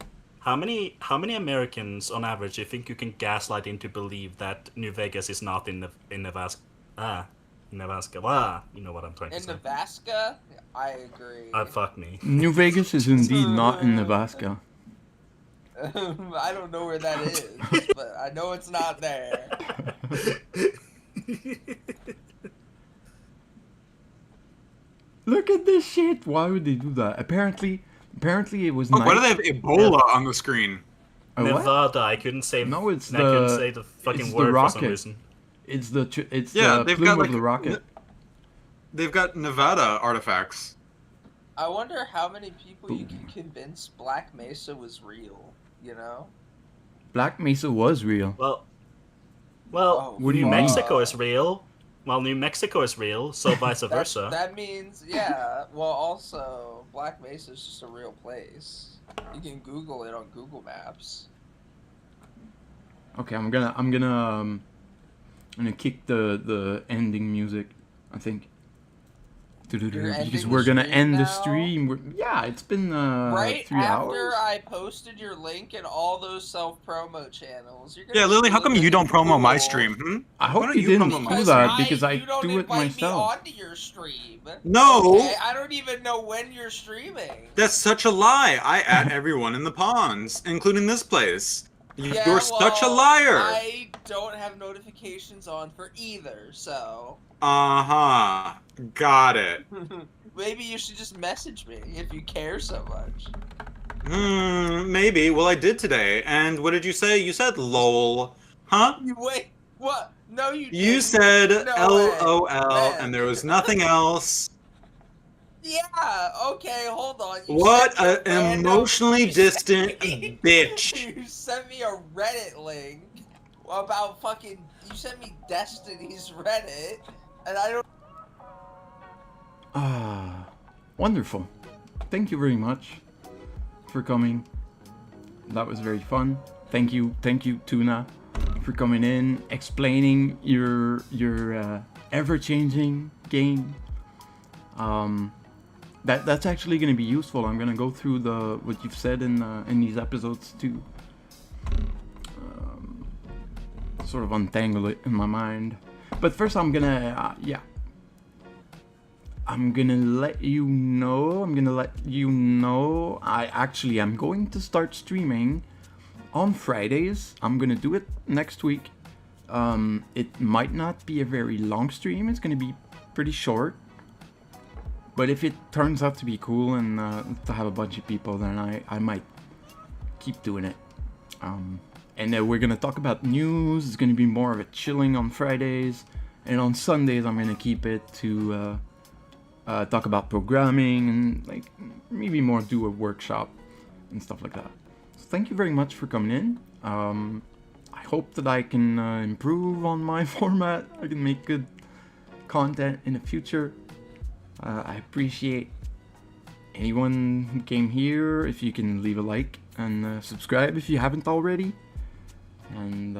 Americans on average do you think you can gaslight into believe that New Vegas is not in Nebraska? Nebraska. You know what I'm trying to In say. Nebraska, I agree. Fuck me. New Vegas is indeed not in Nebraska. I don't know where that is, but I know it's not there. Look at this shit. Why would they do that? Apparently it was. Oh, why do they have Ebola on the screen? A what? Nevada. I couldn't say. No, it's I couldn't the. say the fucking It's word the for some rocket. reason. It's the They've plume got of like the rocket. They've got Nevada artifacts. I wonder how many people you can convince Black Mesa was real, you know? Black Mesa was real. Well, What do you New mean? Mexico is real. Well, New Mexico is real, so vice versa. That means, yeah. Well, also, Black Mesa is just a real place. You can Google it on Google Maps. Okay, I'm gonna kick the ending music, I think. Because we're gonna end the stream. Yeah, it's been Right 3 after hours. I posted your link in all those self-promo channels. You're Yeah, Lily, how come you don't promo my stream? I Why hope don't you didn't promo do my that stream? because I You don't do it invite myself. me onto your stream. No. Okay? I don't even know when you're streaming. That's such a lie. I add everyone in the ponds, including this place. Yeah, You're such a well, liar. I don't have notifications on for either, so Uh-huh. Got it. maybe you should just message me if you care so much. Maybe. Well, I did today. And what did you say? You said lol. Huh? Wait, what? No, you didn't. You said No way. LOL, Man. and there was nothing else. Yeah, okay, hold on. You What sent me a an random- emotionally you sent distant me- bitch. You sent me a Reddit link about fucking. You sent me Destiny's Reddit, and I don't. Ah, wonderful. Thank you very much for coming. That was very fun. Thank you, Tuna, for coming in, explaining your ever-changing game. That's actually going to be useful. I'm going to go through what you've said in these episodes to sort of untangle it in my mind. But first, I'm gonna I'm gonna let you know. I'm going to start streaming on Fridays. I'm gonna do it next week. It might not be a very long stream. It's gonna be pretty short. But if it turns out to be cool and to have a bunch of people, then I might keep doing it. And then we're gonna talk about news. It's gonna be more of a chilling on Fridays, and on Sundays I'm gonna keep it to talk about programming and like maybe more do a workshop and stuff like that. So thank you very much for coming in. I hope that I can improve on my format. I can make good content in the future. I appreciate anyone who came here. If you can leave a like and subscribe if you haven't already. And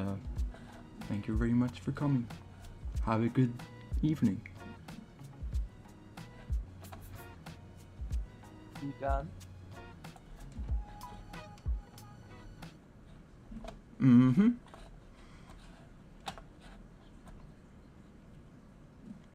thank you very much for coming. Have a good evening. You done? Mm-hmm.